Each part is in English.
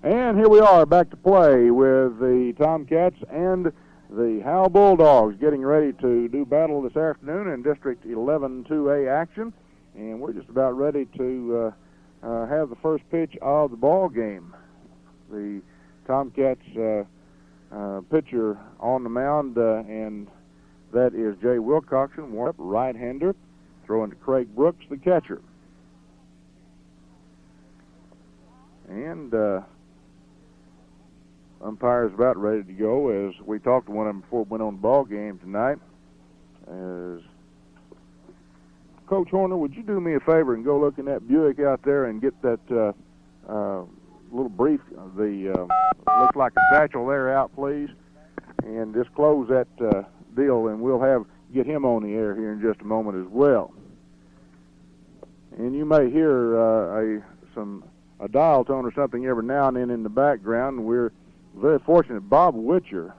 And here we are back to play with the Tomcats and the Howe Bulldogs getting ready to do battle this afternoon in District 11 2A action. And we're just about ready to have the first pitch of the ball game. The Tomcats pitcher on the mound, and that is Jay Wilcoxon, warm-up right-hander, throwing to Craig Brooks, the catcher. And umpire's about ready to go. As we talked to one of them before we went on the ball game tonight. As Coach Horner, would you do me a favor and go look in that Buick out there and get that little brief, looks like a satchel there out, please, and just close that deal, and we'll get him on the air here in just a moment as well. And you may hear a dial tone or something every now and then in the background. We're very fortunate. Bob Witcher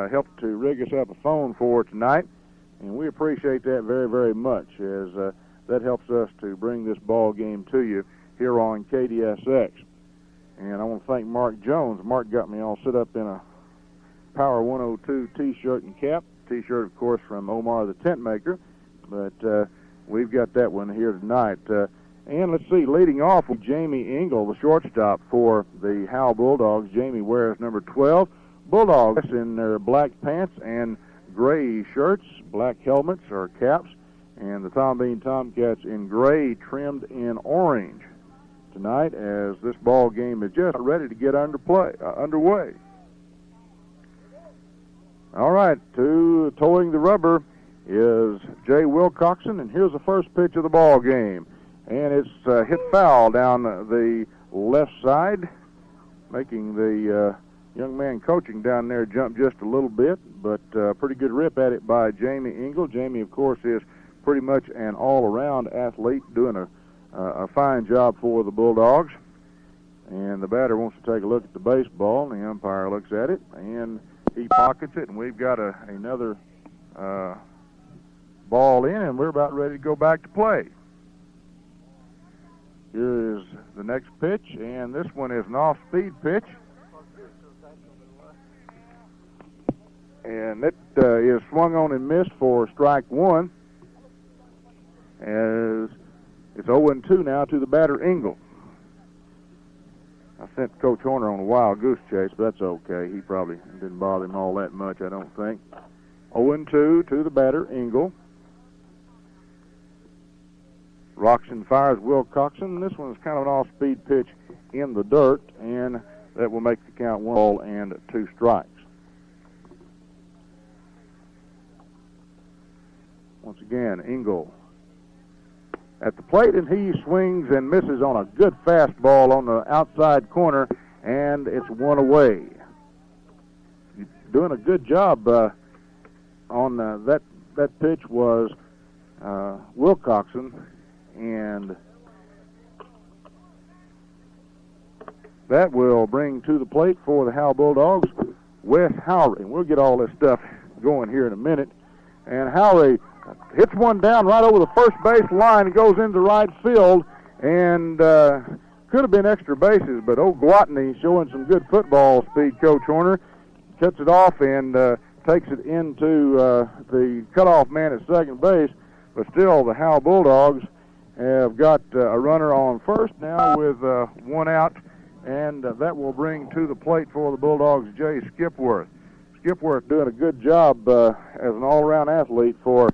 helped to rig us up a phone for tonight, and we appreciate that very, very much, as that helps us to bring this ball game to you here on KDSX. And I want to thank Mark Jones. Mark got me all set up in a Power 102 T-shirt and cap. T-shirt, of course, from Omar the Tent Maker, but we've got that one here tonight. And let's see, leading off with Jamie Engel, the shortstop for the Howe Bulldogs. Jamie wears number 12. Bulldogs in their black pants and gray shirts, black helmets or caps, and the Tom Bean Tomcats in gray trimmed in orange tonight, as this ball game is just ready to get underway. All right, towing the rubber is Jay Wilcoxon, and here's the first pitch of the ball game. And it's hit foul down the left side, making the young man coaching down there jump just a little bit, but pretty good rip at it by Jamie Engel. Jamie, of course, is pretty much an all-around athlete, doing a fine job for the Bulldogs. And the batter wants to take a look at the baseball, and the umpire looks at it, and he pockets it, and we've got another ball in, and we're about ready to go back to play. Here is the next pitch, and this one is an off-speed pitch. And it is swung on and missed for strike one, as it's 0-2 now to the batter, Engel. I sent Coach Horner on a wild goose chase, but that's okay. He probably didn't bother him all that much, I don't think. 0-2 to the batter, Engel. Roxon fires Wilcoxon. This one's kind of an off-speed pitch in the dirt, and that will make the count 1 ball and 2 strikes. Once again, Engel at the plate, and he swings and misses on a good fastball on the outside corner, and it's 1 away. Doing a good job on that pitch was Wilcoxon. And that will bring to the plate for the Howe Bulldogs Wes Howry. And we'll get all this stuff going here in a minute. And Howry hits one down right over the first base line and goes into right field. And could have been extra bases, but old Gwatney, showing some good football speed, Coach Horner, cuts it off and takes it into the cutoff man at second base. But still, the Howe Bulldogs have got a runner on first now with 1 out, and that will bring to the plate for the Bulldogs Jay Skipworth. Skipworth doing a good job as an all-around athlete for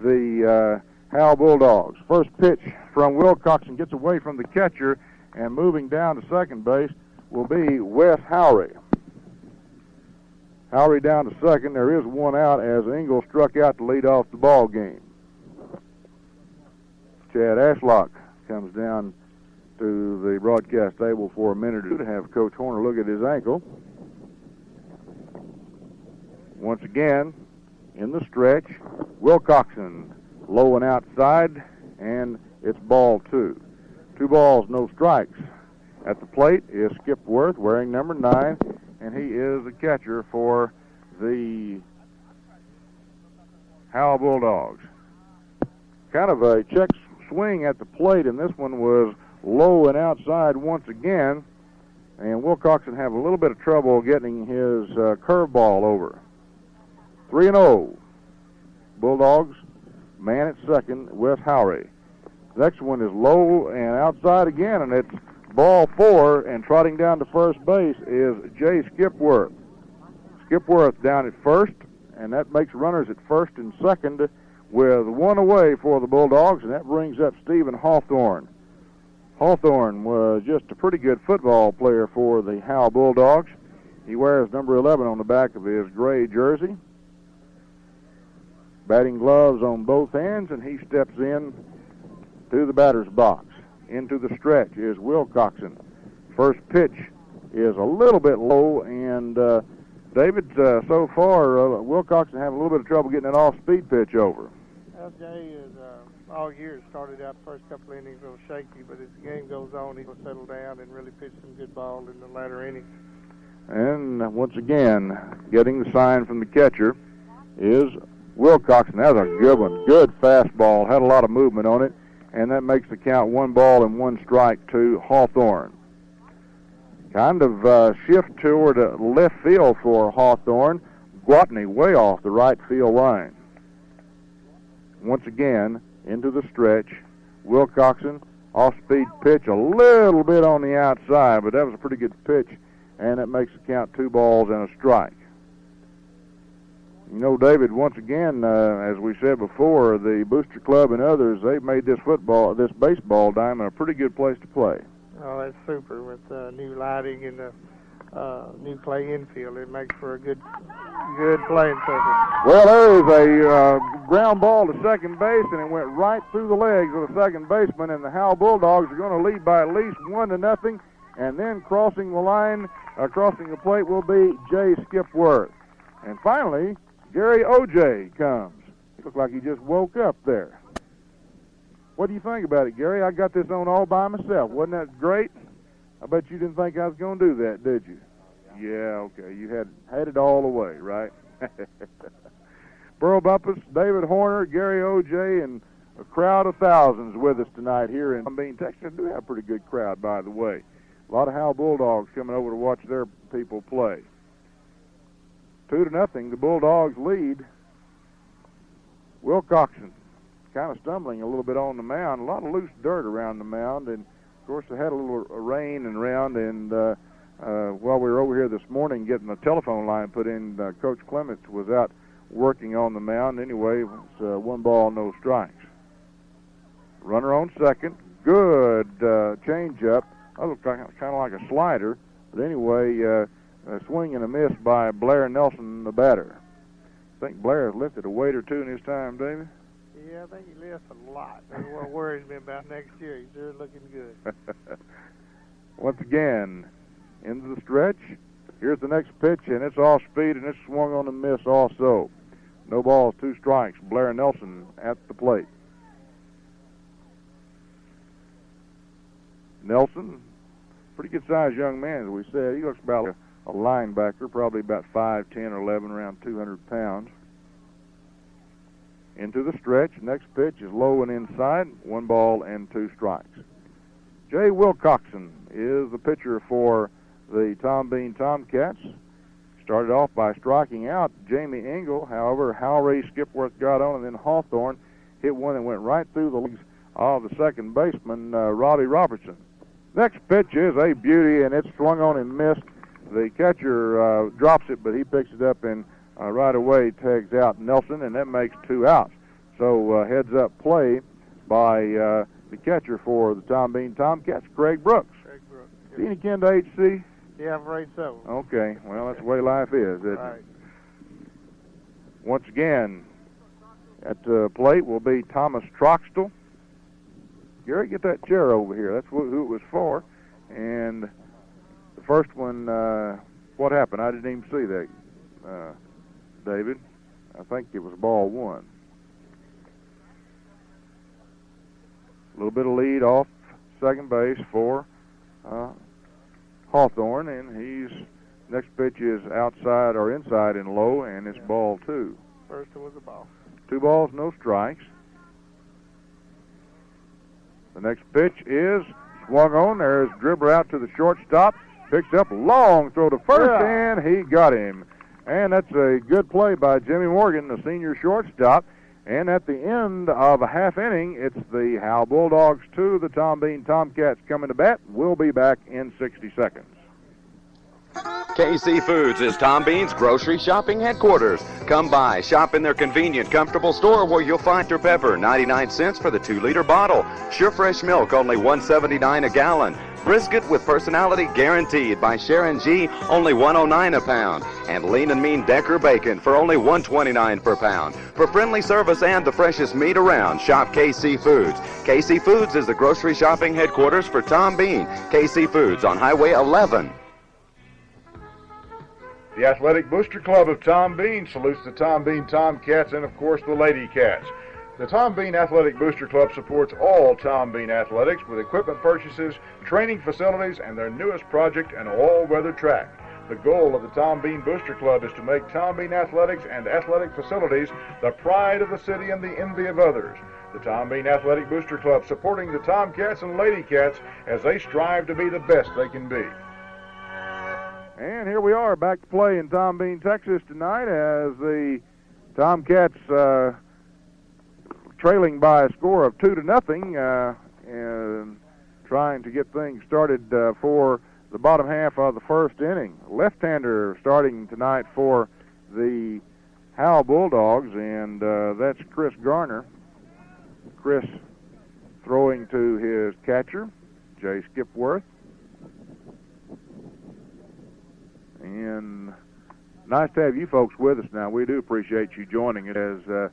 the Howe Bulldogs. First pitch from Wilcoxon gets away from the catcher, and moving down to second base will be Wes Howry. Howry down to second. There is 1 out as Engel struck out to lead off the ball game. Chad Ashlock comes down to the broadcast table for a minute or two to have Coach Horner look at his ankle. Once again, in the stretch, Wilcoxon low and outside, and it's ball 2. 2 balls, no strikes. At the plate is Skipworth, wearing number 9, and he is the catcher for the Howe Bulldogs. Kind of a check swing at the plate, and this one was low and outside once again, and Wilcoxon have a little bit of trouble getting his curveball over. 3-0. Bulldogs, man at second, Wes Howry. Next one is low and outside again, and it's ball 4, and trotting down to first base is Jay Skipworth. Skipworth down at first, and that makes runners at first and second with one away for the Bulldogs, and that brings up Stephen Hawthorne. Hawthorne was just a pretty good football player for the Howe Bulldogs. He wears number 11 on the back of his gray jersey. Batting gloves on both hands, and he steps in to the batter's box. Into the stretch is Wilcoxon. First pitch is a little bit low, and David, so far, Wilcoxon having a little bit of trouble getting that off-speed pitch over. Jay is all year started out the first couple innings a little shaky, but as the game goes on, he'll settle down and really pitch some good ball in the latter innings. And once again, getting the sign from the catcher is Wilcoxon. That was a good one. Good fastball. Had a lot of movement on it, and that makes the count 1 ball and 1 strike to Hawthorne. Kind of shift toward left field for Hawthorne. Gwatney way off the right field line. Once again, into the stretch. Wilcoxon, off-speed pitch, a little bit on the outside, but that was a pretty good pitch, and that makes the count 2 balls and a strike. You know, David, once again, as we said before, the Booster Club and others, they've made this baseball diamond a pretty good place to play. Oh, that's super with new lighting and the new clay infield. It makes for a good playing surface. Well, there is a ground ball to second base, and it went right through the legs of the second baseman, and the Howe Bulldogs are going to lead by at least 1-0, and then crossing the line, crossing the plate will be Jay Skipworth. And finally, Gary O.J. comes. He looked like he just woke up there. What do you think about it, Gary? I got this on all by myself. Wasn't that great? I bet you didn't think I was going to do that, did you? Yeah, okay. You had it all the way, right? Burl Bumpus, David Horner, Gary O.J., and a crowd of thousands with us tonight here in Tom Bean, Texas. Do have a pretty good crowd, by the way. A lot of Howe Bulldogs coming over to watch their people play. 2-0, the Bulldogs lead. Wilcoxon kind of stumbling a little bit on the mound. A lot of loose dirt around the mound, and of course they had a little rain and around, and while we were over here this morning getting the telephone line put in, Coach Clements was out working on the mound. Anyway, it's 1 ball, no strikes. Runner on second. Good change-up. That looked kind of like a slider, but anyway, a swing and a miss by Blair Nelson, the batter. I think Blair has lifted a weight or 2 in his time, David. Yeah, I think he lifts a lot. That's what worries me about next year. He's sure looking good. Once again, into the stretch. Here's the next pitch, and it's off speed, and it's swung on a miss also. No balls, 2 strikes. Blair Nelson at the plate. Nelson, pretty good-sized young man, as we said. He looks about like a linebacker, probably about 5'10" or 11, around 200 pounds. Into the stretch. Next pitch is low and inside. 1 ball and 2 strikes. Jay Wilcoxon is the pitcher for the Tom Bean Tomcats. Started off by striking out Jamie Engel. However, Howry Skipworth got on, and then Hawthorne hit one that went right through the legs of the second baseman, Robbie Robertson. Next pitch is a beauty, and it's swung on and missed. The catcher drops it, but he picks it up and right away tags out Nelson, and that makes 2 outs. So heads-up play by the catcher for the Tom Bean Tomcats, Craig Brooks. Craig Brooks. Is he any kin to HC? Yeah, I'm afraid so. Okay, well, that's the way life is, isn't Right. it? Once again, at the plate will be Thomas Troxtel. Gary, get that chair over here. That's who it was for. And the first one, what happened? I didn't even see that, David. I think it was ball 1. A little bit of lead off second base for Hawthorne, and he's next pitch is outside or inside and low, and it's ball 2. First one was a ball. 2 balls, no strikes. The next pitch is swung on. There's dribbler out to the shortstop, picks up a long throw to first, and he got him. And that's a good play by Jimmy Morgan, the senior shortstop. And at the end of a half inning, it's the Howe Bulldogs 2, the Tom Bean Tomcats coming to bat. We'll be back in 60 seconds. KC Foods is Tom Bean's grocery shopping headquarters. Come by, shop in their convenient, comfortable store where you'll find your pepper, 99 cents for the 2-liter bottle. Sure Fresh milk, only $1.79 a gallon. Brisket with personality guaranteed by Sharon G., only $1.09 a pound. And Lean and Mean Decker bacon for only $1.29 per pound. For friendly service and the freshest meat around, shop KC Foods. KC Foods is the grocery shopping headquarters for Tom Bean. KC Foods on Highway 11. The Athletic Booster Club of Tom Bean salutes the Tom Bean Tomcats and, of course, the Lady Cats. The Tom Bean Athletic Booster Club supports all Tom Bean athletics with equipment purchases, training facilities, and their newest project, an all-weather track. The goal of the Tom Bean Booster Club is to make Tom Bean athletics and athletic facilities the pride of the city and the envy of others. The Tom Bean Athletic Booster Club supporting the Tomcats and Lady Cats as they strive to be the best they can be. And here we are back to play in Tom Bean, Texas tonight as the Tomcats trailing by a score of 2-0 and trying to get things started for the bottom half of the first inning. Left-hander starting tonight for the Howe Bulldogs, and that's Chris Garner. Chris throwing to his catcher, Jay Skipworth. And nice to have you folks with us now. We do appreciate you joining us as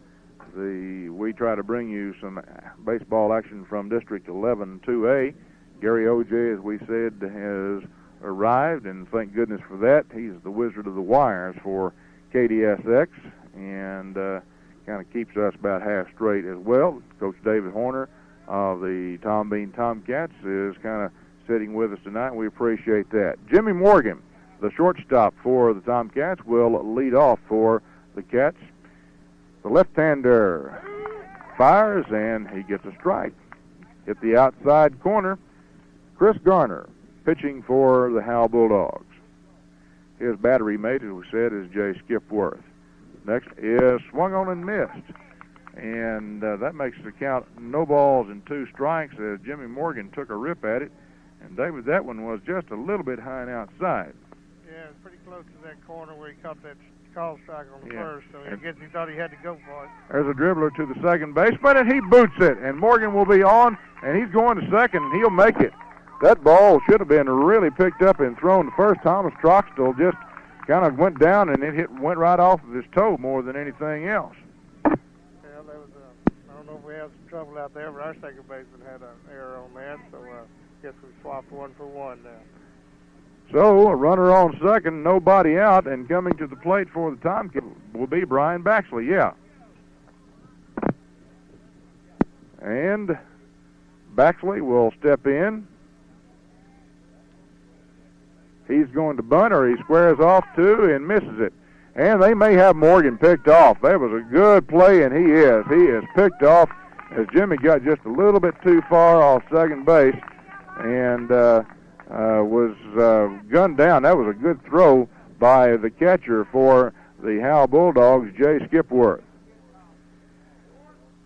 we try to bring you some baseball action from District 11 2A. Gary O.J., as we said, has arrived, and thank goodness for that. He's the wizard of the wires for KDSX and kind of keeps us about half straight as well. Coach David Horner of the Tom Bean Tomcats is kind of sitting with us tonight, and we appreciate that. Jimmy Morgan, the shortstop for the Tomcats, will lead off for the Cats. The left-hander fires, and he gets a strike. Hit the outside corner. Chris Garner pitching for the Howe Bulldogs. His battery mate, as we said, is Jay Skipworth. Next is swung on and missed. And that makes the count no balls and 2 strikes as Jimmy Morgan took a rip at it. And, David, that one was just a little bit high and outside. Yeah, it's pretty close to that corner where he caught that call strike on the first, so I guess he thought he had to go for it. There's a dribbler to the second baseman, and he boots it. And Morgan will be on, and he's going to second, and he'll make it. That ball should have been really picked up and thrown to first. Thomas Troxtel just kind of went down, and it went right off of his toe more than anything else. Well, there was I don't know if we had some trouble out there, but our second baseman had an error on that, so I guess we swapped 1 for 1 now. So, a runner on second, nobody out, and coming to the plate for the Tomcats will be Brian Baxley, And Baxley will step in. He's going to bunt, or he squares off two and misses it. And they may have Morgan picked off. That was a good play, and he is picked off as Jimmy got just a little bit too far off second base and was gunned down. That was a good throw by the catcher for the Howe Bulldogs, Jay Skipworth.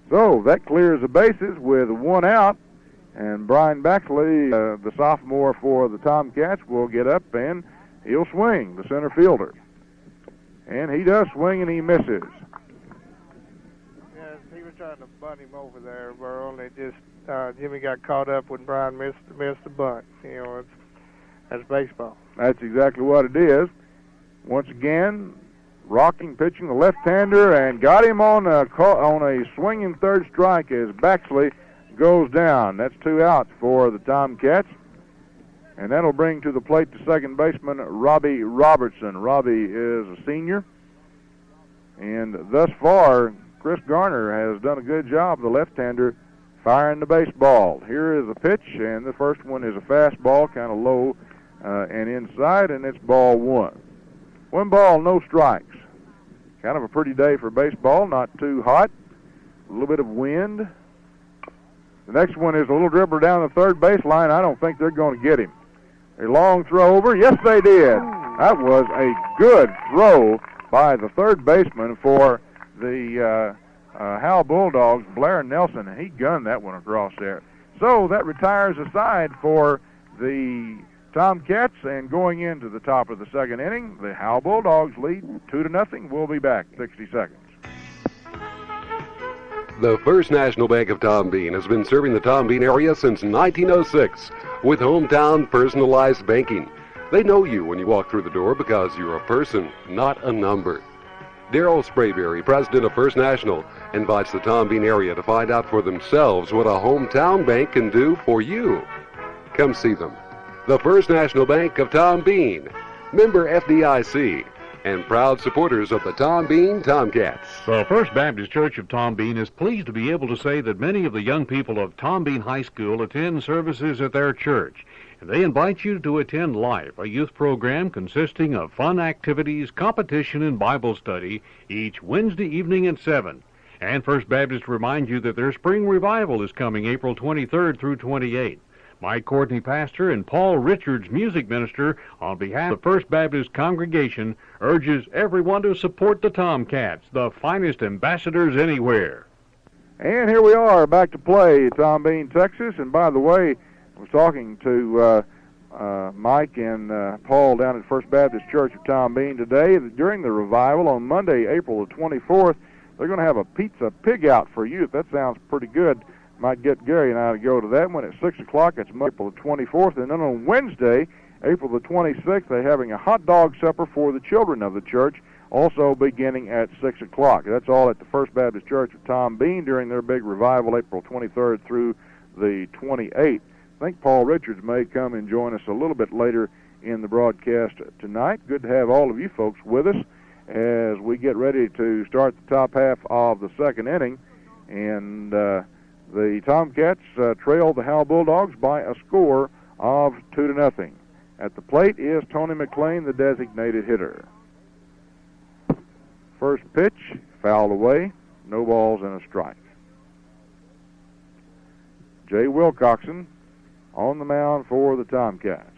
So that clears the bases with 1 out, and Brian Baxley, the sophomore for the Tomcats, will get up and he'll swing, the center fielder. And he does swing and he misses. Yes, he was trying to bunt him over there, Burl, and Jimmy got caught up when Brian missed the bunt. You know, that's baseball. That's exactly what it is. Once again, rocking, pitching the left-hander, and got him on a swinging third strike as Baxley goes down. That's 2 outs for the Tomcats. And that'll bring to the plate the second baseman, Robbie Robertson. Robbie is a senior. And thus far, Chris Garner has done a good job, the left-hander, firing the baseball. Here is a pitch, and the first one is a fastball, kind of low and inside, and it's ball 1. 1 ball, no strikes. Kind of a pretty day for baseball, not too hot. A little bit of wind. The next one is a little dribbler down the third baseline. I don't think they're going to get him. a long throw over? Yes, they did. That was a good throw by the third baseman for the Howe Bulldogs, Blair Nelson. He gunned that one across there. So that retires a side for the Tomcats, and going into the top of the second inning, the Howe Bulldogs lead 2-0. We'll be back in 60 seconds. The First National Bank of Tom Bean has been serving the Tom Bean area since 1906 with hometown personalized banking. They know you when you walk through the door because you're a person, not a number. Darrell Sprayberry, president of First National, invites the Tom Bean area to find out for themselves what a hometown bank can do for you. Come see them. The First National Bank of Tom Bean, member FDIC, and proud supporters of the Tom Bean Tomcats. The First Baptist Church of Tom Bean is pleased to be able to say that many of the young people of Tom Bean High School attend services at their church. They invite you to attend Life, a youth program consisting of fun activities, competition, and Bible study each Wednesday evening at 7. And First Baptist reminds you that their spring revival is coming April 23rd through 28th. Mike Courtney, pastor, and Paul Richards, music minister, on behalf of the First Baptist congregation, urges everyone to support the Tomcats, the finest ambassadors anywhere. And here we are, back to play, Tom Bean, Texas. And by the way, I was talking to Mike and Paul down at First Baptist Church of Tom Bean today. During the revival on Monday, April the 24th, they're going to have a pizza pig out for youth. That sounds pretty good. Might get Gary and I to go to that one at 6 o'clock. It's April the 24th. And then on Wednesday, April the 26th, they're having a hot dog supper for the children of the church, also beginning at 6 o'clock. That's all at the First Baptist Church of Tom Bean during their big revival, April 23rd through the 28th. I think Paul Richards may come and join us a little bit later in the broadcast tonight. Good to have all of you folks with us as we get ready to start the top half of the second inning. And the Tomcats trail the Howe Bulldogs by a score of 2-0. At the plate is Tony McLean, the designated hitter. First pitch, fouled away, no balls and a strike. Jay Wilcoxon on the mound for the Tomcats.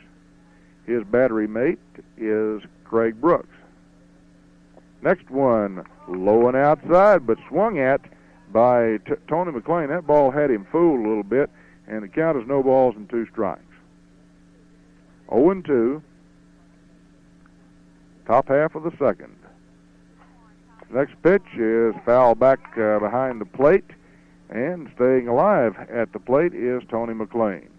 His battery mate is Craig Brooks. Next one, low and outside, but swung at by Tony McLean. That ball had him fooled a little bit, and the count is no balls and 2 strikes. 0-2, top half of the second. Next pitch is foul back behind the plate, and staying alive at the plate is Tony McLean.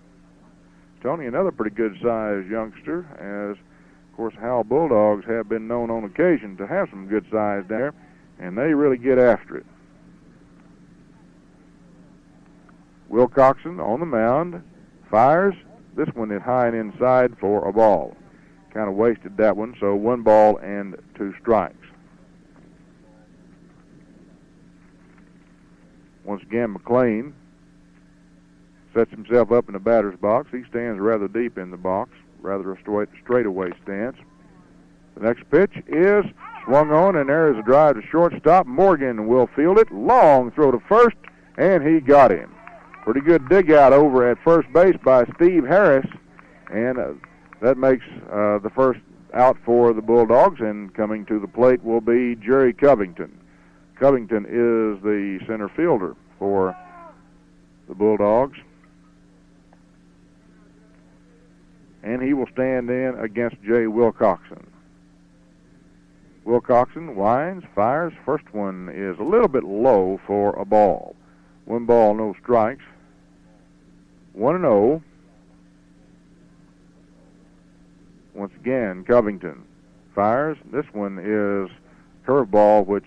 Tony, another pretty good-sized youngster, as, of course, Howe Bulldogs have been known on occasion to have some good size there, and they really get after it. Wilcoxon on the mound, fires. This one is high and inside for a ball. Kind of wasted that one, so 1 ball and 2 strikes. Once again, McLean sets himself up in the batter's box. He stands rather deep in the box, rather a straightaway stance. The next pitch is swung on, and there is a drive to shortstop. Morgan will field it. Long throw to first, and he got him. Pretty good dig out over at first base by Steve Harris, and that makes the first out for the Bulldogs, and coming to the plate will be Jerry Covington. Covington is the center fielder for the Bulldogs, and he will stand in against Jay Wilcoxon. Wilcoxon winds, fires. First one is a little bit low for a ball. 1 ball, no strikes. 1-0. Once again, Covington fires. This one is curveball, which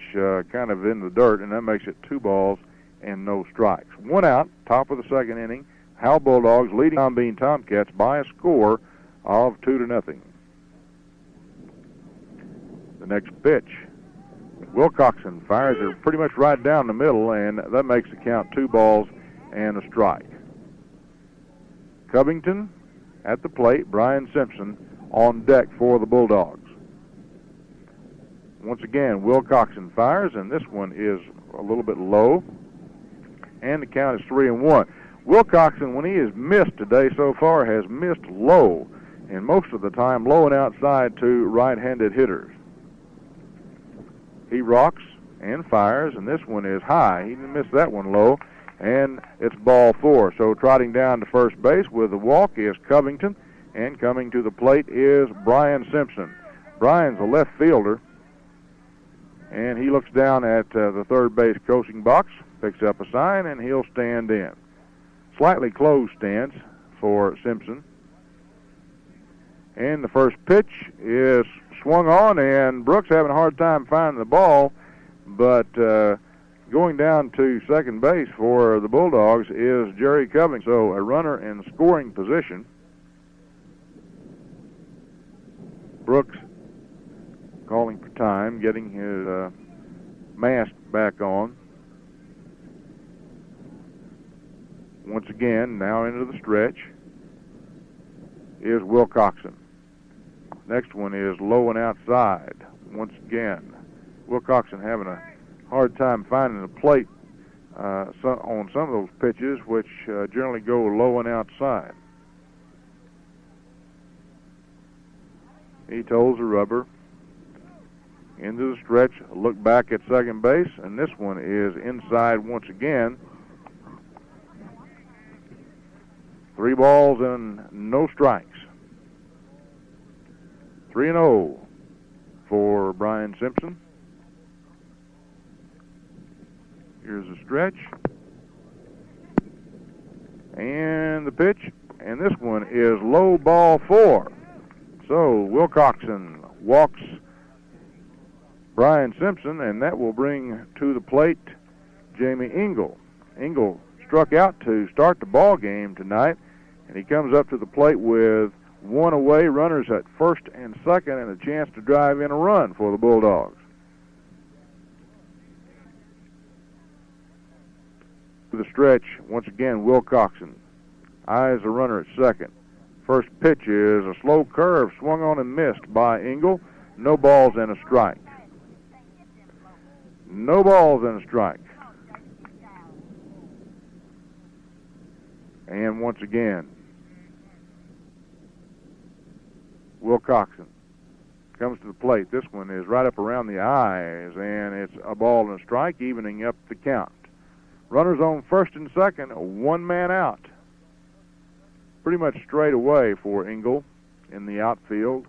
kind of in the dirt, and that makes it 2 balls and no strikes. 1 out, top of the second inning. Howe Bulldogs leading Tom Bean Tomcats by a score of 2-0. The next pitch, Wilcoxon fires it pretty much right down the middle, and that makes the count 2 balls and a strike. Covington at the plate, Brian Simpson on deck for the Bulldogs. Once again, Wilcoxon fires, and this one is a little bit low, and the count is 3-1. Wilcoxon, when he has missed today so far, has missed low. and most of the time low and outside to right-handed hitters. He rocks and fires, and this one is high. He missed that one low, and it's ball 4. So trotting down to first base with the walk is Covington, and coming to the plate is Brian Simpson. Brian's a left fielder, and he looks down at the third base coaching box, picks up a sign, and he'll stand in. Slightly closed stance for Simpson. And the first pitch is swung on, and Brooks having a hard time finding the ball, but going down to second base for the Bulldogs is Jerry Covington. So a runner in scoring position. Brooks calling for time, getting his mask back on. Once again, now into the stretch, is Wilcoxon. Next one is low and outside. Once again, Wilcoxon having a hard time finding the plate on some of those pitches, which generally go low and outside. He toes the rubber. Into the stretch, look back at second base, and this one is inside once again. 3 balls and no strikes. 3-0 for Brian Simpson. Here's the stretch. And the pitch, and this one is low, ball 4. So Wilcoxon walks Brian Simpson, and that will bring to the plate Jamie Engel. Engel struck out to start the ball game tonight, and he comes up to the plate with 1 away, runners at first and second, and a chance to drive in a run for the Bulldogs. To the stretch, once again, Wilcoxon eyes the runner at second. First pitch is a slow curve swung on and missed by Engel. No balls and a strike. No balls and a strike. And once again, Wilcoxon comes to the plate. This one is right up around the eyes, and it's a ball and a strike, evening up the count. Runners on first and second, 1 man out. Pretty much straight away for Engel in the outfield.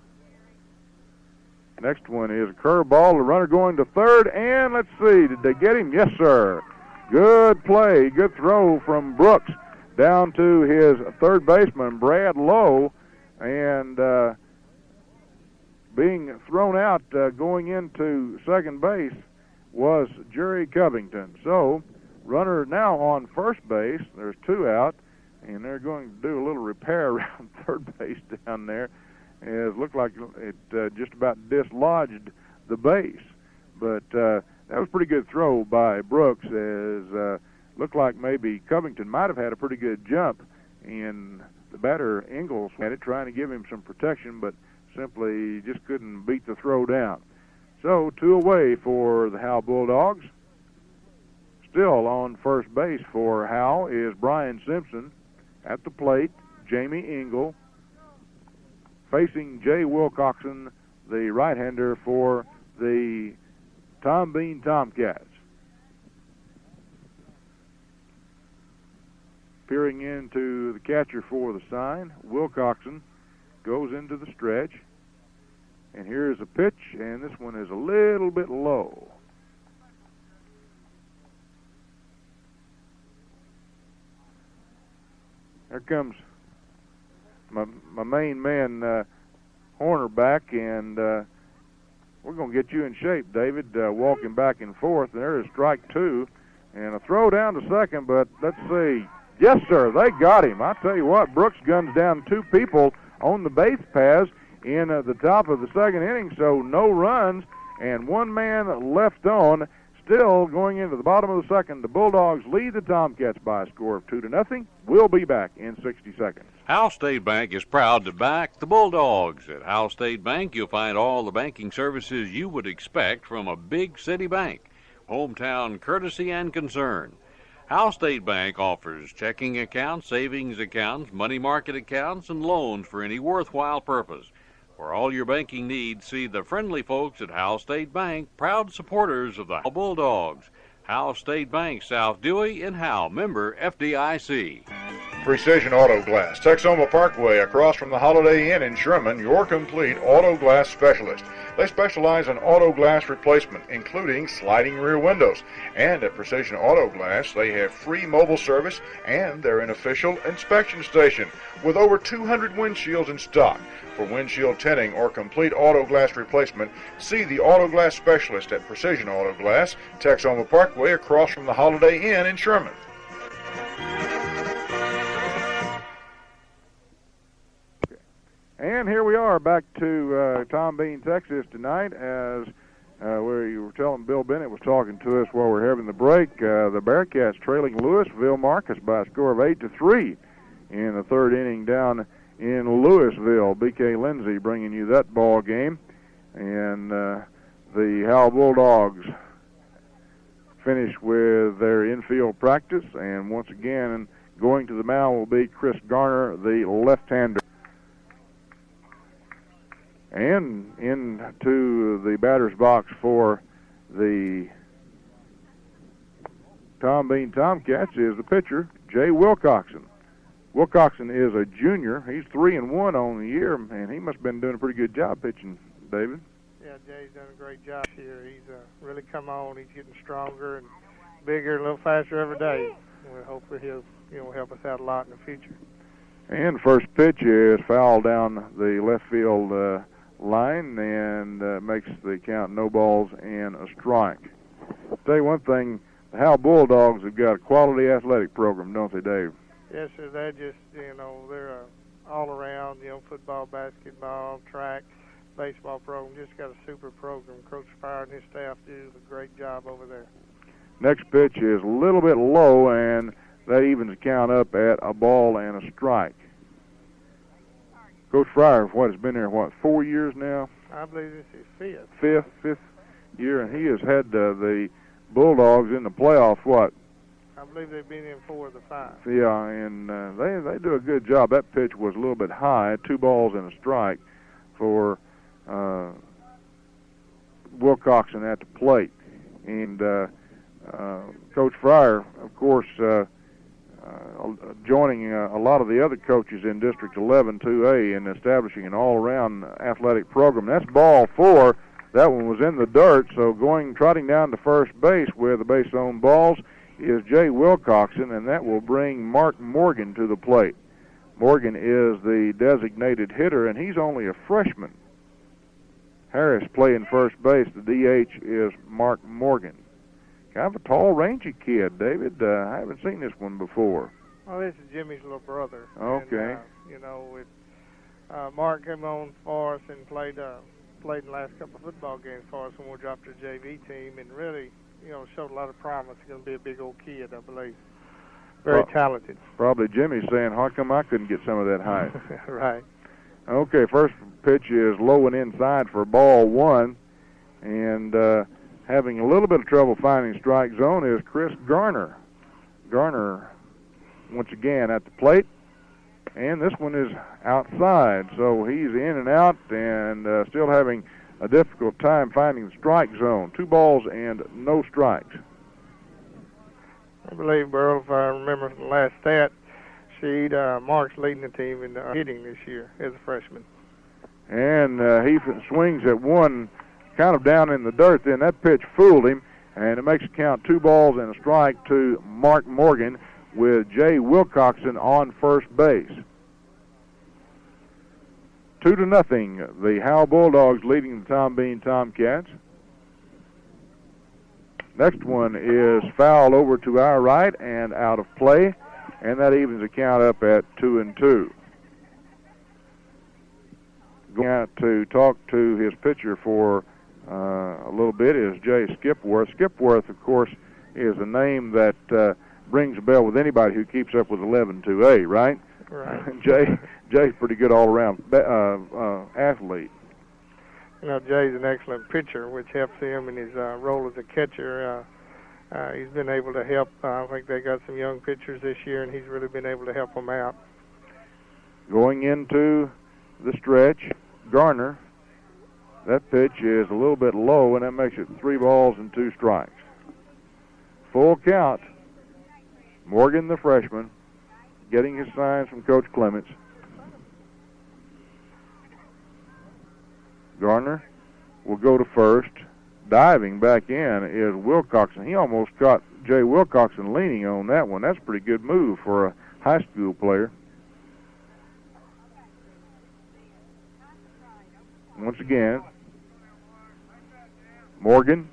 Next one is a curveball. The runner going to third, and let's see, did they get him? Yes, sir. Good play, good throw from Brooks down to his third baseman, Brad Lowe, and being thrown out going into second base was Jerry Covington. So, runner now on first base. There's 2 out, and they're going to do a little repair around third base down there. It looked like it just about dislodged the base. But that was a pretty good throw by Brooks, as looked like maybe Covington might have had a pretty good jump, and the batter, Engels, had it, trying to give him some protection, but simply just couldn't beat the throw down. So 2 away for the Howe Bulldogs. Still on first base for Howe is Brian Simpson. At the plate, Jamie Engel. Facing Jay Wilcoxon, the right-hander for the Tom Bean Tomcats. Peering into the catcher for the sign, Wilcoxon goes into the stretch. And here's a pitch, and this one is a little bit low. There comes my main man, Horner, back, and we're going to get you in shape, David, walking back and forth. And there's strike 2, and a throw down to second, but let's see. Yes, sir, they got him. I tell you what, Brooks guns down 2 people on the base paths in the top of the second inning, so no runs, and 1 man left on. Still going into the bottom of the second, the Bulldogs lead the Tomcats by a score of 2-0. We'll be back in 60 seconds. Howe State Bank is proud to back the Bulldogs. At Howe State Bank, you'll find all the banking services you would expect from a big city bank. Hometown courtesy and concern. Howe State Bank offers checking accounts, savings accounts, money market accounts, and loans for any worthwhile purpose. For all your banking needs, see the friendly folks at Howe State Bank, proud supporters of the Howe Bulldogs. Howe State Bank, South Dewey in Howe, member FDIC. Precision Auto Glass, Texoma Parkway, across from the Holiday Inn in Sherman, your complete auto glass specialist. They specialize in auto glass replacement, including sliding rear windows. And at Precision Auto Glass, they have free mobile service, and they're an official inspection station with over 200 windshields in stock. For windshield tinting or complete auto glass replacement, see the auto glass specialist at Precision Auto Glass, Texoma Parkway, across from the Holiday Inn in Sherman. And here we are back to Tom Bean, Texas tonight, as where you were telling Bill Bennett was talking to us while we're having the break. The Bearcats trailing Louisville Marcus by a score of 8-3 in the third inning down in Louisville. B.K. Lindsey bringing you that ball game, and the Howe Bulldogs finish with their infield practice, and once again going to the mound will be Chris Garner, the left-hander. And into the batter's box for the Tom Bean Tomcats is the pitcher, Jay Wilcoxon. Wilcoxon is a junior. He's 3-1 on the year, and he must have been doing a pretty good job pitching, David. Yeah, Jay's done a great job here. He's really come on. He's getting stronger and bigger, a little faster every day. And hopefully he'll help us out a lot in the future. And first pitch is foul down the left field line and makes the count no balls and a strike. I'll tell you one thing, the Howe Bulldogs have got a quality athletic program, don't they, Dave? Yes, sir. They're just, they're all around, football, basketball, track, baseball program. Just got a super program. Coach Fire and his staff do a great job over there. Next pitch is a little bit low, and that evens the count up at a ball and a strike. Coach Fryer, has been there, 4 years now? I believe this is fifth. Fifth year, and he has had the Bulldogs in the playoffs, I believe they've been in 4 of the 5. Yeah, and they do a good job. That pitch was a little bit high, 2 balls and a strike for Wilcoxon at the plate. And Coach Fryer, of course, joining a lot of the other coaches in District 11 2A and establishing an all-around athletic program. That's ball 4. That one was in the dirt, so trotting down to first base with the base on balls is Jay Wilcoxon, and that will bring Mark Morgan to the plate. Morgan is the designated hitter, and he's only a freshman. Harris playing first base. The DH is Mark Morgan. Kind of a tall, rangy kid, David. I haven't seen this one before. Well, this is Jimmy's little brother. Okay. And, Mark came on for us and played the last couple of football games for us when we dropped to the JV team, and really, showed a lot of promise. He's going to be a big old kid, I believe. Very talented. Probably Jimmy's saying, how come I couldn't get some of that height? Right. Okay, first pitch is low and inside for ball 1, and having a little bit of trouble finding strike zone is Chris Garner. Garner, once again, at the plate, and this one is outside, so he's in and out and still having a difficult time finding the strike zone. 2 balls and no strikes. I believe, Burl, if I remember from the last stat sheet, Mark's leading the team in hitting this year as a freshman. And he swings at one kind of down in the dirt. Then that pitch fooled him, and it makes it count 2 balls and a strike to Mark Morgan with Jay Wilcoxon on first base. 2-0. The Howe Bulldogs leading the Tom Bean Tomcats. Next one is foul over to our right and out of play, and that evens the count up at 2-2. Going out to talk to his pitcher for a little bit is Jay Skipworth. Skipworth, of course, is a name that rings a bell with anybody who keeps up with 11-2A, right? Right. Jay's pretty good all-around athlete. Jay's an excellent pitcher, which helps him in his role as a catcher. he's been able to help. I think they got some young pitchers this year, and he's really been able to help them out. Going into the stretch, Garner, that pitch is a little bit low, and that makes it 3 balls and 2 strikes. Full count. Morgan, the freshman, getting his signs from Coach Clements. Garner will go to first. Diving back in is Wilcoxon. He almost caught Jay Wilcoxon leaning on that one. That's a pretty good move for a high school player. Once again, Morgan.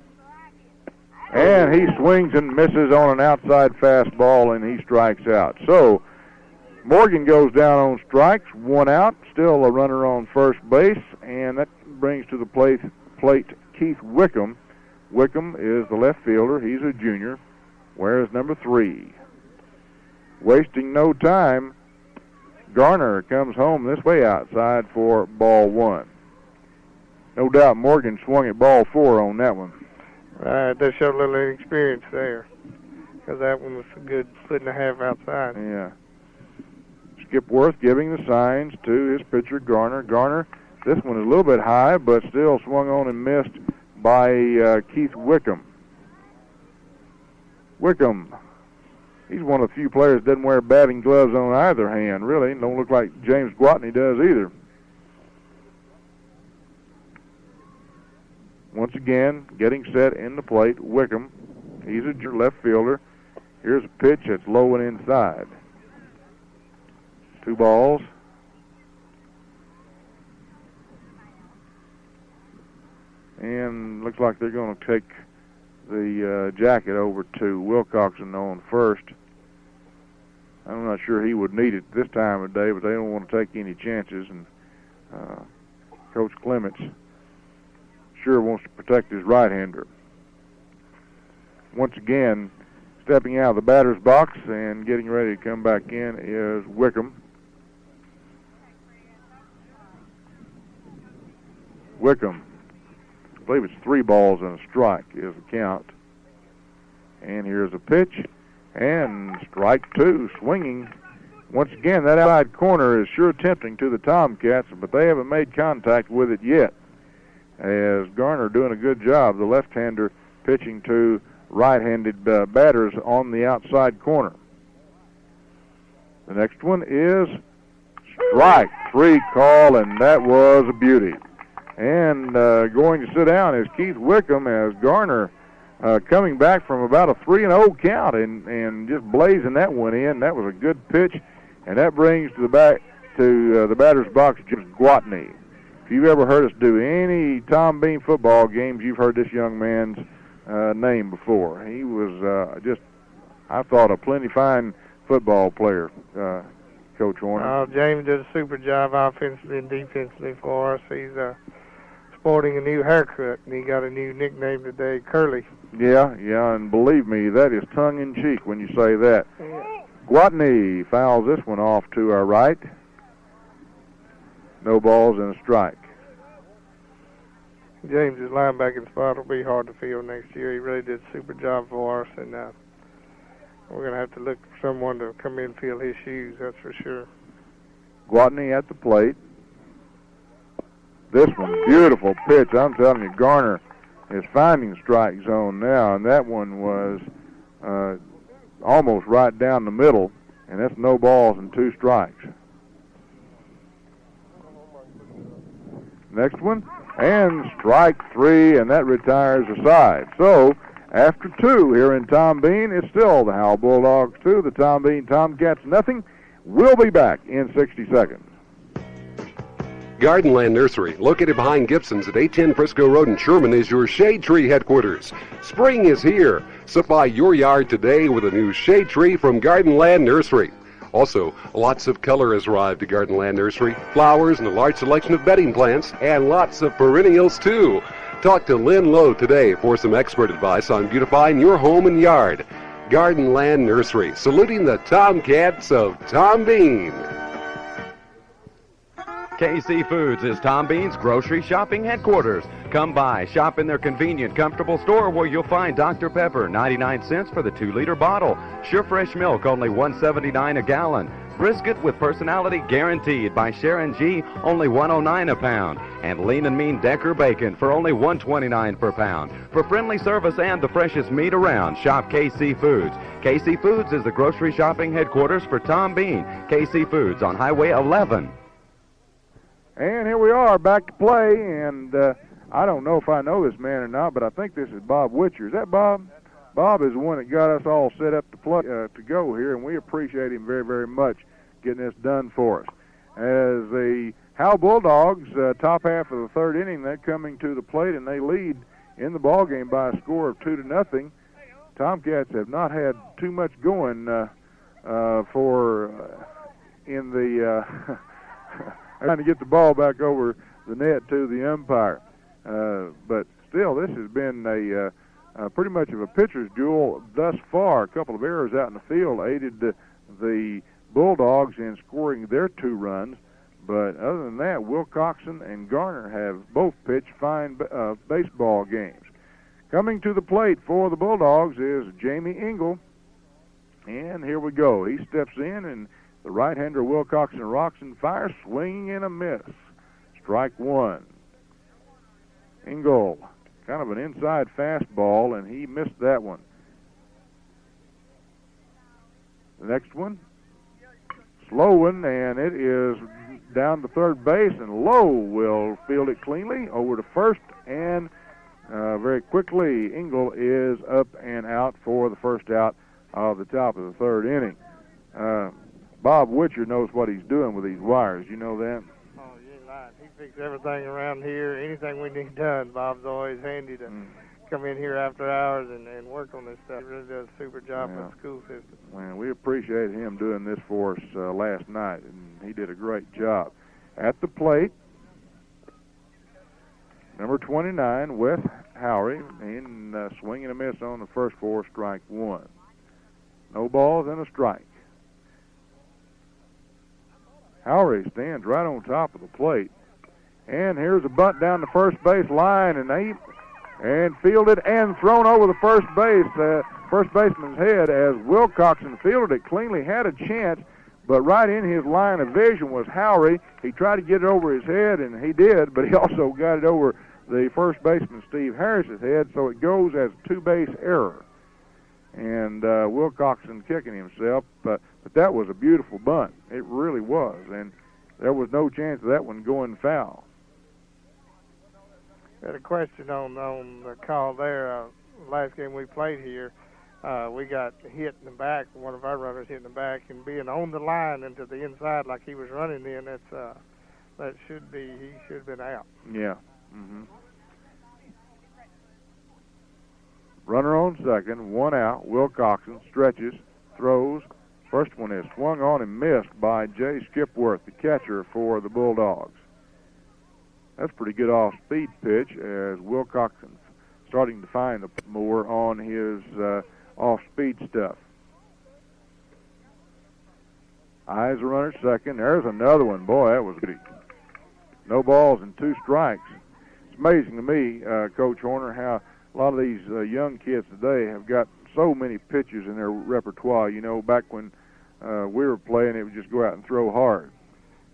And he swings and misses on an outside fastball, and he strikes out. So Morgan goes down on strikes, 1 out, still a runner on first base, and that brings to the plate Keith Wickham. Wickham is the left fielder. He's a junior, wears number 3. Wasting no time, Garner comes home this way outside for ball 1. No doubt Morgan swung at ball 4 on that one. They showed a little inexperience there, because that one was a good 1.5 outside. Yeah. Skipworth giving the signs to his pitcher, Garner. Garner, this one is a little bit high, but still swung on and missed by Keith Wickham. Wickham, he's one of the few players that doesn't wear batting gloves on either hand, really. Don't look like James Gwatney does either. Once again, getting set in the plate, Wickham. He's a left fielder. Here's a pitch that's low and inside. 2 balls. And looks like they're going to take the jacket over to Wilcoxon on first. I'm not sure he would need it this time of day, but they don't want to take any chances. And Coach Clements sure wants to protect his right-hander. Once again, stepping out of the batter's box and getting ready to come back in is Wickham. Wickham, I believe it's 3 balls and a strike is the count. And here's a pitch, and strike 2, swinging. Once again, that outside corner is sure tempting to the Tomcats, but they haven't made contact with it yet. As Garner doing a good job, the left-hander pitching to right-handed batters on the outside corner. The next one is strike 3 call, and that was a beauty. And going to sit down is Keith Wickham, as Garner coming back from about a 3-0 count and just blazing that one in. That was a good pitch, and that brings to the batter's box James Gwatney. If you've ever heard us do any Tom Bean football games, you've heard this young man's name before. He was just, I thought, a plenty fine football player, Coach Horner. James did a super job offensively and defensively for us. He's sporting a new haircut, and he got a new nickname today, Curly. Yeah, and believe me, that is tongue-in-cheek when you say that. Yeah. Gwatney fouls this one off to our right. No balls and a strike. James's linebacking spot will be hard to fill next year. He really did a super job for us, and we're going to have to look for someone to come in and fill his shoes, that's for sure. Gwatney at the plate. This one, beautiful pitch. I'm telling you, Garner is finding the strike zone now, and that one was almost right down the middle, and that's no balls and 2 strikes. Next one, and strike 3, and that retires the side. So, after 2 here in Tom Bean, it's still the Howe Bulldogs 2, the Tom Bean Tomcats nothing. We'll be back in 60 seconds. Gardenland Nursery, located behind Gibson's at 810 Frisco Road in Sherman, is your shade tree headquarters. Spring is here. Supply your yard today with a new shade tree from Gardenland Nursery. Also, lots of color has arrived to Gardenland Nursery. Flowers and a large selection of bedding plants, and lots of perennials, too. Talk to Lynn Lowe today for some expert advice on beautifying your home and yard. Gardenland Nursery, saluting the Tomcats of Tom Bean. KC Foods is Tom Bean's grocery shopping headquarters. Come by, shop in their convenient, comfortable store where you'll find Dr. Pepper, 99 cents for the 2-liter bottle. Sure Fresh Milk, only $1.79 a gallon. Brisket with personality guaranteed by Sharon G, only $1.09 a pound. And Lean and Mean Decker Bacon for only $1.29 per pound. For friendly service and the freshest meat around, shop KC Foods. KC Foods is the grocery shopping headquarters for Tom Bean. KC Foods on Highway 11. And here we are, back to play, and I don't know if I know this man or not, but I think this is Bob Witcher. Is that Bob? Bob is the one that got us all set up to play to go here, and we appreciate him very, very much getting this done for us. As the Howe Bulldogs, top half of the third inning, they're coming to the plate, and they lead in the ball game by a score of 2-0. Tomcats have not had too much going in the trying to get the ball back over the net to the umpire. But still, this has been a pretty much of a pitcher's duel thus far. A couple of errors out in the field aided the Bulldogs in scoring their 2 runs. But other than that, Wilcoxon and Garner have both pitched fine baseball games. Coming to the plate for the Bulldogs is Jamie Engel. And here we go. He steps in, and the right-hander Wilcoxon rocks and fires, swinging and a miss. Strike 1. Engel, kind of an inside fastball, and he missed that one. The next one, slow one, and it is down to third base, and Lowe will field it cleanly over to first, and very quickly Engel is up and out for the first out of the top of the third inning. Bob Witcher knows what he's doing with these wires. You know that? Oh, you ain't lying. He fixes everything around here. Anything we need done, Bob's always handy to come in here after hours and work on this stuff. He really does a super job for the school system. Well, we appreciate him doing this for us last night, and he did a great job. At the plate, number 29, Wes Howery, in swing and a miss on the first 4, strike 1. No balls and a strike. Howery stands right on top of the plate. And here's a bunt down the first base line, and fielded and thrown over the first baseman's head as Wilcoxon fielded it cleanly, had a chance, but right in his line of vision was Howery. He tried to get it over his head, and he did, but he also got it over the first baseman Steve Harris's head, so it goes as a 2-base error. And Wilcoxon kicking himself, but that was a beautiful bunt. It really was, and there was no chance of that one going foul. Had a question on the call there. Last game we played here, we got hit in the back. One of our runners hit in the back, and being on the line into the inside like he was running in, he should have been out. Yeah. Runner on second, 1 out. Wilcoxon stretches, throws. First one is swung on and missed by Jay Skipworth, the catcher for the Bulldogs. That's a pretty good off-speed pitch as Wilcoxon's starting to find more on his off-speed stuff. Eyes a runner second. There's another one. Boy, that was good. No balls and 2 strikes. It's amazing to me, Coach Horner, how a lot of these young kids today have got so many pitches in their repertoire. You know, back when we were playing, it would just go out and throw hard.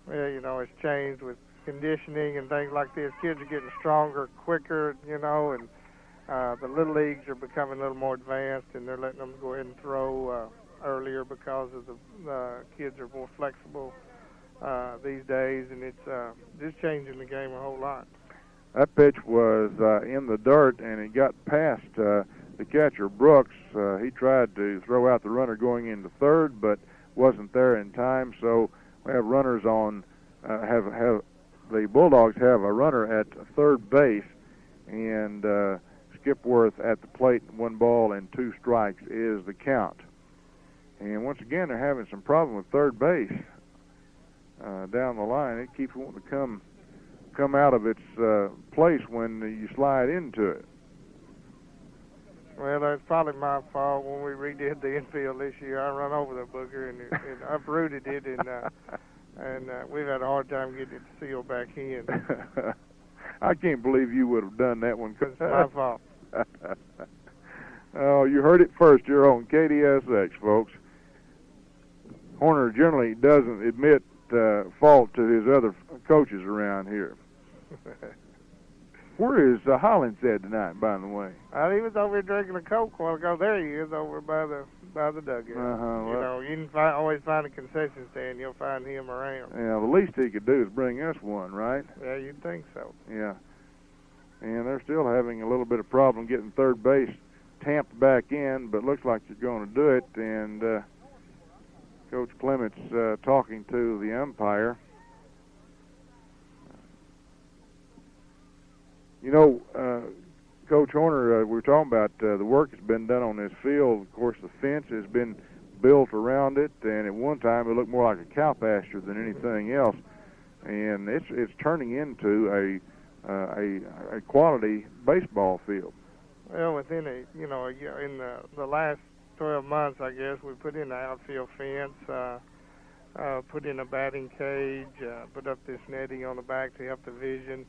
Well, you know, it's changed with conditioning and things like this. Kids are getting stronger, quicker, you know, and the little leagues are becoming a little more advanced, and they're letting them go ahead and throw earlier because of the kids are more flexible these days, and it's just changing the game a whole lot. That pitch was in the dirt, and it got past the catcher, Brooks. He tried to throw out the runner going into third, but wasn't there in time. So we have runners on, the Bulldogs have a runner at third base, and Skipworth at the plate, 1 ball and 2 strikes is the count. And once again, they're having some problem with third base down the line. It keeps wanting to come out of its place when you slide into it. Well, that's probably my fault. When we redid the infield this year, I run over the booger and uprooted it, and we've had a hard time getting it sealed back in. I can't believe you would have done that one. It's my fault. Oh, you heard it first here on KDSX, folks. Horner generally doesn't admit fault to his other coaches around here. Where is Hollins at tonight, by the way? He was over here drinking a Coke a while ago. There he is, over by the dugout. You can always find a concession stand. You'll find him around. Yeah, the least he could do is bring us one, right? Yeah, you'd think so. Yeah. And they're still having a little bit of problem getting third base tamped back in, but looks like they're going to do it. And Coach Clement's talking to the umpire. You know, Coach Horner, we were talking about the work that's been done on this field. Of course, the fence has been built around it, and at one time it looked more like a cow pasture than anything else. And it's turning into a quality baseball field. Well, within a year, in the last 12 months, I guess, we put in the outfield fence, put in a batting cage, put up this netting on the back to help the vision.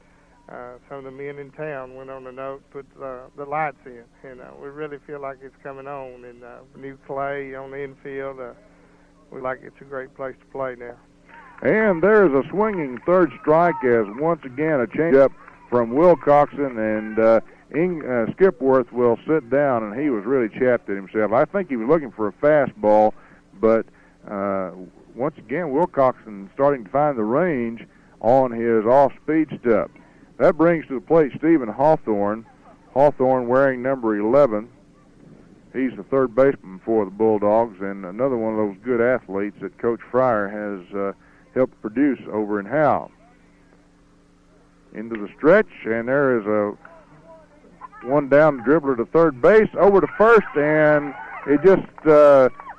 Some of the men in town went on the note, put the lights in, and we really feel like it's coming on. And new clay on the infield, we like it's a great place to play now. And there's a swinging third strike as once again a changeup from Wilcoxon, and Skipworth will sit down, and he was really chapped at himself. I think he was looking for a fastball, but once again Wilcoxon starting to find the range on his off-speed step. That brings to the plate Stephen Hawthorne. Hawthorne wearing number 11. He's the third baseman for the Bulldogs, and another one of those good athletes that Coach Fryer has helped produce over in Howe. Into the stretch, and there is a one down dribbler to third base, over to first, and it just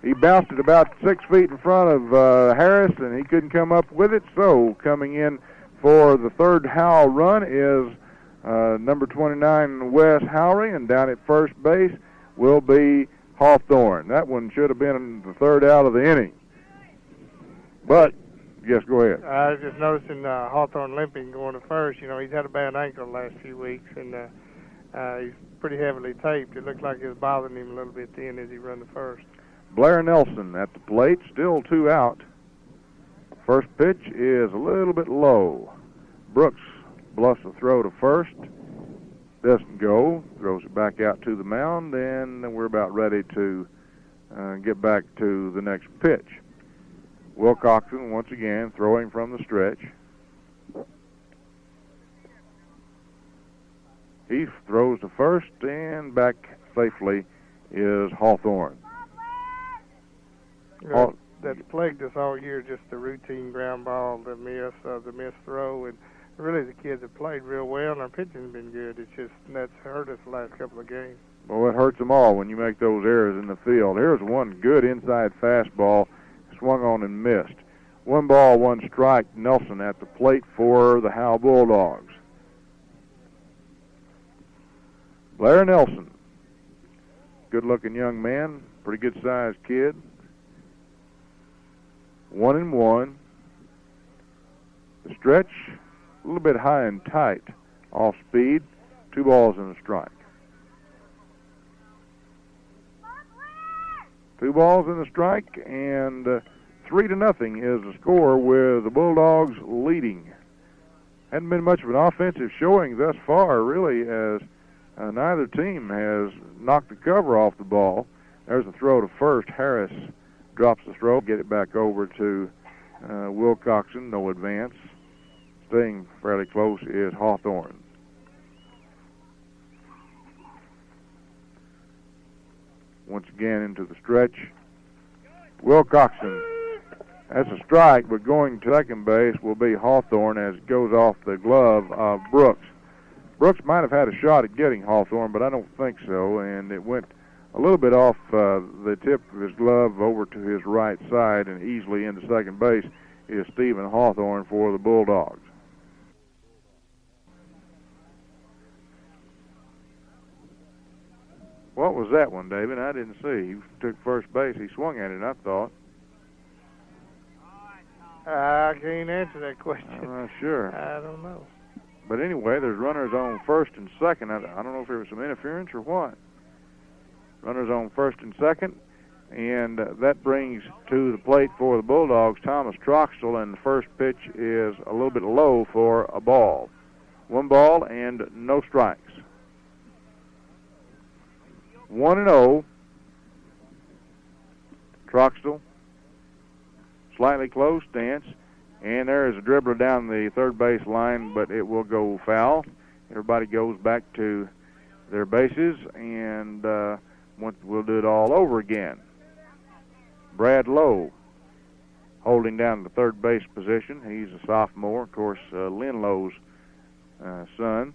he bounced it about 6 feet in front of Harris, and he couldn't come up with it. So coming in for the third Howe run is number 29, Wes Howry, and down at first base will be Hawthorne. That one should have been the third out of the inning. But, yes, go ahead. I was just noticing Hawthorne limping going to first. You know, he's had a bad ankle the last few weeks, and he's pretty heavily taped. It looked like it was bothering him a little bit then as he run to first. Blair Nelson at the plate, still 2 out. First pitch is a little bit low. Brooks bluffs a throw to first. Doesn't go. Throws it back out to the mound, and we're about ready to get back to the next pitch. Wilcoxon once again throwing from the stretch. He throws to first, and back safely is Hawthorne. That's plagued us all year, just the routine ground ball, the missed throw, and really the kids have played real well, and our pitching's been good. It's just that's hurt us the last couple of games. Well, it hurts them all when you make those errors in the field. Here's one good inside fastball, swung on and missed. 1 ball, 1 strike, Nelson at the plate for the Howe Bulldogs. Blair Nelson, good-looking young man, pretty good-sized kid. 1-1. The stretch, a little bit high and tight, off speed. 2 balls and a strike. 2 balls and a strike, and 3-0 is the score with the Bulldogs leading. Hadn't been much of an offensive showing thus far, really, as neither team has knocked the cover off the ball. There's a throw to first. Harris drops the throw, get it back over to Wilcoxon, no advance. Staying fairly close is Hawthorne. Once again into the stretch. Wilcoxon, that's a strike, but going to second base will be Hawthorne as it goes off the glove of Brooks. Brooks might have had a shot at getting Hawthorne, but I don't think so, and it went a little bit off the tip of his glove over to his right side, and easily into second base is Stephen Hawthorne for the Bulldogs. What was that one, David? I didn't see. He took first base. He swung at it, I thought. I can't answer that question. I'm not sure. I don't know. But anyway, there's runners on first and second. I don't know if there was some interference or what. Runners on first and second, and that brings to the plate for the Bulldogs Thomas Troxell, and the first pitch is a little bit low for a ball. 1 ball and no strikes. 1-0. Troxell, slightly close stance, and there is a dribbler down the third base line, but it will go foul. Everybody goes back to their bases, and we'll do it all over again. Brad Lowe holding down the third base position. He's a sophomore, of course, Lynn Lowe's son.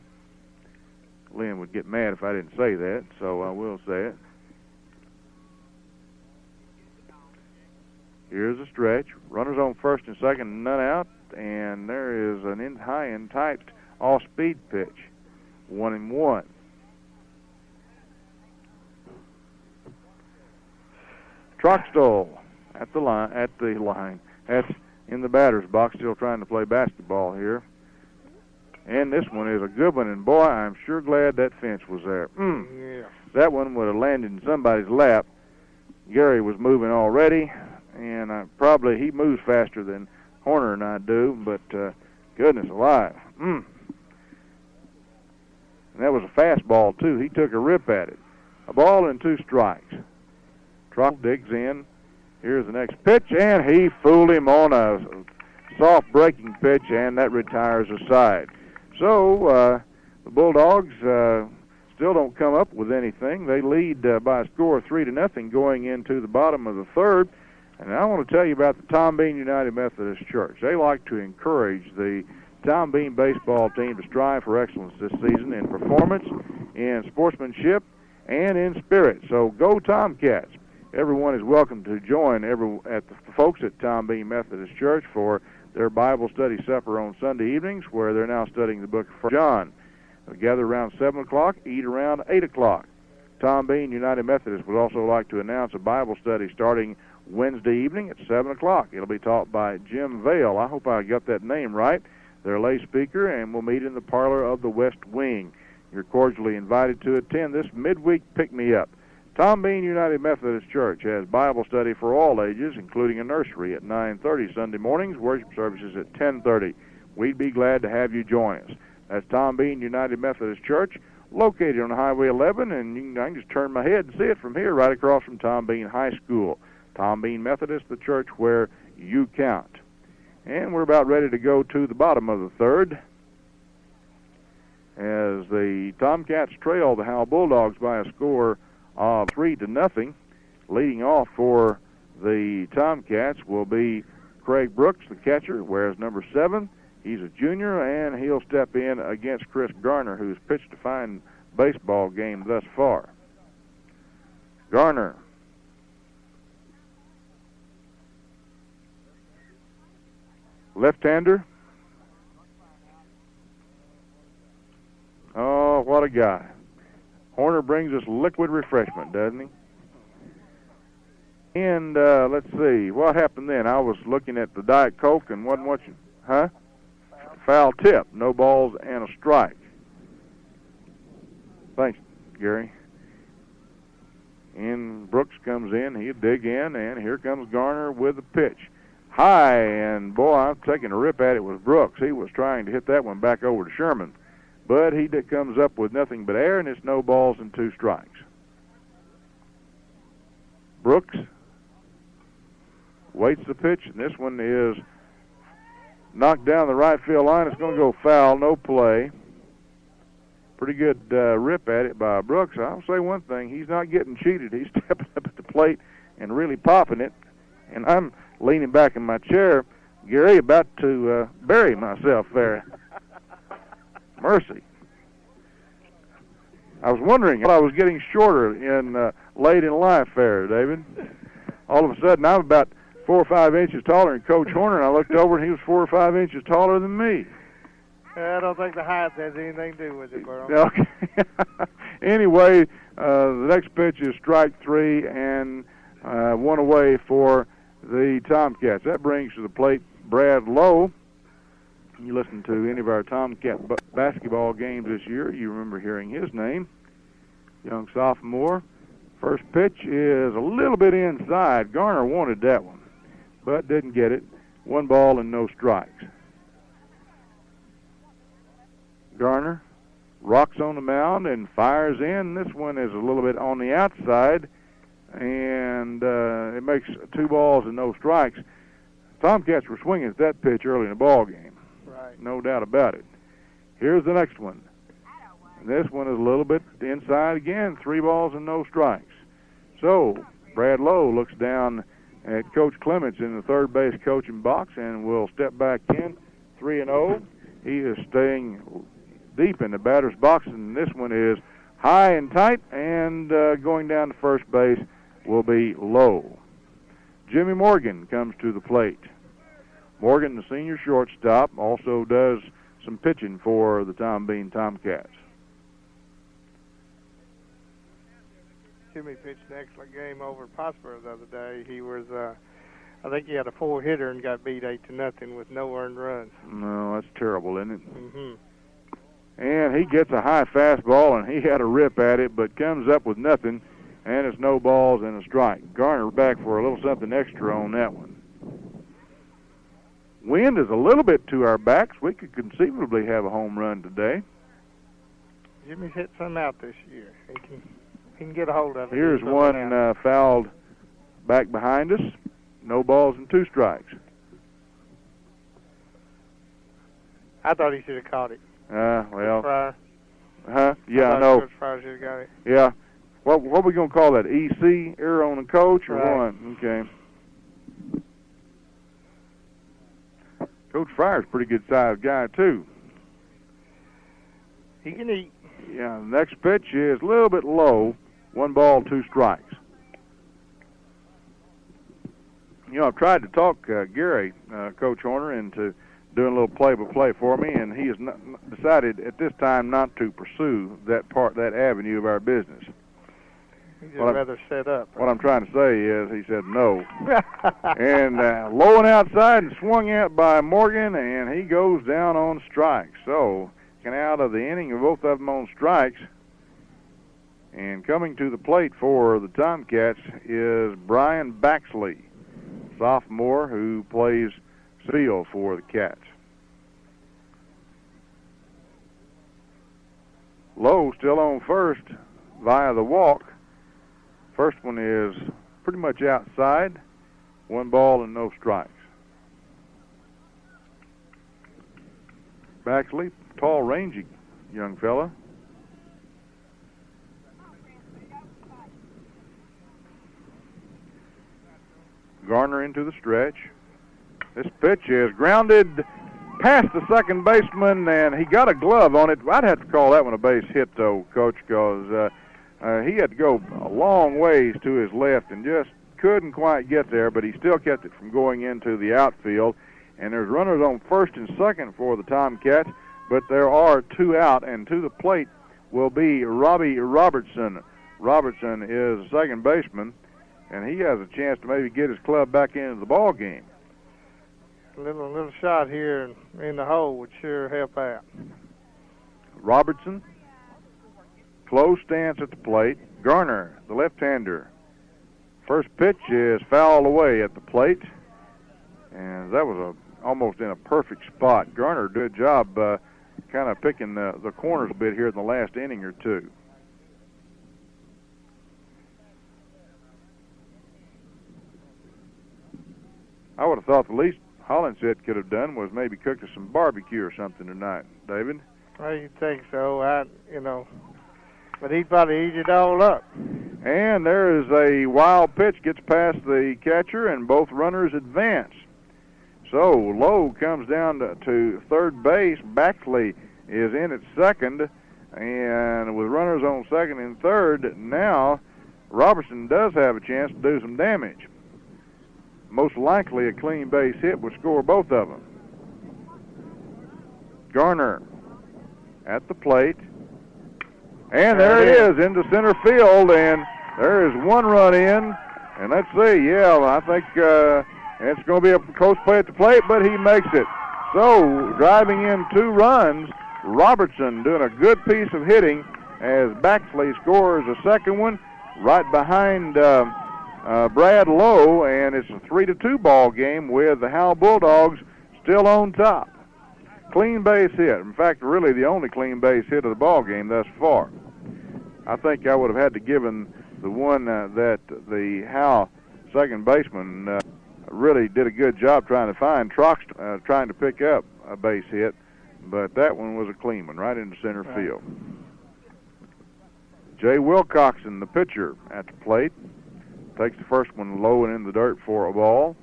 Lynn would get mad if I didn't say that, so I will say it. Here's a stretch. Runners on first and second, none out, and there is an high and tight off-speed pitch. 1-1. Troxell at the line. That's in the batter's box, still trying to play basketball here. And this one is a good one, and boy, I'm sure glad that fence was there. Yeah. That one would have landed in somebody's lap. Gary was moving already, and he moves faster than Horner and I do, but goodness alive. And that was a fastball, too. He took a rip at it. A ball and 2 strikes. Troxell digs in. Here's the next pitch, and he fooled him on a soft breaking pitch, and that retires a side. So the Bulldogs still don't come up with anything. They lead by a score of 3-0 going into the bottom of the third. And I want to tell you about the Tom Bean United Methodist Church. They like to encourage the Tom Bean baseball team to strive for excellence this season in performance, in sportsmanship, and in spirit. So go Tomcats. Everyone is welcome to join the folks at Tom Bean Methodist Church for their Bible study supper on Sunday evenings, where they're now studying the book of John. They gather around 7 o'clock, eat around 8 o'clock. Tom Bean United Methodist would also like to announce a Bible study starting Wednesday evening at 7 o'clock. It'll be taught by Jim Vale. I hope I got that name right. They're a lay speaker, and we'll meet in the parlor of the West Wing. You're cordially invited to attend this midweek pick-me-up. Tom Bean United Methodist Church has Bible study for all ages, including a nursery at 9:30 Sunday mornings, worship services at 10:30. We'd be glad to have you join us. That's Tom Bean United Methodist Church, located on Highway 11, and I can just turn my head and see it from here, right across from Tom Bean High School. Tom Bean Methodist, the church where you count. And we're about ready to go to the bottom of the third, as the Tomcats trail the Howe Bulldogs by a score of 3-0. Leading off for the Tomcats will be Craig Brooks, the catcher, wears number 7. He's a junior, and he'll step in against Chris Garner, who's pitched a fine baseball game thus far. Garner. Left-hander. Oh, what a guy. Horner brings us liquid refreshment, doesn't he? And let's see, what happened then? I was looking at the Diet Coke and wasn't watching. Huh? Foul tip, no balls and a strike. Thanks, Gary. And Brooks comes in, he'll dig in, and here comes Garner with a pitch. High, and boy, I'm taking a rip at it with Brooks. He was trying to hit that one back over to Sherman. But he comes up with nothing but air, and it's no balls and 2 strikes. Brooks waits the pitch, and this one is knocked down the right field line. It's going to go foul, no play. Pretty good rip at it by Brooks. I'll say one thing, he's not getting cheated. He's stepping up at the plate and really popping it. And I'm leaning back in my chair, Gary, about to bury myself there. Mercy. I was wondering if I was getting shorter late in life there, David. All of a sudden, I'm about 4 or 5 inches taller than Coach Horner, and I looked over, and he was 4 or 5 inches taller than me. I don't think the height has anything to do with it, Burl. Okay. Anyway, the next pitch is strike 3, and 1 away for the Tomcats. That brings to the plate Brad Lowe, You listen to any of our Tomcat basketball games this year, you remember hearing his name. Young sophomore. First pitch is a little bit inside. Garner wanted that one, but didn't get it. 1 ball and no strikes. Garner rocks on the mound and fires in. This one is a little bit on the outside, and it makes 2 balls and no strikes. Tomcats were swinging at that pitch early in the ball game. Right. No doubt about it. Here's the next one. And this one is a little bit inside again. 3 balls and no strikes. So Brad Lowe looks down at Coach Clements in the third base coaching box and will step back in 3-0. He is staying deep in the batter's box, and this one is high and tight, and going down to first base will be Lowe. Jimmy Morgan comes to the plate. Morgan, the senior shortstop, also does some pitching for the Tom Bean Tomcats. Jimmy pitched an excellent game over at Pottsboro the other day. He was, I think he had a 4-hitter and got beat 8-0 with no earned runs. No, that's terrible, isn't it? Mm-hmm. And he gets a high fastball, and he had a rip at it, but comes up with nothing, and it's no balls and a strike. Garner back for a little something extra on that one. Wind is a little bit to our backs. We could conceivably have a home run today. Jimmy's hit some out this year. He can get a hold of it. Here's one fouled back behind us. No balls and 2 strikes. I thought he should have caught it. Well. Fryer. Yeah, I know. Coach Fryer should have got it. Yeah. What are we going to call that? EC, error on the coach, or right. what? Okay. Coach Fryer's a pretty good-sized guy, too. He can eat. Yeah, the next pitch is a little bit low. 1 ball, 2 strikes. You know, I've tried to talk Gary, Coach Horner, into doing a little play-by-play for me, and he has decided at this time not to pursue that avenue of our business. He'd just rather set up. What I'm trying to say is he said no. And low and outside and swung out by Morgan, and he goes down on strikes. So, out of the inning of both of them on strikes. And coming to the plate for the Tomcats is Brian Baxley, sophomore who plays field for the Cats. Lowe still on first via the walk. First one is pretty much outside. 1 ball and no strikes. Baxley, tall, rangy young fella. Garner into the stretch. This pitch is grounded past the second baseman, and he got a glove on it. I'd have to call that one a base hit, though, Coach, because he had to go a long ways to his left and just couldn't quite get there, but he still kept it from going into the outfield. And there's runners on first and second for the Tomcats, but there are 2 out, and to the plate will be Robbie Robertson. Robertson is a second baseman, and he has a chance to maybe get his club back into the ball game. A little shot here in the hole would sure help out. Robertson, close stance at the plate. Garner, the left-hander. First pitch is fouled away at the plate, and that was almost in a perfect spot. Garner did a job kind of picking the corners a bit here in the last inning or two. I would have thought the least Hollinsett could have done was maybe cooked us some barbecue or something tonight, David. Well, you'd think so. But he'd probably eat it all up. And there is a wild pitch, gets past the catcher, and both runners advance. So Lowe comes down to third base. Baxley is in at second, and with runners on second and third, now Robertson does have a chance to do some damage. Most likely a clean base hit would score both of them. Garner at the plate. And there it is into center field, and there is 1 run in. And let's see, I think it's going to be a close play at the plate, but he makes it. So, driving in 2 runs, Robertson doing a good piece of hitting as Baxley scores a second one right behind Brad Lowe, and it's a 3-2 ball game with the Howe Bulldogs still on top. Clean base hit. In fact, really the only clean base hit of the ball game thus far. I think I would have had to given the one that the Howe second baseman really did a good job trying to find. Trox trying to pick up a base hit, but that one was a clean one right into center field. Jay Wilcoxon, the pitcher, at the plate, takes the first one low and in the dirt for a ball.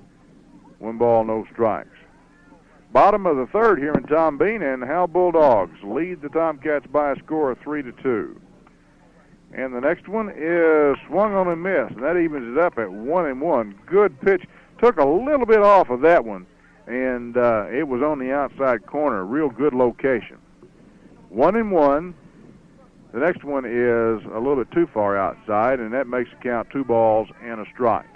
1 ball, no strikes. Bottom of the third here in Tom Bean, and the Howe Bulldogs lead the Tomcats by a score of 3-2. And the next one is swung on and missed, and that evens it up at 1-1. Good pitch. Took a little bit off of that one, and it was on the outside corner. Real good location. 1-1. The next one is a little bit too far outside, and that makes it count 2 balls and a strike.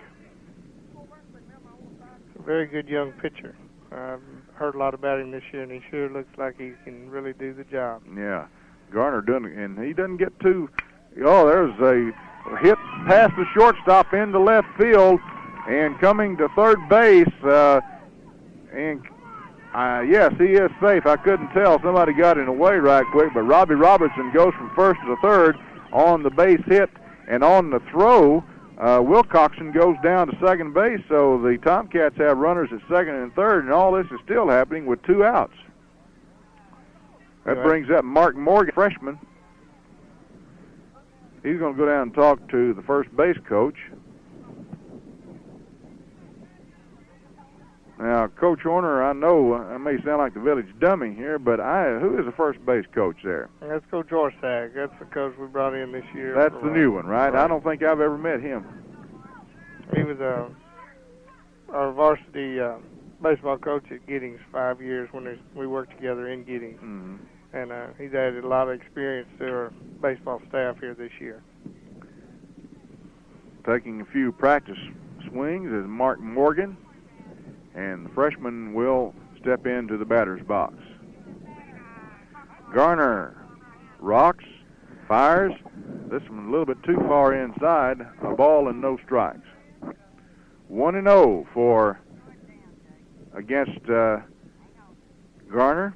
A very good young pitcher. I've heard a lot about him this year, and he sure looks like he can really do the job. Yeah. Garner doing it, and he doesn't get too... Oh, there's a hit past the shortstop into left field, and coming to third base, yes, he is safe. I couldn't tell. Somebody got in the way right quick, but Robbie Robertson goes from first to third on the base hit, and on the throw, Wilcoxon goes down to second base, so the Tomcats have runners at second and third, and all this is still happening with 2 outs. That brings up Mark Morgan, freshman. He's going to go down and talk to the first base coach. Now, Coach Horner, I know I may sound like the village dummy here, but who is the first base coach there? That's Coach Orsag. That's the coach we brought in this year. That's the new one, right? I don't think I've ever met him. He was our varsity baseball coach at Giddings 5 years when we worked together in Giddings. Mm-hmm. And he's added a lot of experience to our baseball staff here this year. Taking a few practice swings is Mark Morgan, and the freshman will step into the batter's box. Garner rocks, fires. This one a little bit too far inside. A ball and no strikes. 1-0 for against Garner.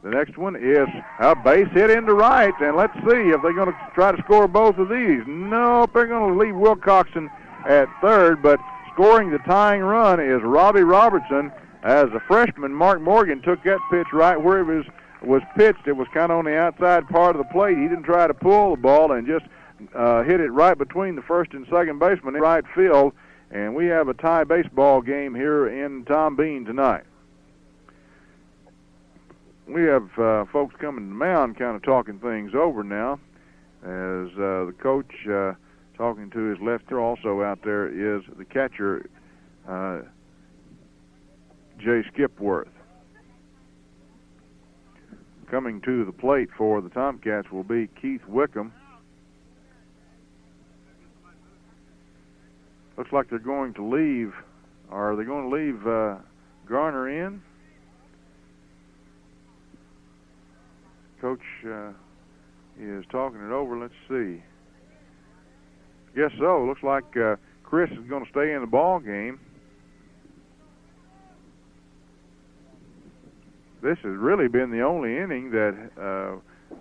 The next one is a base hit into right, and let's see if they're going to try to score both of these. Nope, they're going to leave Wilcoxon at third, but scoring the tying run is Robbie Robertson. As a freshman, Mark Morgan took that pitch right where it was pitched. It was kind of on the outside part of the plate. He didn't try to pull the ball and just hit it right between the first and second baseman in right field, and we have a tie baseball game here in Tom Bean tonight. We have folks coming to the mound kind of talking things over now as the coach talking to his left ear. Also out there is the catcher, Jay Skipworth. Coming to the plate for the Tomcats will be Keith Wickham. Looks like they're going to leave. Are they going to leave Garner in? Coach is talking it over. Let's see. Guess so. Looks like Chris is going to stay in the ball game. This has really been the only inning that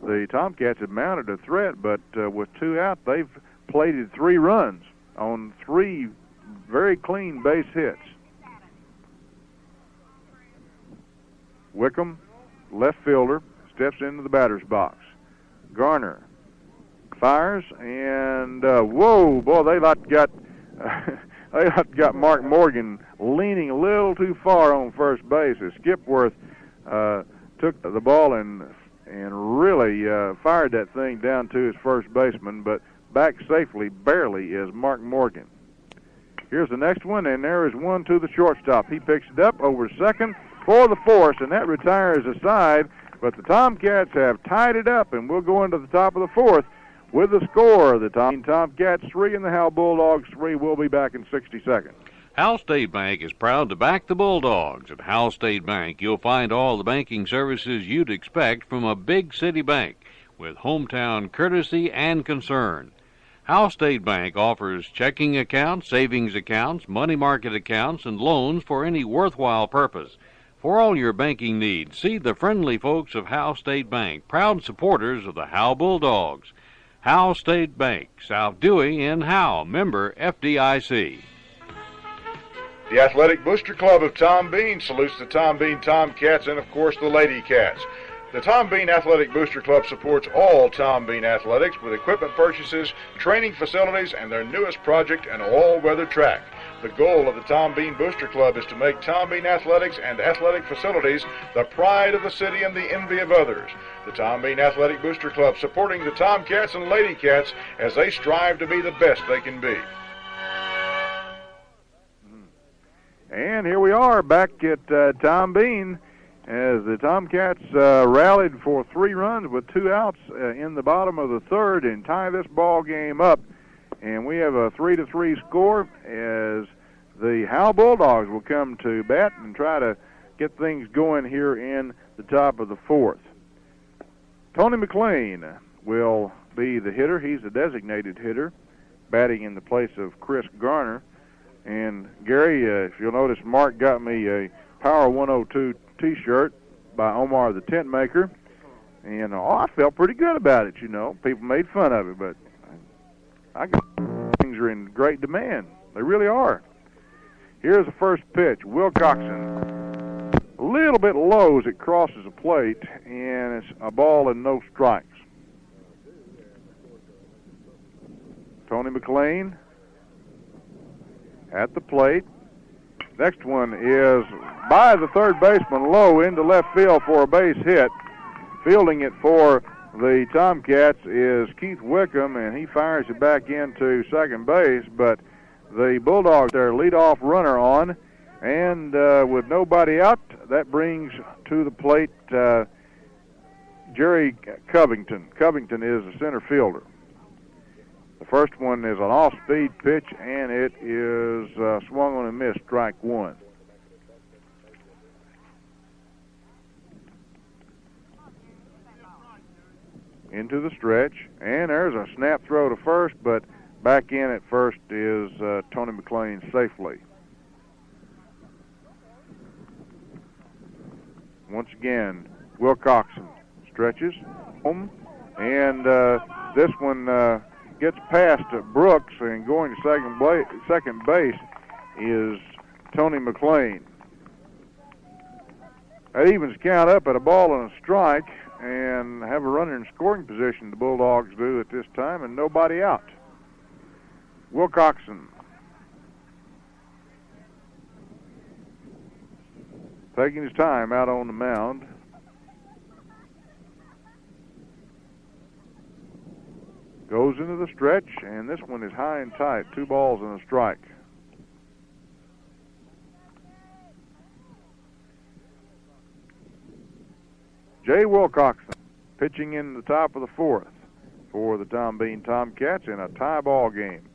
the Tomcats have mounted a threat, but with 2 out, they've plated 3 runs on 3 very clean base hits. Wickham, left fielder, steps into the batter's box. Garner fires, and whoa, boy, they got Mark Morgan leaning a little too far on first base as Skipworth took the ball and really fired that thing down to his first baseman, but back safely, barely, is Mark Morgan. Here's the next one, and there is one to the shortstop. He picks it up over second for the force, and that retires a side. But the Tomcats have tied it up, and we'll go into the top of the 4th with the score. The Tomcats 3 and the Howe Bulldogs 3. We'll be back in 60 seconds. Howe State Bank is proud to back the Bulldogs. At Howe State Bank, you'll find all the banking services you'd expect from a big city bank with hometown courtesy and concern. Howe State Bank offers checking accounts, savings accounts, money market accounts, and loans for any worthwhile purpose. For all your banking needs, see the friendly folks of Howe State Bank, proud supporters of the Howe Bulldogs. Howe State Bank, South Dewey in Howe, member FDIC. The Athletic Booster Club of Tom Bean salutes the Tom Bean Tomcats and, of course, the Lady Cats. The Tom Bean Athletic Booster Club supports all Tom Bean athletics with equipment purchases, training facilities, and their newest project, an all-weather track. The goal of the Tom Bean Booster Club is to make Tom Bean athletics and athletic facilities the pride of the city and the envy of others. The Tom Bean Athletic Booster Club supporting the Tomcats and Lady Cats as they strive to be the best they can be. And here we are back at Tom Bean as the Tomcats rallied for 3 runs with 2 outs in the bottom of the third and tie this ball game up. And we have a 3-3 score as the Howe Bulldogs will come to bat and try to get things going here in the top of the fourth. Tony McLean will be the hitter. He's the designated hitter, batting in the place of Chris Garner. And Gary, if you'll notice, Mark got me a Power 102 T-shirt by Omar the Tent Maker. And I felt pretty good about it, you know. People made fun of it, but I got things are in great demand. They really are. Here's the first pitch. Wilcoxon, a little bit low as it crosses the plate, and it's a ball and no strikes. Tony McLean at the plate. Next one is by the third baseman low into left field for a base hit. Fielding it for the Tomcats is Keith Wickham, and he fires it back into second base, but the Bulldogs, their leadoff runner on, and with nobody out, that brings to the plate Jerry Covington. Covington is the center fielder. The first one is an off-speed pitch, and it is swung on and missed, strike 1. Into the stretch, and there's a snap throw to first, but back in at first is Tony McLean safely. Once again, Wilcoxon stretches home, and this one gets past Brooks, and going to second base is Tony McLean. That evens count up at a ball and a strike, and have a runner in scoring position, the Bulldogs do at this time, and nobody out. Wilcoxon taking his time out on the mound. Goes into the stretch, and this one is high and tight, 2 balls and a strike. Jay Wilcoxon pitching in the top of the fourth for the Tom Bean Tomcats in a tie ball game.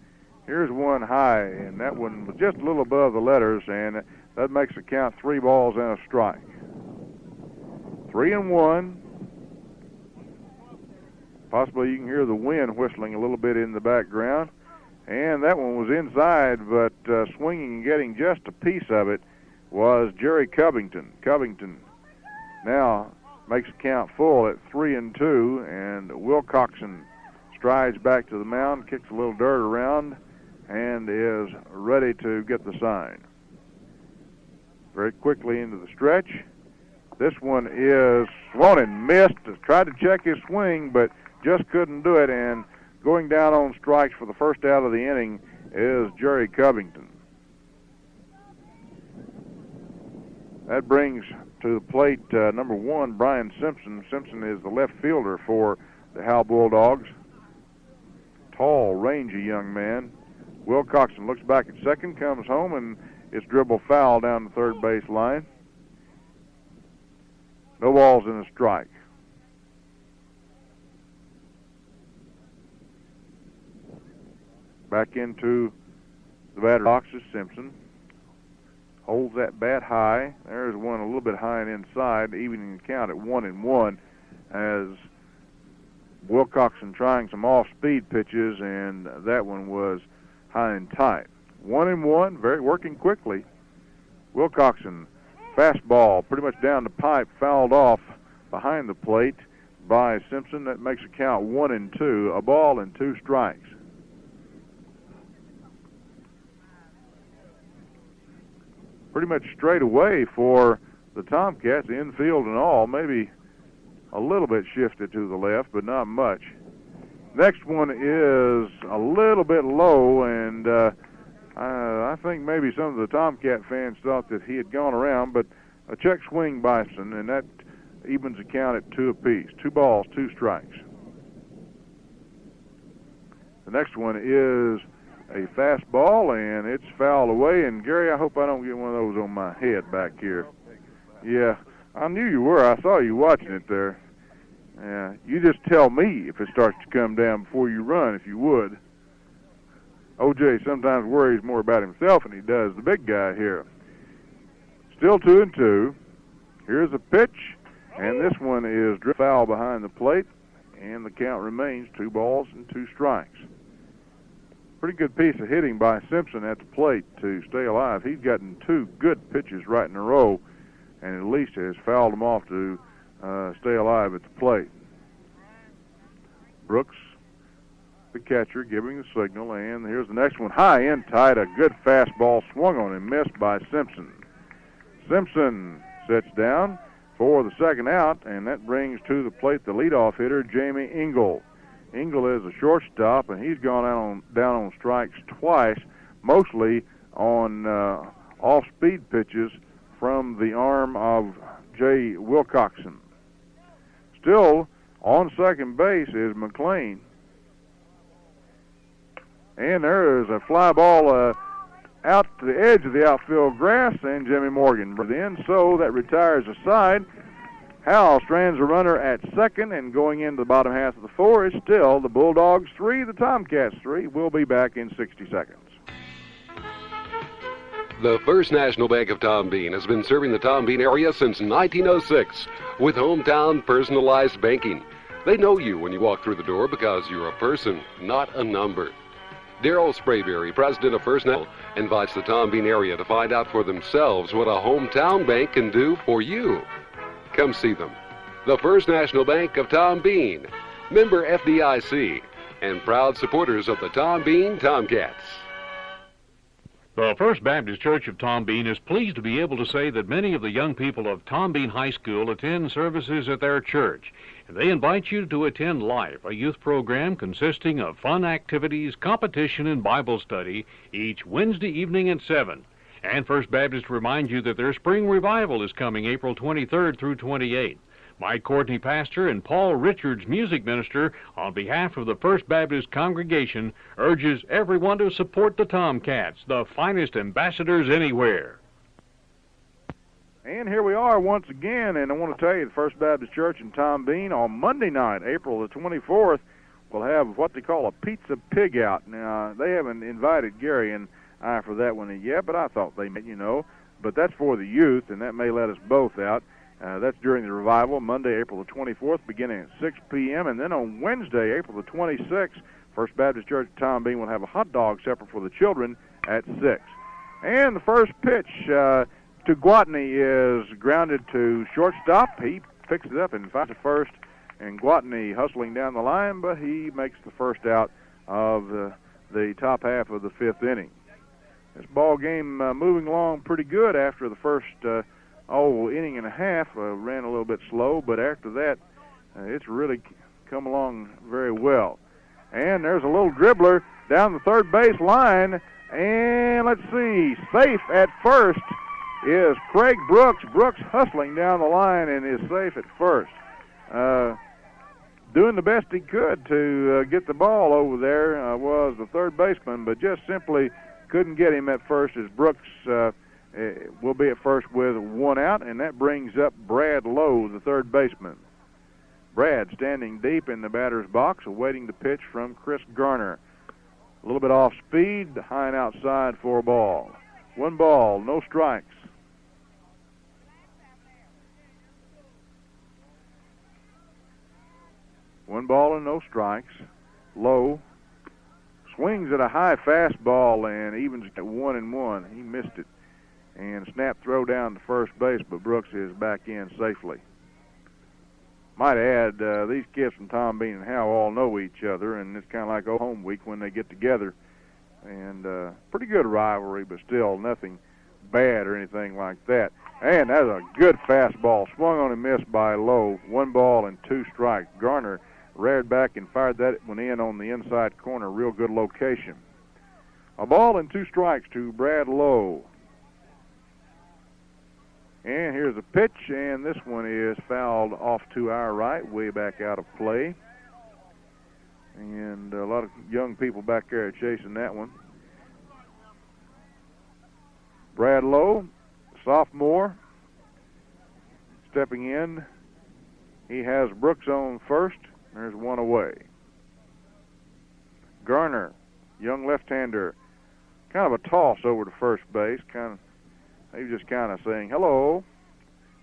Here's one high, and that one was just a little above the letters, and that makes it count 3 balls and a strike. 3-1. Possibly you can hear the wind whistling a little bit in the background. And that one was inside, but swinging and getting just a piece of it was Jerry Covington. Covington now makes the count full at 3-2, and Wilcoxon strides back to the mound, kicks a little dirt around, and is ready to get the sign. Very quickly into the stretch. This one is swung and missed. Tried to check his swing, but just couldn't do it, and going down on strikes for the first out of the inning is Jerry Covington. That brings to the plate number 1, Brian Simpson. Simpson is the left fielder for the Howe Bulldogs. Tall, rangy young man. Wilcoxon looks back at second, comes home, and it's dribbled foul down the third base line. No balls and a strike. Back into the batter's box is Simpson. holds that bat high. There's one a little bit high and inside, evening the count at 1-1 as Wilcoxon trying some off-speed pitches, and that one was high and tight. 1-1, very working quickly. Wilcoxon fastball pretty much down the pipe, fouled off behind the plate by Simpson. That makes the count 1-2, a ball and 2 strikes. Pretty much straight away for the Tomcats, infield and all, maybe a little bit shifted to the left, but not much. Next one is a little bit low, and I think maybe some of the Tomcat fans thought that he had gone around, but a check swing by Simpson, and that evens the count at 2 apiece. 2 balls, 2 strikes. The next one is a fastball, and it's fouled away. And Gary, I hope I don't get one of those on my head back here. Yeah, I knew you were. I saw you watching it there. Yeah, you just tell me if it starts to come down before you run, if you would. OJ sometimes worries more about himself than he does the big guy here. Still 2-2. Here's a pitch, and this one is foul behind the plate, and the count remains 2 balls and 2 strikes. Pretty good piece of hitting by Simpson at the plate to stay alive. He's gotten 2 good pitches right in a row, and at least has fouled them off to stay alive at the plate. Brooks, the catcher, giving the signal, and here's the next one. High and tight, a good fastball swung on and missed by Simpson. Simpson sits down for the second out, and that brings to the plate the leadoff hitter, Jamie Engel. Engel is a shortstop, and he's gone down on strikes twice, mostly on off-speed pitches from the arm of Jay Wilcoxon. Still on second base is McLean. And there is a fly ball out to the edge of the outfield grass, and Jimmy Morgan brings it in, so that retires the side. Howe strands a runner at second, and going into the bottom half of the 4 is still the Bulldogs 3, the Tomcats 3. We'll be back in 60 seconds. The First National Bank of Tom Bean has been serving the Tom Bean area since 1906 with hometown personalized banking. They know you when you walk through the door because you're a person, not a number. Darrell Sprayberry, president of First National, invites the Tom Bean area to find out for themselves what a hometown bank can do for you. Come see them. The First National Bank of Tom Bean, member FDIC, and proud supporters of the Tom Bean Tomcats. The First Baptist Church of Tom Bean is pleased to be able to say that many of the young people of Tom Bean High School attend services at their church. And they invite you to attend Life, a youth program consisting of fun activities, competition, and Bible study each Wednesday evening at 7. And First Baptist reminds you that their spring revival is coming April 23rd through 28th. Mike Courtney, pastor, and Paul Richards, music minister, on behalf of the First Baptist congregation, urges everyone to support the Tomcats, the finest ambassadors anywhere. And here we are once again, and I want to tell you, the First Baptist Church in Tom Bean on Monday night, April the 24th, will have what they call a pizza pig out. Now, they haven't invited Gary and I for that one yet, but I thought they might, but that's for the youth, and that may let us both out. That's during the revival, Monday, April the 24th, beginning at 6 p.m., and then on Wednesday, April the 26th, First Baptist Church of Tom Bean will have a hot dog supper for the children at 6. And the first pitch to Gwatney is grounded to shortstop. He picks it up and finds the first, and Gwatney hustling down the line, but he makes the first out of the top half of the 5th inning. This ball game moving along pretty good after the first inning and a half. Ran a little bit slow, but after that, it's really come along very well. And there's a little dribbler down the third base line, and let's see, safe at first is Craig Brooks. Brooks hustling down the line and is safe at first. Doing the best he could to get the ball over there was the third baseman, but just simply couldn't get him at first, as Brooks will be at first with 1 out, and that brings up Brad Lowe, the third baseman. Brad standing deep in the batter's box, awaiting the pitch from Chris Garner. A little bit off speed, high and outside for a ball. 1 ball, no strikes. 1 ball and no strikes. Low swings at a high fastball and evens at 1-1. He missed it. And snap throw down to first base, but Brooks is back in safely. Might add, these kids from Tom Bean and Howe all know each other, and it's kind of like home week when they get together. And pretty good rivalry, but still nothing bad or anything like that. And that's a good fastball. Swung on and missed by Lowe. 1 ball and 2 strikes. Garner reared back and fired that one in on the inside corner. Real good location. A ball and 2 strikes to Brad Lowe. And here's a pitch, and this one is fouled off to our right, way back out of play. And a lot of young people back there chasing that one. Brad Lowe, sophomore, stepping in. He has Brooks on first. There's 1 away. Garner, young left-hander, kind of a toss over to first base, he was just kind of saying, hello,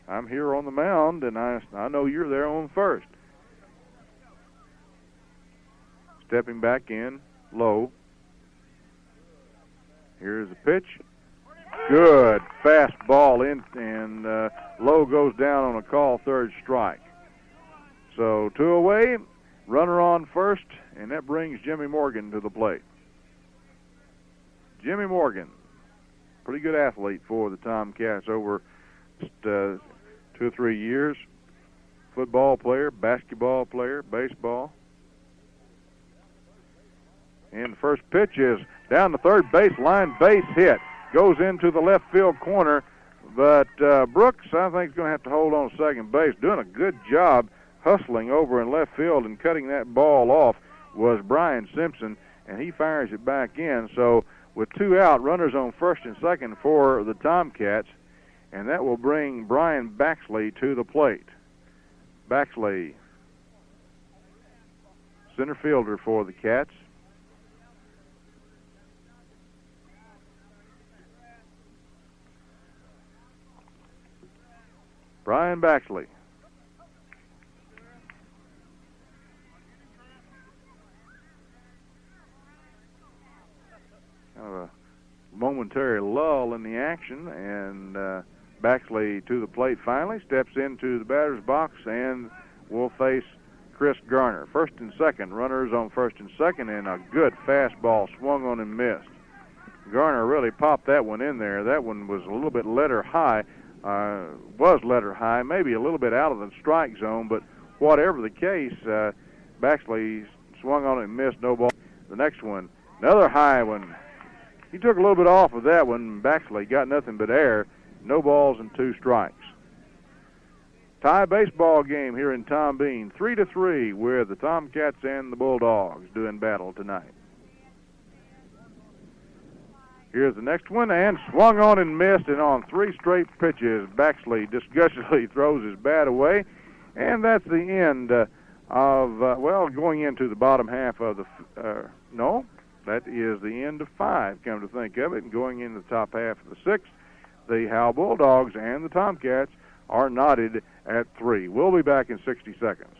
I'm here on the mound, and I know you're there on first. Stepping back in, Low. Here's the pitch. Good fastball in, and Low goes down on a call, 3rd strike. So 2 away, runner on first, and that brings Jimmy Morgan to the plate. Jimmy Morgan, pretty good athlete for the Tomcats over just 2 or 3 years. Football player, basketball player, baseball. And the first pitch is down the third base line, base hit. Goes into the left field corner, but Brooks, I think, is going to have to hold on second base. Doing a good job hustling over in left field and cutting that ball off was Brian Simpson, and he fires it back in. So with 2 out, runners on first and second for the Tomcats, and that will bring Brian Baxley to the plate. Baxley, center fielder for the Cats. Brian Baxley. Kind of a momentary lull in the action, and Baxley to the plate finally, steps into the batter's box, and will face Chris Garner. First and second, runners on first and second, and a good fastball swung on and missed. Garner really popped that one in there. That one was a little bit letter high, maybe a little bit out of the strike zone, but whatever the case, Baxley swung on it and missed, no ball. The next one, another high one. He took a little bit off of that one. Baxley got nothing but air, no balls and 2 strikes. Tie baseball game here in Tom Bean, 3-3, with the Tomcats and the Bulldogs doing battle tonight. Here's the next one, and swung on and missed, and on 3 straight pitches, Baxley disgustedly throws his bat away, and that's the end of, going into the bottom half of the, no, that is the end of 5, come to think of it, and going into the top half of the 6th, the Howe Bulldogs and the Tomcats are knotted at 3. We'll be back in 60 seconds.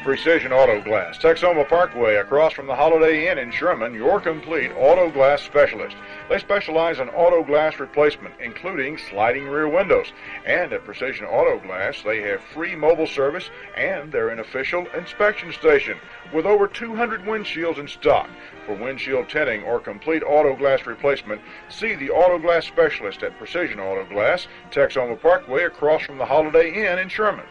Precision Auto Glass, Texoma Parkway, across from the Holiday Inn in Sherman, your complete auto glass specialist. They specialize in auto glass replacement, including sliding rear windows. And at Precision Auto Glass, they have free mobile service, and they're an official inspection station with over 200 windshields in stock. For windshield tinting or complete auto glass replacement, see the auto glass specialist at Precision Auto Glass, Texoma Parkway, across from the Holiday Inn in Sherman.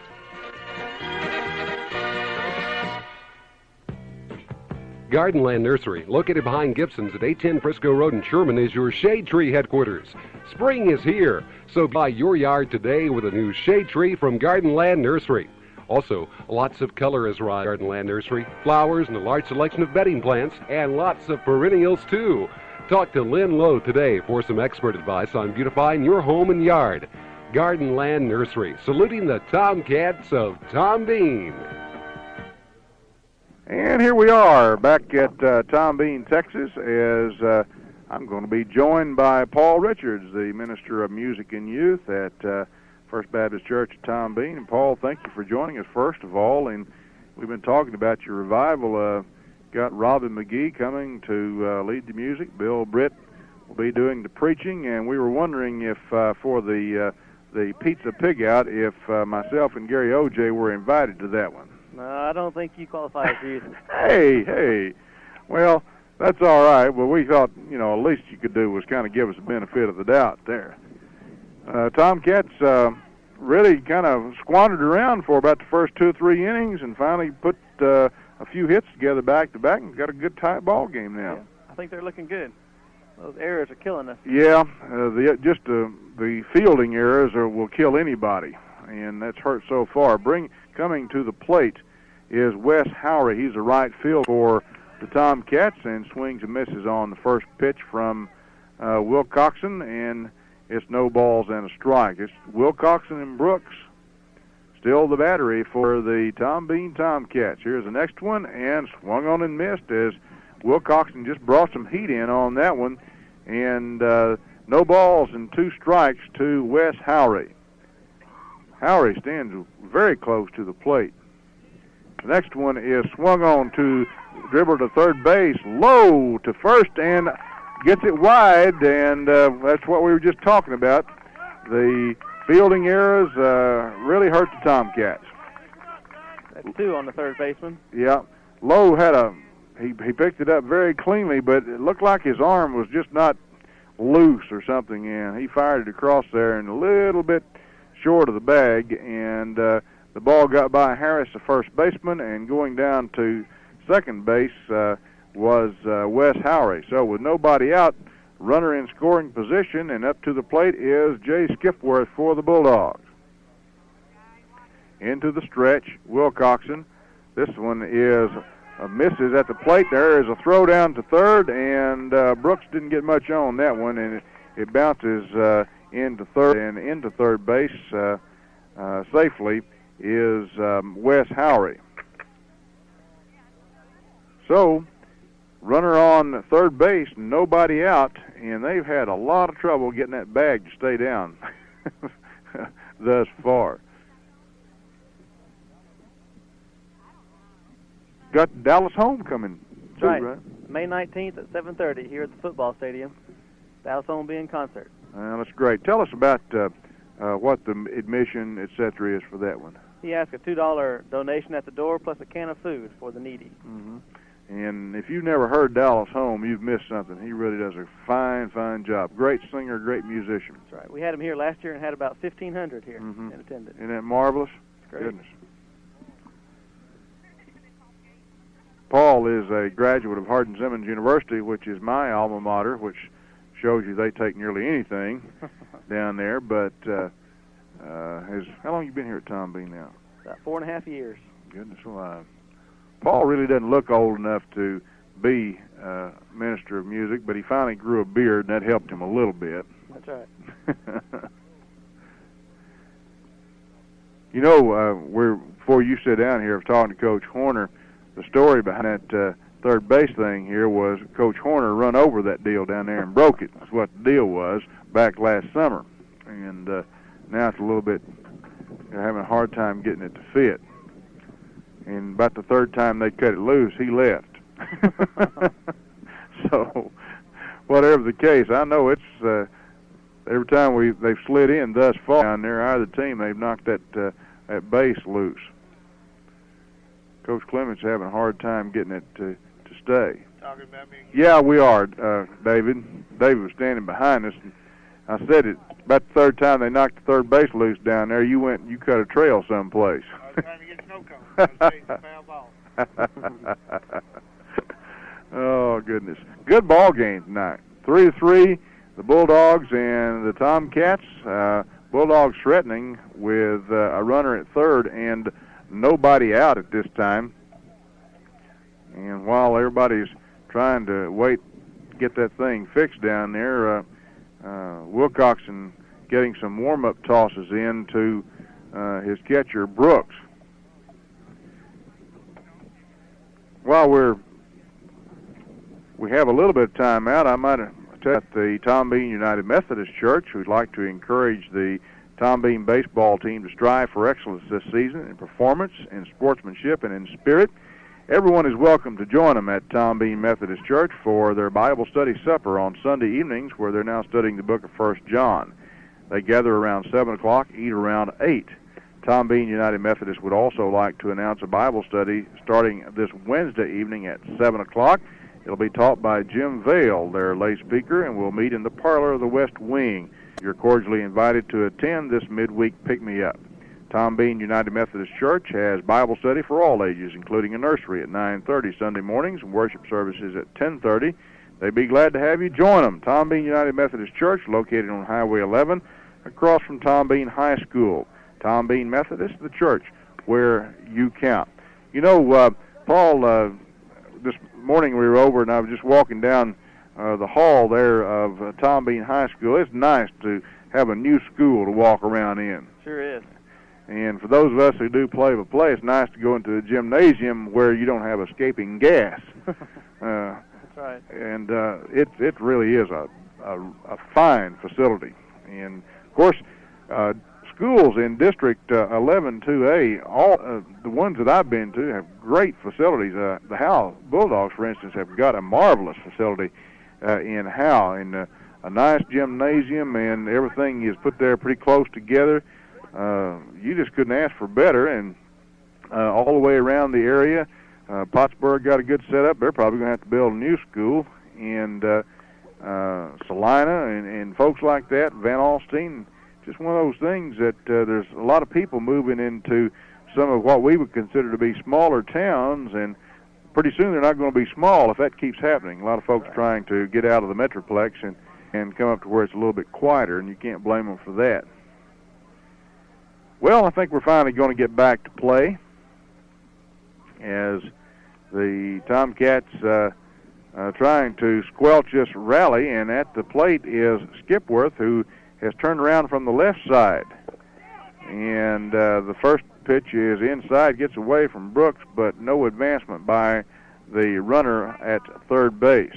Gardenland Nursery, located behind Gibson's at 810 Frisco Road in Sherman, is your shade tree headquarters. Spring is here, so buy your yard today with a new shade tree from Gardenland Nursery. Also, lots of color is around Gardenland Nursery, flowers and a large selection of bedding plants, and lots of perennials too. Talk to Lynn Lowe today for some expert advice on beautifying your home and yard. Gardenland Nursery, saluting the Tomcats of Tom Bean. And here we are back at Tom Bean, Texas, as I'm going to be joined by Paul Richards, the Minister of Music and Youth at First Baptist Church of Tom Bean. And Paul, thank you for joining us first of all. And we've been talking about your revival. Got Robin McGee coming to lead the music. Bill Britt will be doing the preaching, and we were wondering if for the Pizza Pig Out, if myself and Gary O.J. were invited to that one. No, I don't think you qualify for youth. Hey. Well, that's all right. Well, we thought, the least you could do was kind of give us the benefit of the doubt there. Tomcats really kind of squandered around for about the first 2 or 3 innings and finally put a few hits together back-to-back and got a good tight ball game now. Yeah, I think they're looking good. Those errors are killing us. Yeah, the fielding errors will kill anybody, and that's hurt so far. Coming to the plate is Wes Howry. He's a right field for the Tomcats and swings and misses on the first pitch from Wilcoxon, and it's no balls and a strike. It's Wilcoxon and Brooks, still the battery for the Tom Bean Tomcats. Here's the next one, and swung on and missed as Wilcoxon just brought some heat in on that one, and no balls and 2 strikes to Wes Howry. Howry stands very close to the plate. The next one is swung on to dribble to third base, low to first, and gets it wide, and that's what we were just talking about. The fielding errors really hurt the Tomcats. That's 2 on the third baseman. Yeah. Lowe had he picked it up very cleanly, but it looked like his arm was just not loose or something, and he fired it across there and a little bit short of the bag, and the ball got by Harris, the first baseman, and going down to second base was Wes Howry. So with nobody out, runner in scoring position, and up to the plate is Jay Skipworth for the Bulldogs. Into the stretch, Wilcoxon. This one is misses at the plate. There is a throw down to third, and Brooks didn't get much on that one, and it bounces into third, and into third base safely is Wes Howry. So, runner on third base, nobody out, and they've had a lot of trouble getting that bag to stay down thus far. Got Dallas home coming too, right? May 19th at 7:30 here at the football stadium. Dallas home being concert. That's great. Tell us about what the admission, etc., is for that one. He asked a $2 donation at the door plus a can of food for the needy. Mm-hmm. And if you've never heard Dallas home, you've missed something. He really does a fine, fine job. Great singer, great musician. That's right. We had him here last year and had about 1,500 here in attendance. Isn't that marvelous? Great. Goodness. Paul is a graduate of Hardin-Simmons University, which is my alma mater, which shows you they take nearly anything down there. But how long have you been here at Tom Bean now? About 4.5 years. Goodness alive. Paul really doesn't look old enough to be minister of music, but he finally grew a beard, and that helped him a little bit. That's right. Before you sit down here, I was talking to Coach Horner. The story behind that third base thing here was Coach Horner run over that deal down there and broke it. That's what the deal was back last summer. And now it's a little bit, having a hard time getting it to fit. And about the third time they cut it loose, he left. So, whatever the case, I know it's every time they've slid in thus far down there, either team, they've knocked that base loose. Coach Clements having a hard time getting it to stay. Talking about me? Yeah, we are, David. David was standing behind us. And I said it about the third time they knocked the third base loose down there. You cut a trail someplace. I was trying to get snow cone. I was chasing foul ball. Oh goodness! Good ball game tonight. 3-3, the Bulldogs and the Tomcats. Bulldogs threatening with a runner at third and nobody out at this time. And while everybody's trying to get that thing fixed down there, Wilcoxon getting some warm-up tosses in to his catcher, Brooks. While we have a little bit of time out, I might tell the Tom Bean United Methodist Church, who'd like to encourage the Tom Bean baseball team to strive for excellence this season in performance, in sportsmanship, and in spirit. Everyone is welcome to join them at Tom Bean Methodist Church for their Bible study supper on Sunday evenings, where they're now studying the book of 1 John. They gather around 7 o'clock, eat around 8. Tom Bean United Methodist would also like to announce a Bible study starting this Wednesday evening at 7 o'clock. It'll be taught by Jim Vale, their lay speaker, and we'll meet in the parlor of the West Wing. You're cordially invited to attend this midweek pick-me-up. Tom Bean United Methodist Church has Bible study for all ages, including a nursery at 9:30 Sunday mornings and worship services at 10:30. They'd be glad to have you join them. Tom Bean United Methodist Church, located on Highway 11, across from Tom Bean High School. Tom Bean Methodist, the church where you count. You know, Paul, this morning we were over and I was just walking down the hall there of Tom Bean High School. It's nice to have a new school to walk around in. Sure is. And for those of us who do play-by-play, it's nice to go into the gymnasium where you don't have escaping gas. That's right. And it really is a fine facility. And, of course, schools in District 11-2A, all the ones that I've been to have great facilities. The Howe Bulldogs, for instance, have got a marvelous facility in Howe, and a nice gymnasium, and everything is put there pretty close together. You just couldn't ask for better, and all the way around the area, Pottsburg got a good setup. They're probably going to have to build a new school, and Salina and folks like that, Van Alstyne, just one of those things that there's a lot of people moving into some of what we would consider to be smaller towns, and pretty soon they're not going to be small if that keeps happening. A lot of folks trying to get out of the Metroplex and come up to where it's a little bit quieter, and you can't blame them for that. Well, I think we're finally going to get back to play as the Tomcats trying to squelch this rally, and at the plate is Skipworth, who has turned around from the left side. And the first pitch is inside, gets away from Brooks, but no advancement by the runner at third base.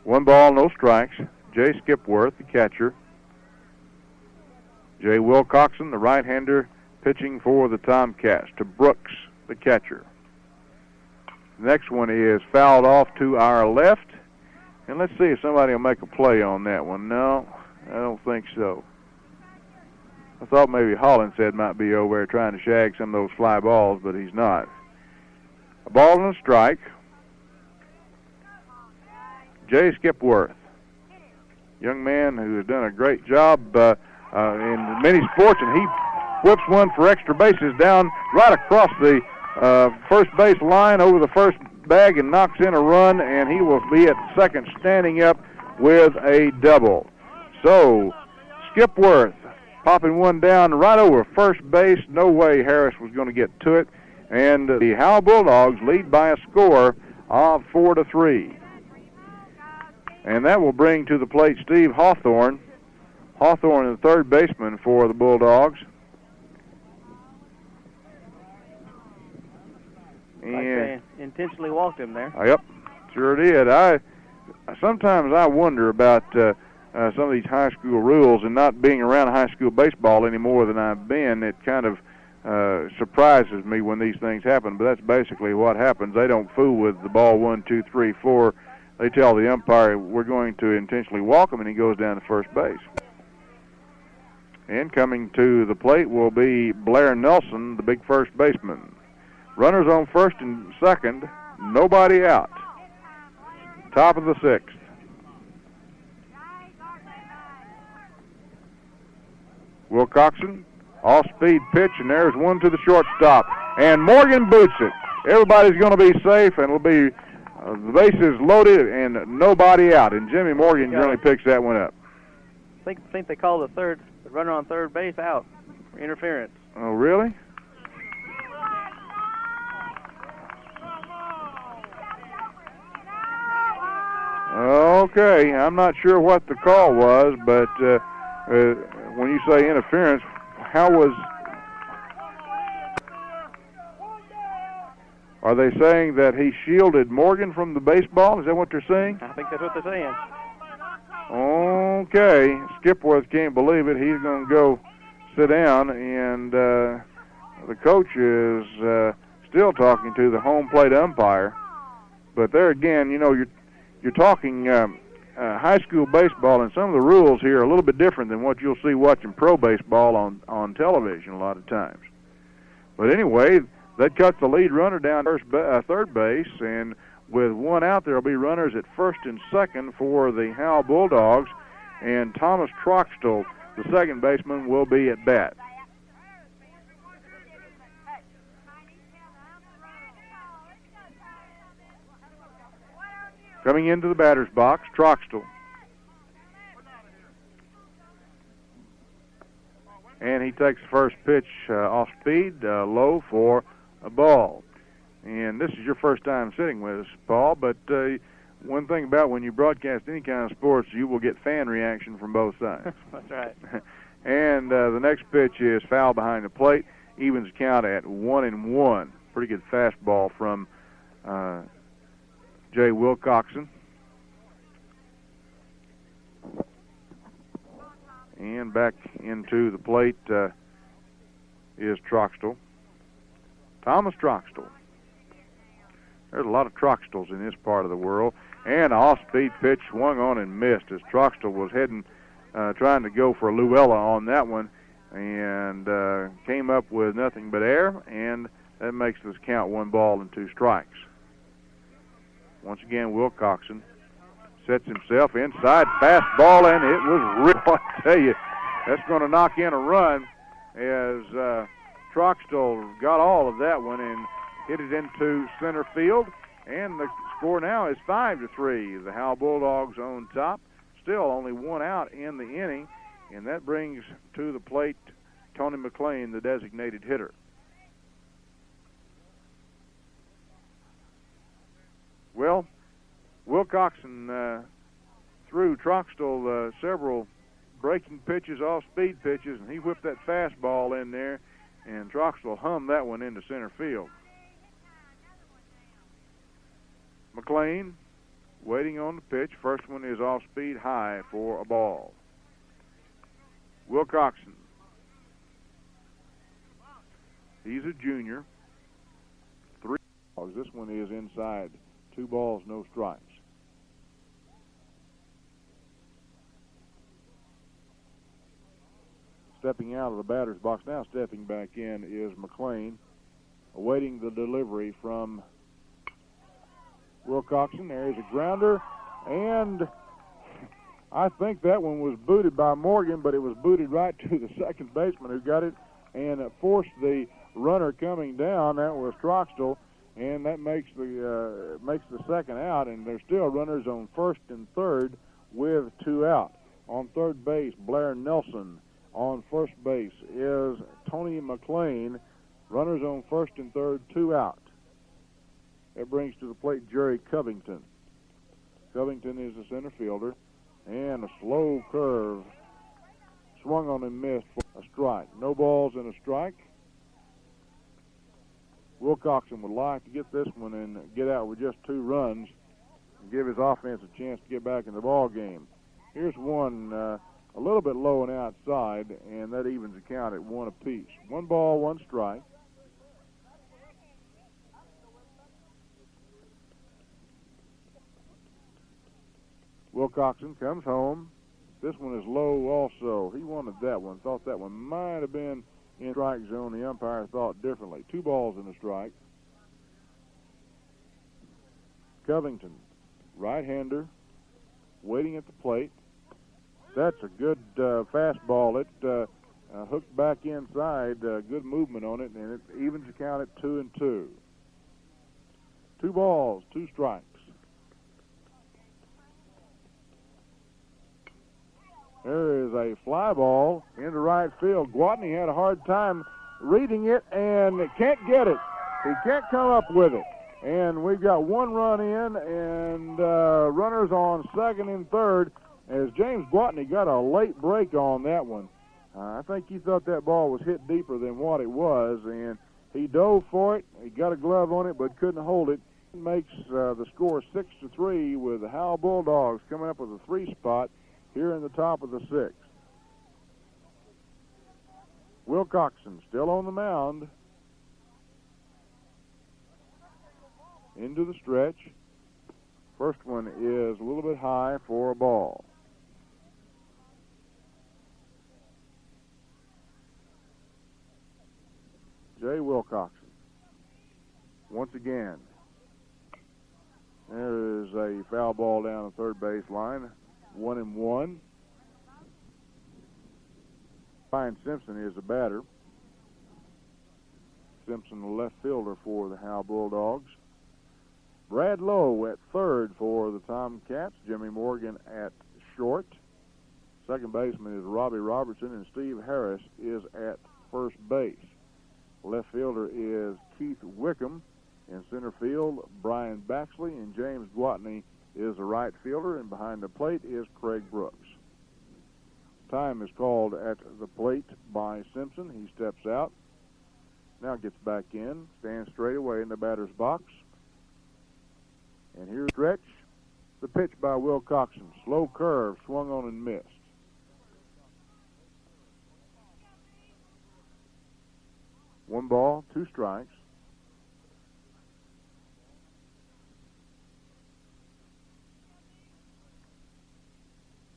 One ball, no strikes. Jay Skipworth, the catcher. Jay Wilcoxon, the right-hander, pitching for the Tomcats, to Brooks, the catcher. The next one is fouled off to our left. And let's see if somebody will make a play on that one. No, I don't think so. I thought maybe Hollinshead might be over there trying to shag some of those fly balls, but he's not. A ball and a strike. Jay Skipworth, young man who has done a great job in many sports, and he whips one for extra bases down right across the first base line over the first bag and knocks in a run, and he will be at second standing up with a double. So Skipworth popping one down right over first base. No way Harris was going to get to it, and the Howe Bulldogs lead by a score of 4-3. And that will bring to the plate Steve Hawthorne. Hawthorne, the third baseman for the Bulldogs. And they intentionally walked him there. Yep, sure did. Sometimes I wonder about some of these high school rules, and not being around high school baseball any more than I've been, it kind of surprises me when these things happen, but that's basically what happens. They don't fool with the ball 1, 2, 3, 4. They tell the umpire, we're going to intentionally walk him, and he goes down to first base. And coming to the plate will be Blair Nelson, the big first baseman. Runners on first and second, nobody out. Top of the sixth. Wilcoxon, off-speed pitch, and there's one to the shortstop. And Morgan boots it. Everybody's going to be safe, and it'll be the bases loaded and nobody out. And Jimmy Morgan generally picks that one up. I think they call the runner on third base out for interference. Oh, really? Okay, I'm not sure what the call was, but when you say interference, how was... Are they saying that he shielded Morgan from the baseball? Is that what they're saying? I think that's what they're saying. Okay. Skipworth can't believe it. He's going to go sit down, and the coach is still talking to the home plate umpire. But there again, you know, you're talking high school baseball, and some of the rules here are a little bit different than what you'll see watching pro baseball on television a lot of times. But anyway, that cuts the lead runner down third base, and with one out, there will be runners at first and second for the Howe Bulldogs, and Thomas Troxtel, the second baseman, will be at bat. Coming into the batter's box, Troxtel. And he takes the first pitch off speed, low for a ball. And this is your first time sitting with us, Paul, but one thing about when you broadcast any kind of sports, you will get fan reaction from both sides. That's right. And the next pitch is foul behind the plate, evens the count at 1-1. Pretty good fastball from Jay Wilcoxon. And back into the plate is Troxtel. Thomas Troxtel. There's a lot of Troxtels in this part of the world. And an off-speed pitch swung on and missed as Troxtel was heading, trying to go for Luella on that one, and came up with nothing but air, and that makes this count 1-2 Once again, Wilcoxon sets himself inside, fastball, and it was real. I tell you, that's going to knock in a run as Troxtel got all of that one and hit it into center field, and the score now is 5-3. The Howe Bulldogs on top. Still only one out in the inning, and that brings to the plate Tony McLean, the designated hitter. Well, Wilcoxon threw Troxtel several breaking pitches, off-speed pitches, and he whipped that fastball in there, and Troxtel hummed that one into center field. McLean waiting on the pitch. First one is off-speed high for a ball. Wilcoxon. He's a junior. 3 balls. This one is inside. 2 balls, no strikes. Stepping out of the batter's box now, stepping back in is McLean, awaiting the delivery from Wilcoxon. There's a grounder, and I think that one was booted by Morgan, but it was booted right to the second baseman who got it, and it forced the runner coming down. That was Troxtel, and that makes the second out, and there's still runners on first and third with 2 out. On third base, Blair Nelson. On first base is Tony McLean. Runners on first and third, 2 out. That brings to the plate Jerry Covington. Covington is the center fielder, and a slow curve swung on and missed for a strike. No balls and a strike. Wilcoxon would like to get this one and get out with just 2 runs and give his offense a chance to get back in the ball game. Here's one a little bit low and outside, and that evens the count at 1 apiece. 1 ball, 1 strike. Wilcoxon comes home. This one is low also. He wanted that one. Thought that one might have been in strike zone. The umpire thought differently. 2 balls and a strike. Covington, right-hander, waiting at the plate. That's a good fastball. It hooked back inside. Good movement on it, and it evens the count at 2-2. 2 balls, 2 strikes. There is a fly ball into right field. Gwatney had a hard time reading it and can't get it. He can't come up with it. And we've got 1 run in and runners on second and third as James Gwatney got a late break on that one. I think he thought that ball was hit deeper than what it was, and He dove for it. He got a glove on it, but couldn't hold it. Makes the score 6-3 with the Howe Bulldogs coming up with a 3 spot here in the top of the 6th. Wilcoxon still on the mound. Into the stretch. First one is a little bit high for a ball. Jay Wilcoxon. Once again. There is a foul ball down the third base line. 1-1. Ryan Simpson is the batter. Simpson, the left fielder for the Howe Bulldogs. Brad Lowe at third for the Tomcats. Jimmy Morgan at short. Second baseman is Robbie Robertson, and Steve Harris is at first base. Left fielder is Keith Wickham. In center field, Brian Baxley, and James Gwatney is the right fielder, and behind the plate is Craig Brooks. Time is called at the plate by Simpson. He steps out, now gets back in, stands straight away in the batter's box. And here's the stretch. The pitch by Wilcoxon. Slow curve, swung on and missed. One ball, 2 strikes.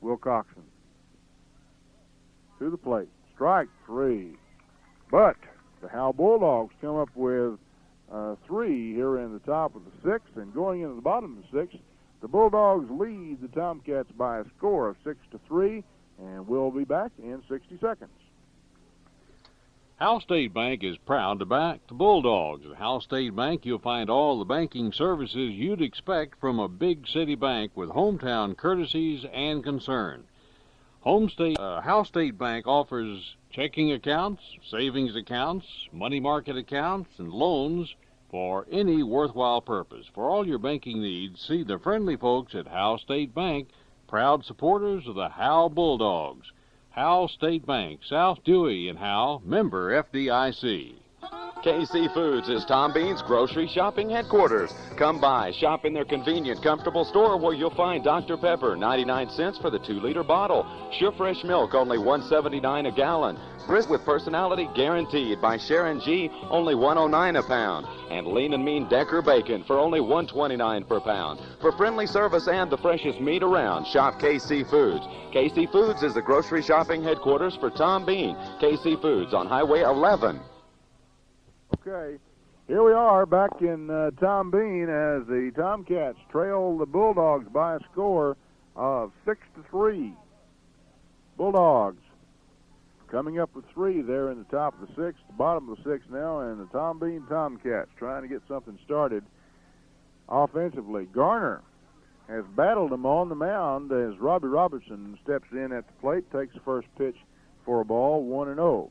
Wilcoxon to the plate. Strike 3. But the Howe Bulldogs come up with 3 here in the top of the 6th, and going into the bottom of the 6th, the Bulldogs lead the Tomcats by a score of 6-3, and we'll be back in 60 seconds. Howe State Bank is proud to back the Bulldogs. At Howe State Bank, you'll find all the banking services you'd expect from a big city bank with hometown courtesies and concern. Howe State Bank offers checking accounts, savings accounts, money market accounts, and loans for any worthwhile purpose. For all your banking needs, see the friendly folks at Howe State Bank, proud supporters of the Howe Bulldogs. Howe State Bank, South Dewey and Howe, member FDIC. KC Foods is Tom Bean's grocery shopping headquarters. Come by, shop in their convenient, comfortable store where you'll find Dr. Pepper, 99 cents for the 2-liter bottle. Sure Fresh Milk, only $1.79 a gallon. Brisk with Personality Guaranteed by Sharon G., only $1.09 a pound. And Lean and Mean Decker Bacon for only $1.29 per pound. For friendly service and the freshest meat around, shop KC Foods. KC Foods is the grocery shopping headquarters for Tom Bean. KC Foods on Highway 11. Okay, here we are back in Tom Bean as the Tomcats trail the Bulldogs by a score of 6-3. Bulldogs coming up with 3 there in the top of the 6th, bottom of the 6th now, and the Tom Bean Tomcats trying to get something started offensively. Garner has battled them on the mound as Robbie Robertson steps in at the plate, takes the first pitch for a ball, 1-0.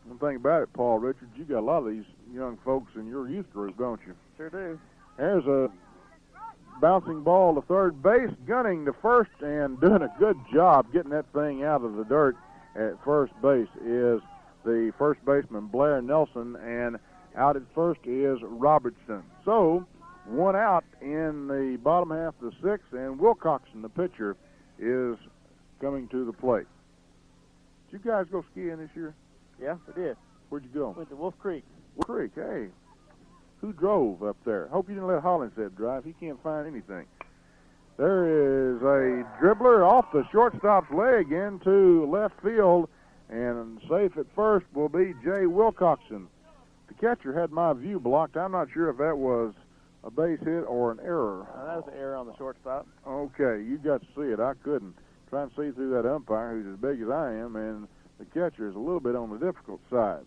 One thing about it, Paul Richards, you got a lot of these young folks in your youth group, don't you? Sure do. There's a bouncing ball to third base, gunning to first, and doing a good job getting that thing out of the dirt at first base is the first baseman, Blair Nelson, and out at first is Robertson. So, 1 out in the bottom half of the 6th, and Wilcoxon, the pitcher, is coming to the plate. Did you guys go skiing this year? Yeah, we did. Where'd you go? Went to Wolf Creek. Wolf Creek, hey. Who drove up there? Hope you didn't let Hollinshead drive. He can't find anything. There is a dribbler off the shortstop's leg into left field, and safe at first will be Jay Wilcoxon. The catcher had my view blocked. I'm not sure if that was a base hit or an error. That was an error on the shortstop. Okay, you got to see it. I couldn't. Trying to see through that umpire, who's as big as I am, and the catcher is a little bit on the difficult side.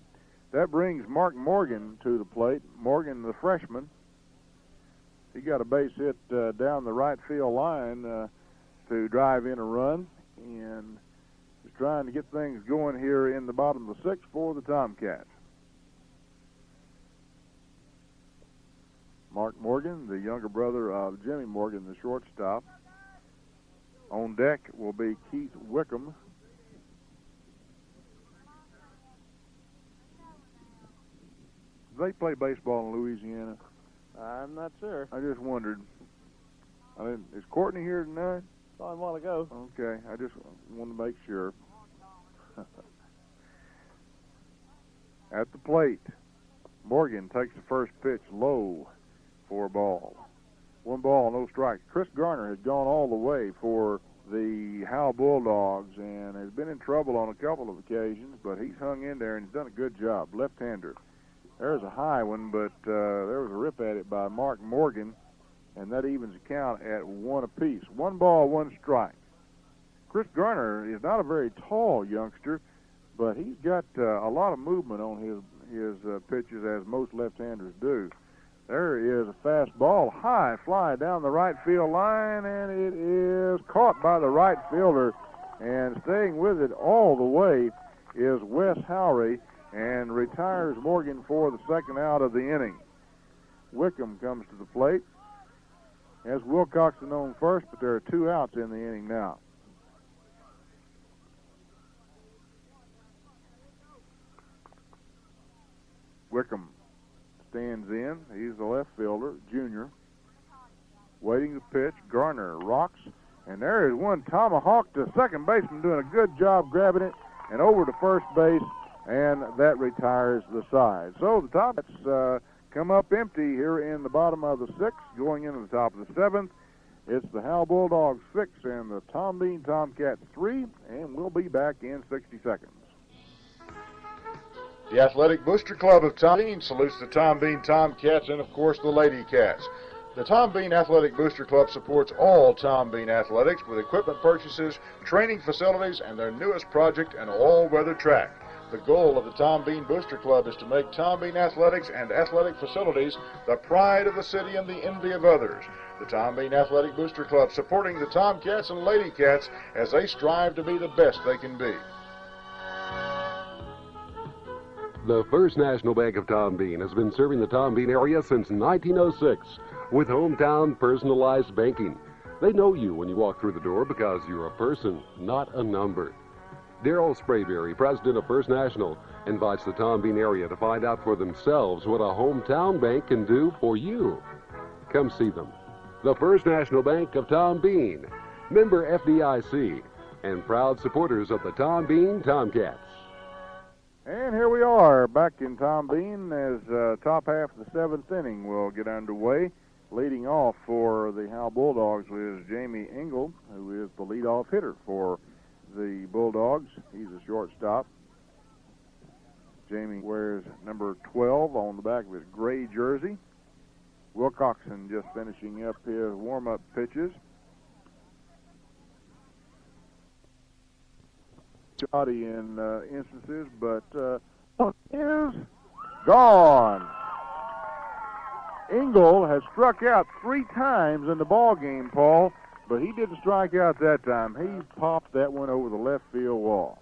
That brings Mark Morgan to the plate. Morgan, the freshman. He got a base hit down the right field line to drive in a run, and is trying to get things going here in the bottom of the 6th for the Tomcats. Mark Morgan, the younger brother of Jimmy Morgan, the shortstop. On deck will be Keith Wickham. they play baseball in Louisiana? I'm not sure. I just wondered. Is Courtney here tonight? Saw him a while ago. Okay, I just wanted to make sure. At the plate, Morgan takes the first pitch low for a ball. 1 ball, no strikes. Chris Garner has gone all the way for the Howe Bulldogs and has been in trouble on a couple of occasions, but he's hung in there and he's done a good job. Left-hander. There's a high one, but there was a rip at it by Mark Morgan, and that evens the count at 1 apiece. 1 ball, 1 strike. Chris Garner is not a very tall youngster, but he's got a lot of movement on his pitches, as most left-handers do. There is a fastball, high fly down the right field line, and it is caught by the right fielder. And staying with it all the way is Wes Howry, and retires Morgan for the second out of the inning. Wickham comes to the plate. Has Wilcoxon on first, but there are 2 outs in the inning now. Wickham stands in. He's the left fielder, junior. Waiting to pitch. Garner rocks. And there is one tomahawk to second baseman, doing a good job grabbing it, and over to first base, and that retires the side. So the Tomcats come up empty here in the bottom of the 6th, going into the top of the 7th. It's the Howe Bulldogs 6 and the Tom Bean Tomcats 3, and we'll be back in 60 seconds. The Athletic Booster Club of Tom Bean salutes the Tom Bean Tomcats and, of course, the Lady Cats. The Tom Bean Athletic Booster Club supports all Tom Bean athletics with equipment purchases, training facilities, and their newest project, an all-weather track. The goal of the Tom Bean Booster Club is to make Tom Bean athletics and athletic facilities the pride of the city and the envy of others. The Tom Bean Athletic Booster Club supporting the Tomcats and Lady Cats as they strive to be the best they can be. The First National Bank of Tom Bean has been serving the Tom Bean area since 1906 with hometown personalized banking. They know you when you walk through the door because you're a person, not a number. Darrell Sprayberry, president of First National, invites the Tom Bean area to find out for themselves what a hometown bank can do for you. Come see them. The First National Bank of Tom Bean, member FDIC, and proud supporters of the Tom Bean Tomcats. And here we are back in Tom Bean as top half of the 7th inning will get underway. Leading off for the Howe Bulldogs is Jamie Engel, who is the leadoff hitter for the Bulldogs. He's a shortstop. Jamie wears number 12 on the back of his gray jersey. Wilcoxon just finishing up his warm-up pitches. Shoddy in instances, but is gone. Engel has struck out 3 times in the ball game, Paul, but he didn't strike out that time. He popped that one over the left field wall.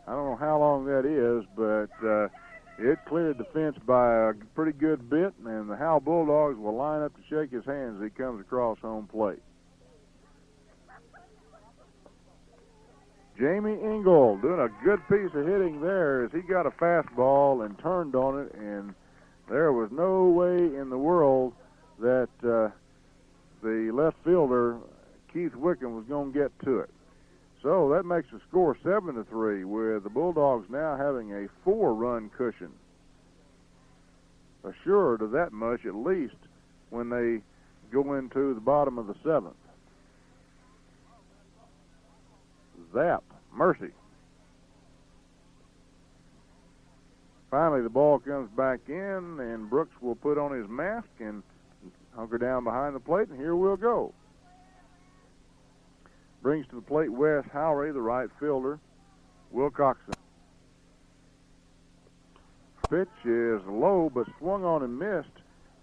I don't know how long that is, but it cleared the fence by a pretty good bit, and the Howe Bulldogs will line up to shake his hand as he comes across home plate. Jamie Engel doing a good piece of hitting there as he got a fastball and turned on it, and there was no way in the world that the left fielder, Keith Wickham, was going to get to it. So that makes the score 7-3, with the Bulldogs now having a 4-run cushion. Assured of that much, at least, when they go into the bottom of the 7th. Zap. Mercy. Finally, the ball comes back in, and Brooks will put on his mask and hunker down behind the plate, and here we'll go. Brings to the plate Wes Howry, the right fielder. Wilcoxon. Pitch is low, but swung on and missed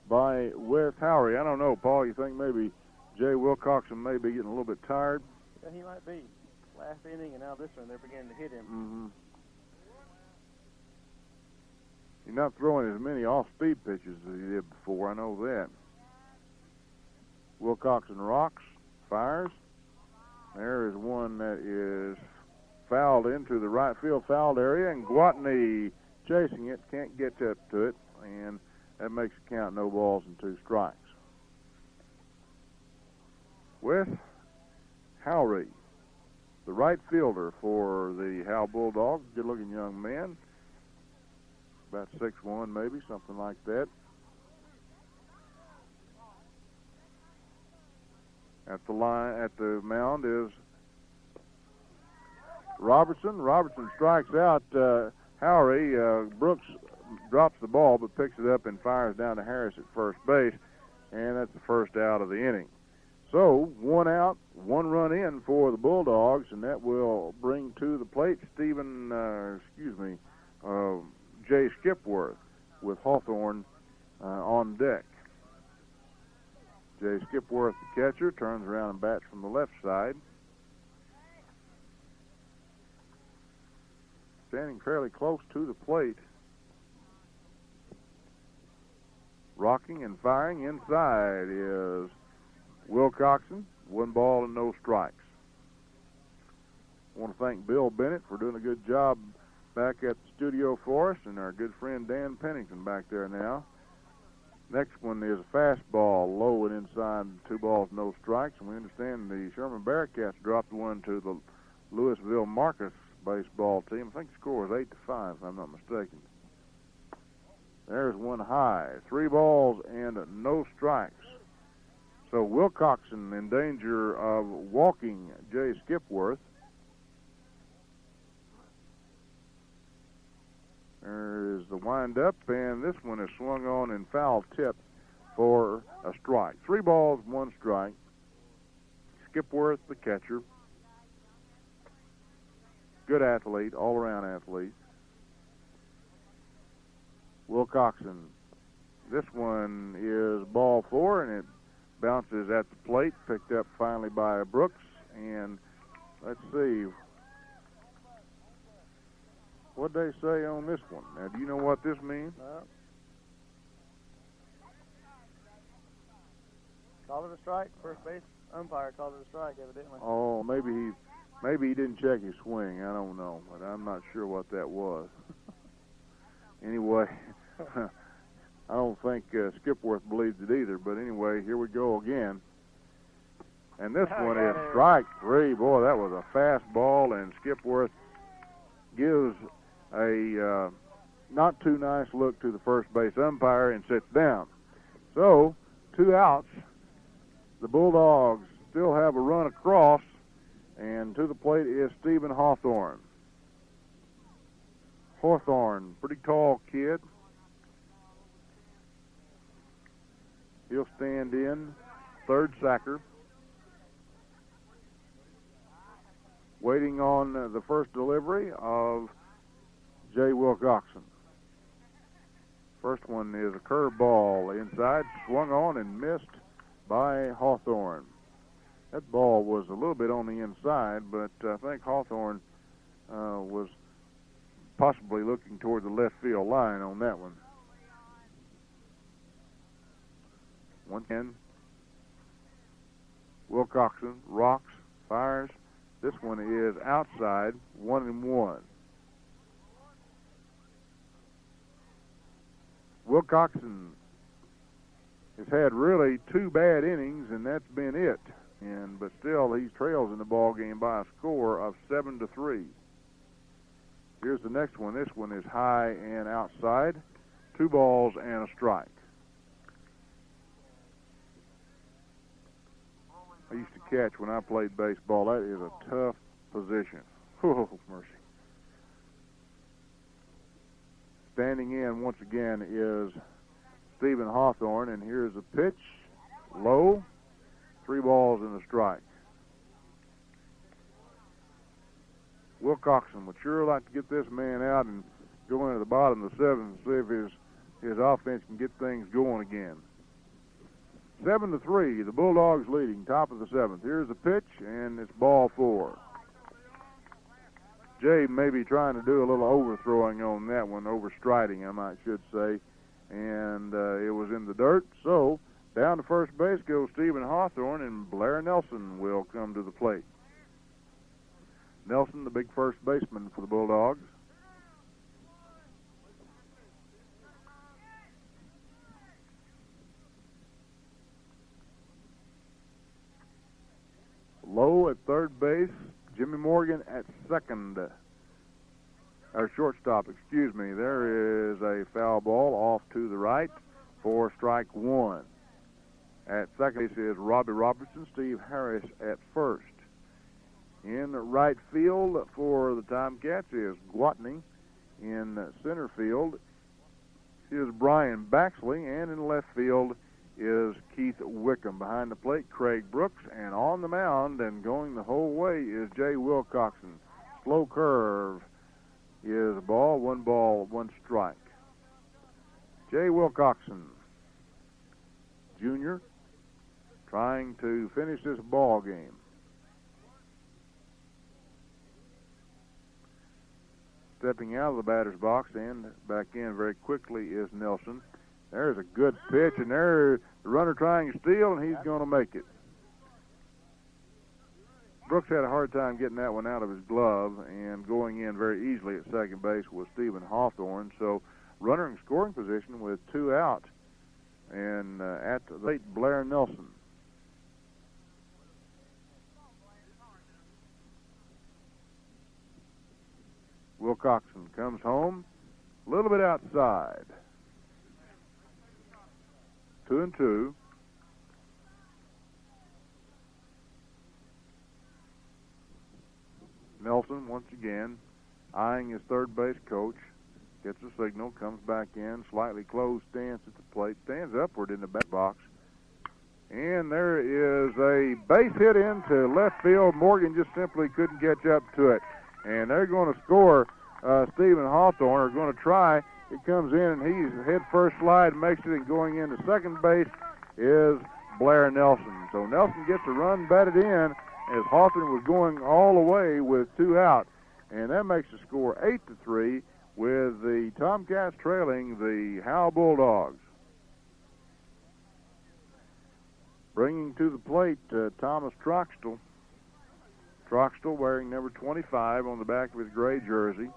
by Wes Howry. I don't know, Paul, you think maybe Jay Wilcoxon may be getting a little bit tired? Yeah, he might be. Last inning and now this one, they're beginning to hit him. Mm-hmm. He's not throwing as many off-speed pitches as he did before, I know that. Wilcoxon rocks, fires. There is one that is fouled into the right field foul area, and Gwatney chasing it, can't get up to it, and that makes it count no balls and 2 strikes. With Howe, the right fielder for the Howe Bulldogs, good-looking young man, about 6'1", maybe, something like that. At the mound is Robertson. Robertson strikes out Howery. Brooks drops the ball but picks it up and fires down to Harris at first base, and that's the first out of the inning. So 1 out, 1 run in for the Bulldogs, and that will bring to the plate Jay Skipworth with Hawthorne on deck. Jay Skipworth, the catcher, turns around and bats from the left side. Standing fairly close to the plate. Rocking and firing inside is Wilcoxon. 1 ball and no strikes. I want to thank Bill Bennett for doing a good job back at the studio for us, and our good friend Dan Pennington back there now. Next one is a fastball, low and inside, 2 balls, no strikes. And we understand the Sherman Bearcats dropped one to the Louisville Marcus baseball team. I think the score was 8-5, if I'm not mistaken. There's one high, 3 balls and no strikes. So Wilcoxon in danger of walking Jay Skipworth. There's the windup, and this one is swung on and foul tipped for a strike. 3 balls, 1 strike. Skipworth, the catcher. Good athlete, all-around athlete. Wilcoxon. This one is ball 4, and it bounces at the plate, picked up finally by Brooks. And let's see. What'd they say on this one? Now, do you know what this means? Called it a strike. First base umpire called it a strike, evidently. Oh, maybe he didn't check his swing. I don't know, but I'm not sure what that was. Anyway, I don't think Skipworth believes it either. But anyway, here we go again. And this one is strike 3. Boy, that was a fastball, and Skipworth gives a not too nice look to the first base umpire and sits down. So 2 outs. The Bulldogs still have a run across, and to the plate is Stephen Hawthorne. Hawthorne, pretty tall kid. He'll stand in, third sacker. Waiting on the first delivery of Jay Wilcoxon. First one is a curveball inside, swung on and missed by Hawthorne. That ball was a little bit on the inside, but I think Hawthorne was possibly looking toward the left field line on that one. 1-10. Wilcoxon rocks, fires. This one is outside, 1-1. Wilcoxon has had really 2 bad innings, and that's been it. But still, he trails in the ball game by a score of 7-3. Here's the next one. This one is high and outside, 2 balls and a strike. I used to catch when I played baseball. That is a tough position. Oh, mercy. Standing in once again is Stephen Hawthorne, and here's a pitch, low, 3 balls and a strike. Wilcoxon would sure like to get this man out and go into the bottom of the 7th and see if his offense can get things going again. 7-3, the Bulldogs leading, top of the 7th. Here's the pitch, and it's ball 4. Jay may be trying to do a little overthrowing on that one, overstriding, I should say, and it was in the dirt. So down to first base goes Stephen Hawthorne, and Blair Nelson will come to the plate. Nelson, the big first baseman for the Bulldogs. in at second, or shortstop, excuse me. There is a foul ball off to the right for strike one. At second base is Robbie Robertson, Steve Harris at first. In right field for the Tomcats is Gwatney. In center field is Brian Baxley, and in left field is Keith Wickham. Behind the plate, Craig Brooks, and on the mound and going the whole way is Jay Wilcoxon. Slow curve is a ball, one strike. Jay Wilcoxon, Jr., trying to finish this ball game. Stepping out of the batter's box and back in very quickly is Nelson. There's a good pitch, and there's the runner trying to steal, and he's going to make it. Brooks had a hard time getting that one out of his glove, and going in very easily at second base was Stephen Hawthorne. So runner in scoring position with two out, and at the late Blair Nelson. Wilcoxon comes home, a little bit outside. 2-2. Nelson once again eyeing his third base coach, gets a signal, comes back in, slightly closed stance at the plate, stands upward in the back box, and there is a base hit into left field. Morgan just simply couldn't catch up to it. And they're going to score. Stephen Hawthorne are going to try. It comes in, and he's head first slide, makes it, and going into second base is Blair Nelson. So Nelson gets a run batted in as Hawthorne was going all the way with two out. And that makes the score 8-3 with the Tomcats trailing the Howe Bulldogs. Bringing to the plate Thomas Troxtel. Troxtel wearing number 25 on the back of his gray jersey.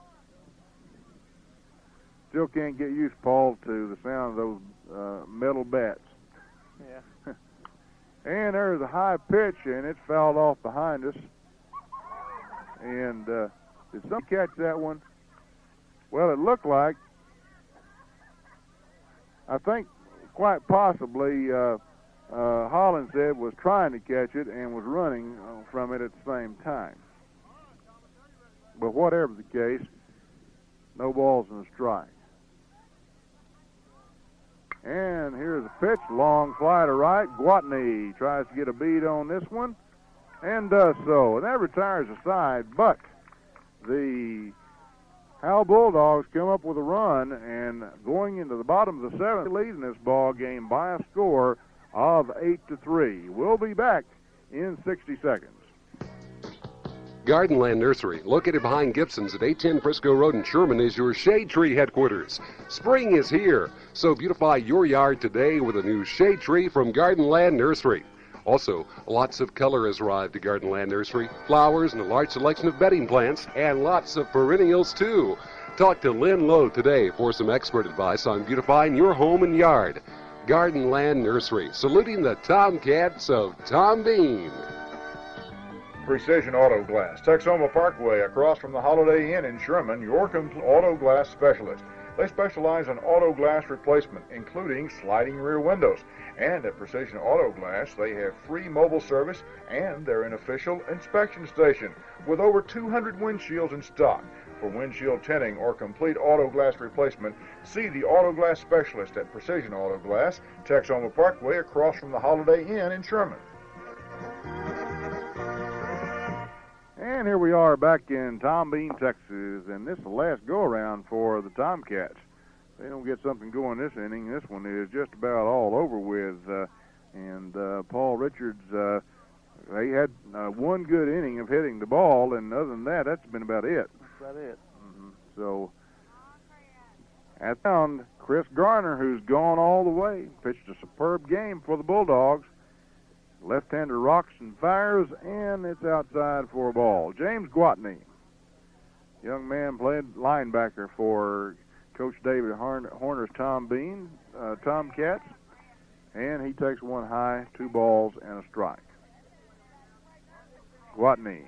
Still can't get used, Paul, to the sound of those metal bats. Yeah. And there's a high pitch, and it fouled off behind us. And did some catch that one? Well, it looked like, I think quite possibly Holland said was trying to catch it and was running from it at the same time. But whatever the case, no balls and a strike. And here's a pitch, long fly to right. Gwatney tries to get a beat on this one and does so. And that retires the side, but the Howe Bulldogs come up with a run, and going into the bottom of the seventh, leading this ball game by a score of 8-3. We'll be back in 60 seconds. Gardenland Nursery, located behind Gibson's at 810 Frisco Road in Sherman, is your shade tree headquarters. Spring is here, so beautify your yard today with a new shade tree from Gardenland Nursery. Also, lots of color has arrived to Gardenland Nursery, flowers and a large selection of bedding plants, and lots of perennials too. Talk to Lynn Lowe today for some expert advice on beautifying your home and yard. Gardenland Nursery, saluting the Tomcats of Tom Bean. Precision Auto Glass, Texoma Parkway, across from the Holiday Inn in Sherman, your complete auto glass specialist. They specialize in auto glass replacement, including sliding rear windows. And at Precision Auto Glass, they have free mobile service, and they're an official inspection station with over 200 windshields in stock. For windshield tinting or complete auto glass replacement, see the auto glass specialist at Precision Auto Glass, Texoma Parkway, across from the Holiday Inn in Sherman. And here we are back in Tom Bean, Texas, and this is the last go-around for the Tomcats. They don't get something going this inning. This one is just about all over with. And Paul Richards, they had one good inning of hitting the ball, and other than that, that's been about it. That's about it. Mm-hmm. So, at round, Chris Garner, who's gone all the way, pitched a superb game for the Bulldogs. Left-hander rocks and fires, and it's outside for a ball. James Gwatney, young man, played linebacker for Coach David Horner's Tom Bean Tomcats, and he takes one high, 2 balls and a strike. Gwatney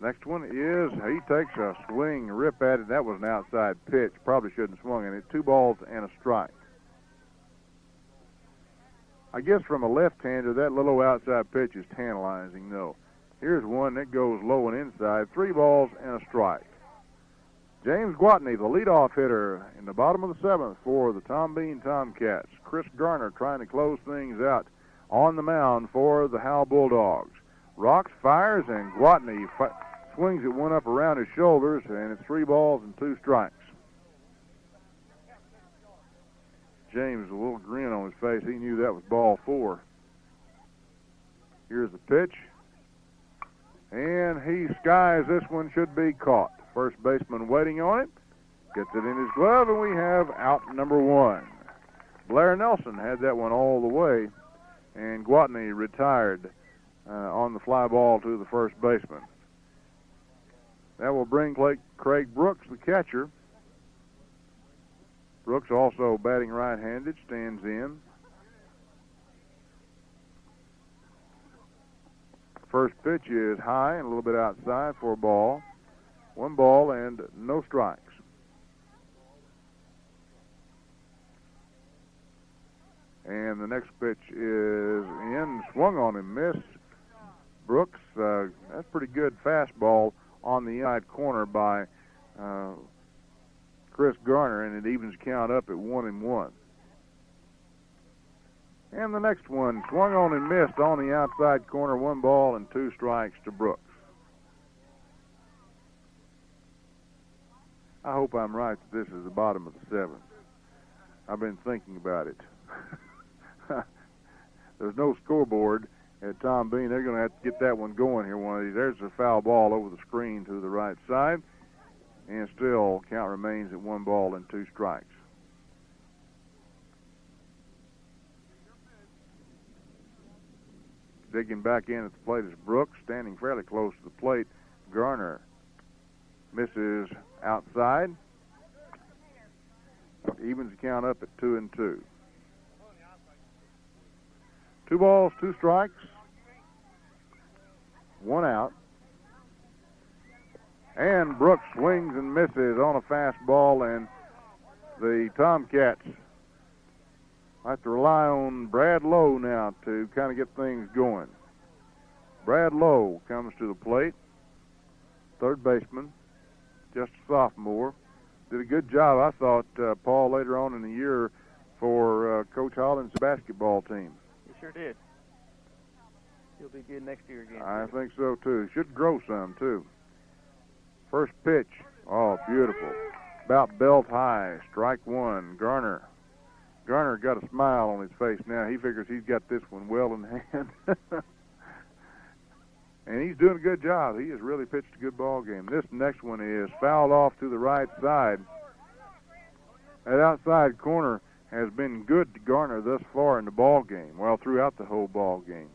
Next one is, he takes a swing, rip at it. That was an outside pitch. Probably shouldn't have swung at it. 2 balls and a strike. I guess from a left-hander, that little outside pitch is tantalizing, though. Here's one that goes low and inside. 3 balls and a strike. James Gwatney, the leadoff hitter in the bottom of the 7th for the Tom Bean Tomcats. Chris Garner trying to close things out on the mound for the Howe Bulldogs. Rocks fires, and Gwatney swings it one up around his shoulders, and it's 3 balls and 2 strikes. James, a little grin on his face. He knew that was ball 4. Here's the pitch. And he skies. This one should be caught. First baseman waiting on it. Gets it in his glove, and we have out number 1. Blair Nelson had that one all the way, and Gwatney retired on the fly ball to the first baseman. That will bring Craig Brooks, the catcher. Brooks, also batting right-handed, stands in. First pitch is high and a little bit outside for a ball. 1 ball and no strikes. And the next pitch is in, swung on and missed. Brooks, that's pretty good fastball on the inside corner by Chris Garner, and it evens count up at 1-1. And the next one, swung on and missed on the outside corner, 1 ball and 2 strikes to Brooks. I hope I'm right that this is the bottom of the 7th. I've been thinking about it. There's no scoreboard at Tom Bean. They're going to have to get that one going here one of these. There's a foul ball over the screen to the right side. And still, count remains at 1 ball and 2 strikes. Digging back in at the plate is Brooks, standing fairly close to the plate. Garner misses outside. Evens the count up at 2-2. 2 balls, 2 strikes, 1 out. And Brooks swings and misses on a fastball, and the Tomcats have to rely on Brad Lowe now to kind of get things going. Brad Lowe comes to the plate, third baseman, just a sophomore. Did a good job, I thought, Paul, later on in the year for Coach Holland's basketball team. He sure did. He'll be good next year again. I think so, too. Should grow some, too. First pitch. Oh, beautiful. About belt high. Strike 1. Garner. Garner got a smile on his face now. He figures he's got this one well in hand. And he's doing a good job. He has really pitched a good ball game. This next one is fouled off to the right side. That outside corner has been good to Garner thus far in the ball game. Well, throughout the whole ball game.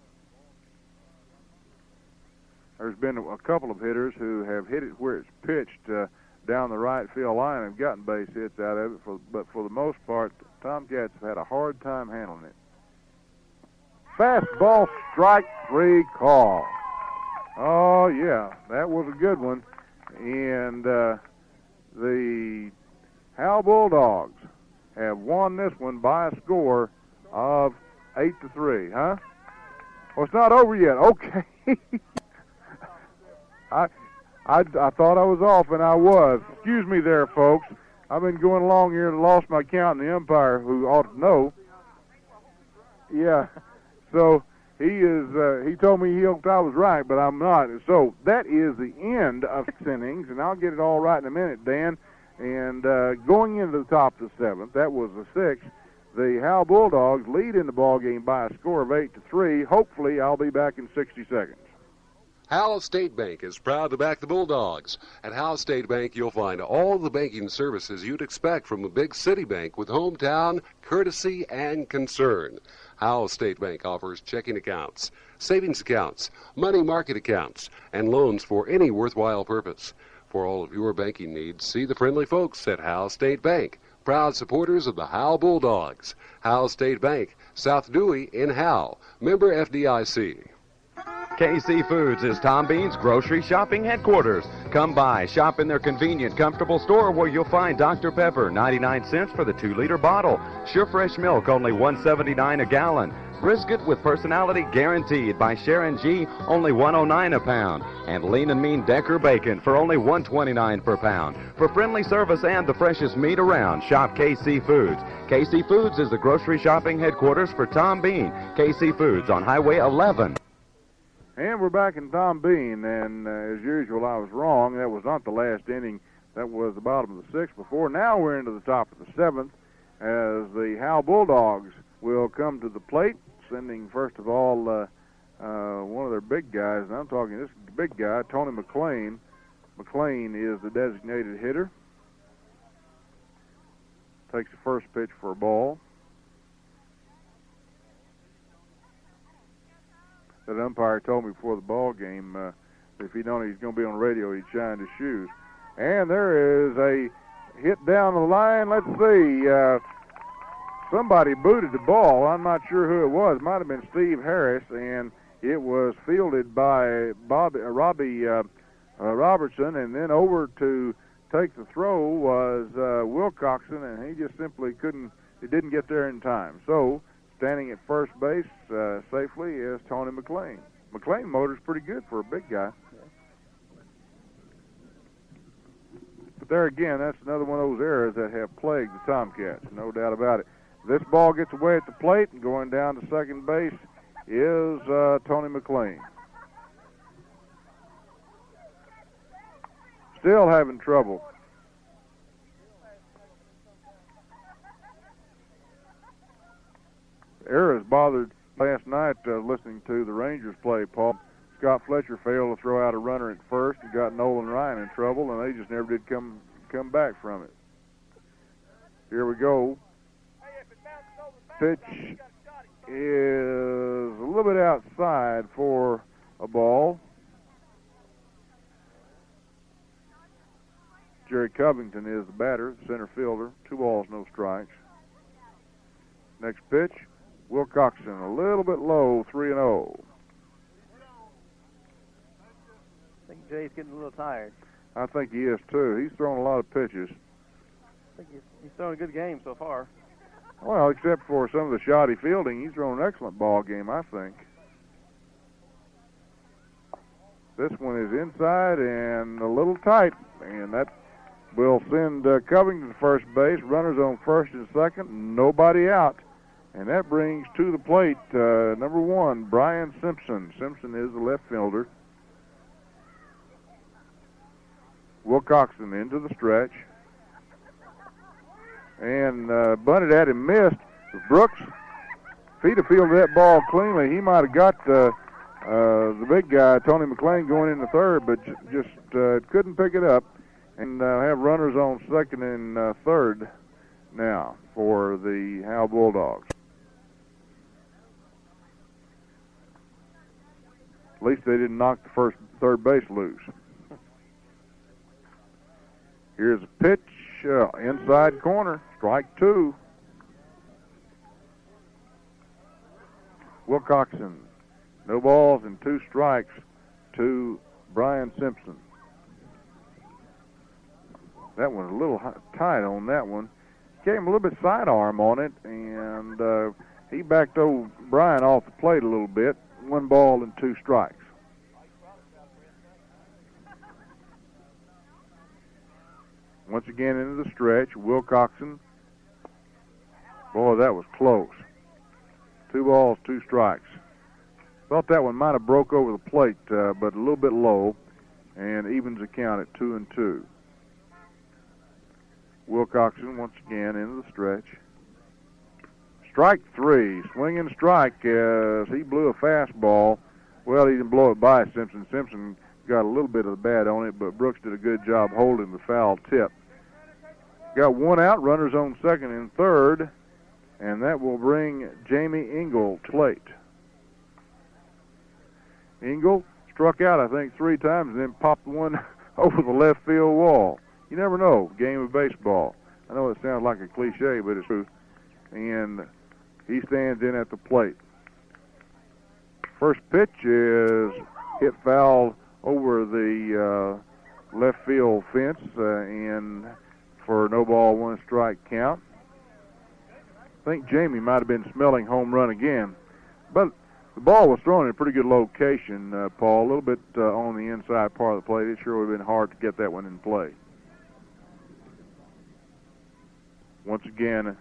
There's been a couple of hitters who have hit it where it's pitched down the right field line and gotten base hits out of it. But for the most part, the Tomcats have had a hard time handling it. Fastball, strike 3 call. Oh, yeah, that was a good one. And the Howe Bulldogs have won this one by a score of 8-3, huh? Well, it's not over yet. Okay. I thought I was off, and I was. Excuse me there, folks. I've been going along here and lost my count, and the umpire, who ought to know. Yeah, so he told me he hoped I was right, but I'm not. So that is the end of 6 innings, and I'll get it all right in a minute, Dan. And going into the top of the 7th, that was the 6th, the Howe Bulldogs lead in the ball game by a score of 8-3. Hopefully, I'll be back in 60 seconds. Howe State Bank is proud to back the Bulldogs. At Howe State Bank, you'll find all the banking services you'd expect from a big city bank with hometown courtesy and concern. Howe State Bank offers checking accounts, savings accounts, money market accounts, and loans for any worthwhile purpose. For all of your banking needs, see the friendly folks at Howe State Bank, proud supporters of the Howe Bulldogs. Howe State Bank, South Dewey in Howe, member FDIC. KC Foods is Tom Bean's grocery shopping headquarters. Come by, shop in their convenient, comfortable store where you'll find Dr. Pepper, 99 cents for the 2-liter bottle. Sure Fresh Milk, only $1.79 a gallon. Brisket with personality guaranteed by Sharon G, only $1.09 a pound. And Lean and Mean Decker Bacon for only $1.29 per pound. For friendly service and the freshest meat around, shop KC Foods. KC Foods is the grocery shopping headquarters for Tom Bean. KC Foods on Highway 11. And we're back in Tom Bean, and as usual, I was wrong. That was not the last inning. That was the bottom of the 6th before. Now we're into the top of the 7th as the Howe Bulldogs will come to the plate, sending, first of all, one of their big guys, and I'm talking this big guy, Tony McLean. McLean is the designated hitter. Takes the first pitch for a ball. That umpire told me before the ball game if he'd known he's going to be on the radio, he'd shine his shoes. And there is a hit down the line. Let's see. Somebody booted the ball. I'm not sure who it was. It might have been Steve Harris, and it was fielded by Robbie Robertson, and then over to take the throw was Wilcoxon, and he just simply he didn't get there in time. So, standing at first base safely is Tony McLean. McLean motor's pretty good for a big guy. But there again, that's another one of those errors that have plagued the Tomcats, no doubt about it. This ball gets away at the plate, and going down to second base is Tony McLean. Still having trouble. Errors bothered last night listening to the Rangers play, Paul. Scott Fletcher failed to throw out a runner at first and got Nolan Ryan in trouble, and they just never did come back from it. Here we go. Pitch is a little bit outside for a ball. Jerry Covington is the batter, center fielder. 2 balls, no strikes. Next pitch, Wilcoxon, a little bit low, 3-0. I think Jay's getting a little tired. I think he is, too. He's thrown a lot of pitches. I think he's thrown a good game so far. Well, except for some of the shoddy fielding, he's thrown an excellent ball game, I think. This one is inside and a little tight, and that will send Covington to first base. Runners on first and second, nobody out. And that brings to the plate number 1, Brian Simpson. Simpson is the left fielder. Wilcoxon into the stretch. And bunted at him, missed. Brooks, if he'd have fielded that ball cleanly, he might have got the big guy, Tony McLean, going into third, but just couldn't pick it up. And have runners on second and third now for the Howe Bulldogs. At least they didn't knock the third base loose. Here's a pitch, inside corner, strike 2. Wilcoxon, no balls and 2 strikes to Brian Simpson. That one's a little tight on that one. Came a little bit sidearm on it, and he backed O'Brien off the plate a little bit. 1 ball and 2 strikes. Once again into the stretch, Wilcoxon. Boy, that was close. 2 balls, 2 strikes. Thought that one might have broke over the plate, but a little bit low, and evens the count at 2-2. Wilcoxon once again into the stretch. Strike 3, swing and strike as he blew a fastball. Well, he didn't blow it by Simpson. Simpson got a little bit of the bat on it, but Brooks did a good job holding the foul tip. Got 1 out, runners on second and third, and that will bring Jamie Engel to plate. Engel struck out, I think, 3 times and then popped one over the left field wall. You never know, game of baseball. I know it sounds like a cliche, but it's true. And he stands in at the plate. First pitch is hit foul over the left field fence and for no ball, 1 strike count. I think Jamie might have been smelling home run again. But the ball was thrown in a pretty good location, Paul, a little bit on the inside part of the plate. It sure would have been hard to get that one in play. Once again,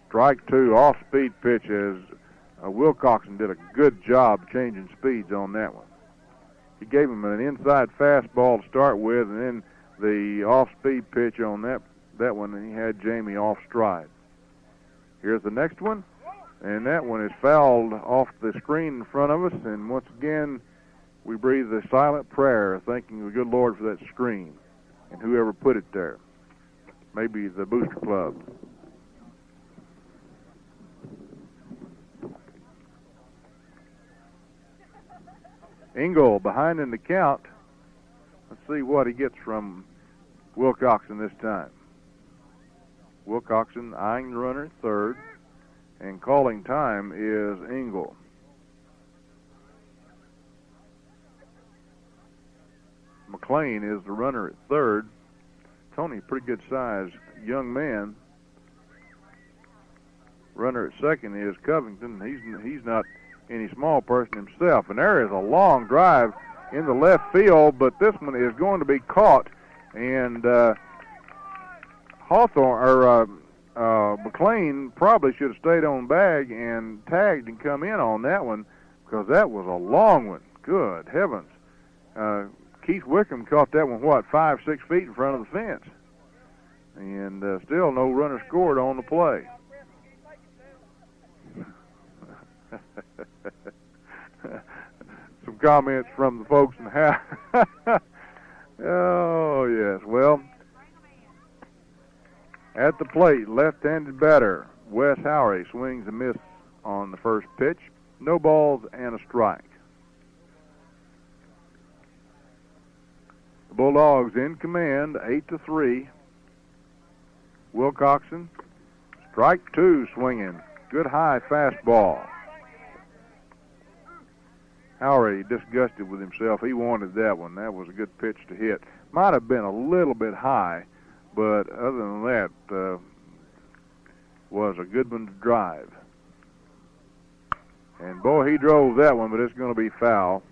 strike 2, off-speed pitch as Wilcoxon did a good job changing speeds on that one. He gave him an inside fastball to start with, and then the off-speed pitch on that one, and he had Jamie off stride. Here's the next one, and that one is fouled off the screen in front of us, and once again, we breathe a silent prayer, thanking the good Lord for that screen and whoever put it there. Maybe the Booster Club. Engel behind in the count. Let's see what he gets from Wilcoxon this time. Wilcoxon eyeing the runner at third, and calling time is Engel. McLean is the runner at third. Tony, pretty good sized young man. Runner at second is Covington. He's not any small person himself. And there is a long drive in the left field, but this one is going to be caught. And McLean probably should have stayed on bag and tagged and come in on that one, because that was a long one. Good heavens. Keith Wickham caught that one, 5-6 feet in front of the fence. And still no runner scored on the play. Some comments from the folks in the house. Oh, yes. Well, at the plate, left-handed batter, Wes Howery swings a miss on the first pitch. No balls and a strike. The Bulldogs in command, 8-3. Wilcoxon, strike 2 swinging. Good high fastball. Howery disgusted with himself. He wanted that one. That was a good pitch to hit. Might have been a little bit high, but other than that, was a good one to drive. And boy, he drove that one, but it's going to be foul.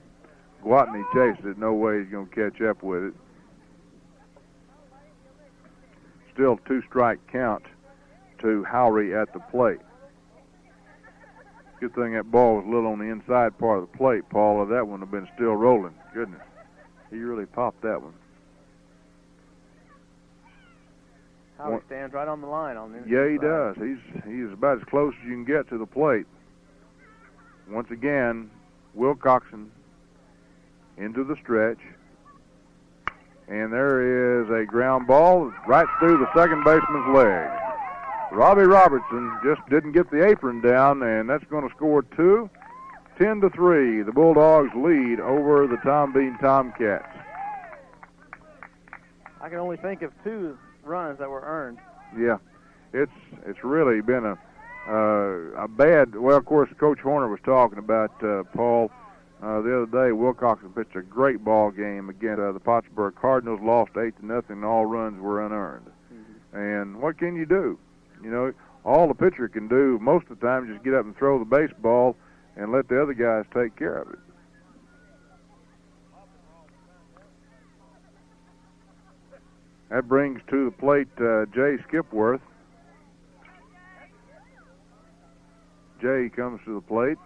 Gwatney chased it. No way he's going to catch up with it. Still 2-strike count to Howery at the plate. Good thing that ball was a little on the inside part of the plate, Paul, or that one would have been still rolling. Goodness. He really popped that one. Howery stands right on the line on the inside. Yeah, he does. He's about as close as you can get to the plate. Once again, Wilcoxon into the stretch. And there is a ground ball right through the second baseman's leg. Robbie Robertson just didn't get the apron down, and that's going to score 2. 10-3, the Bulldogs lead over the Tom Bean Tomcats. I can only think of 2 runs that were earned. Yeah, it's really been a bad. Well, of course, Coach Horner was talking about Paul the other day. Wilcoxon pitched a great ball game against the Pottsburg Cardinals. Lost 8-0, and all runs were unearned. Mm-hmm. And what can you do? You know, all the pitcher can do most of the time is just get up and throw the baseball and let the other guys take care of it. That brings to the plate Jay Skipworth. Jay comes to the plate.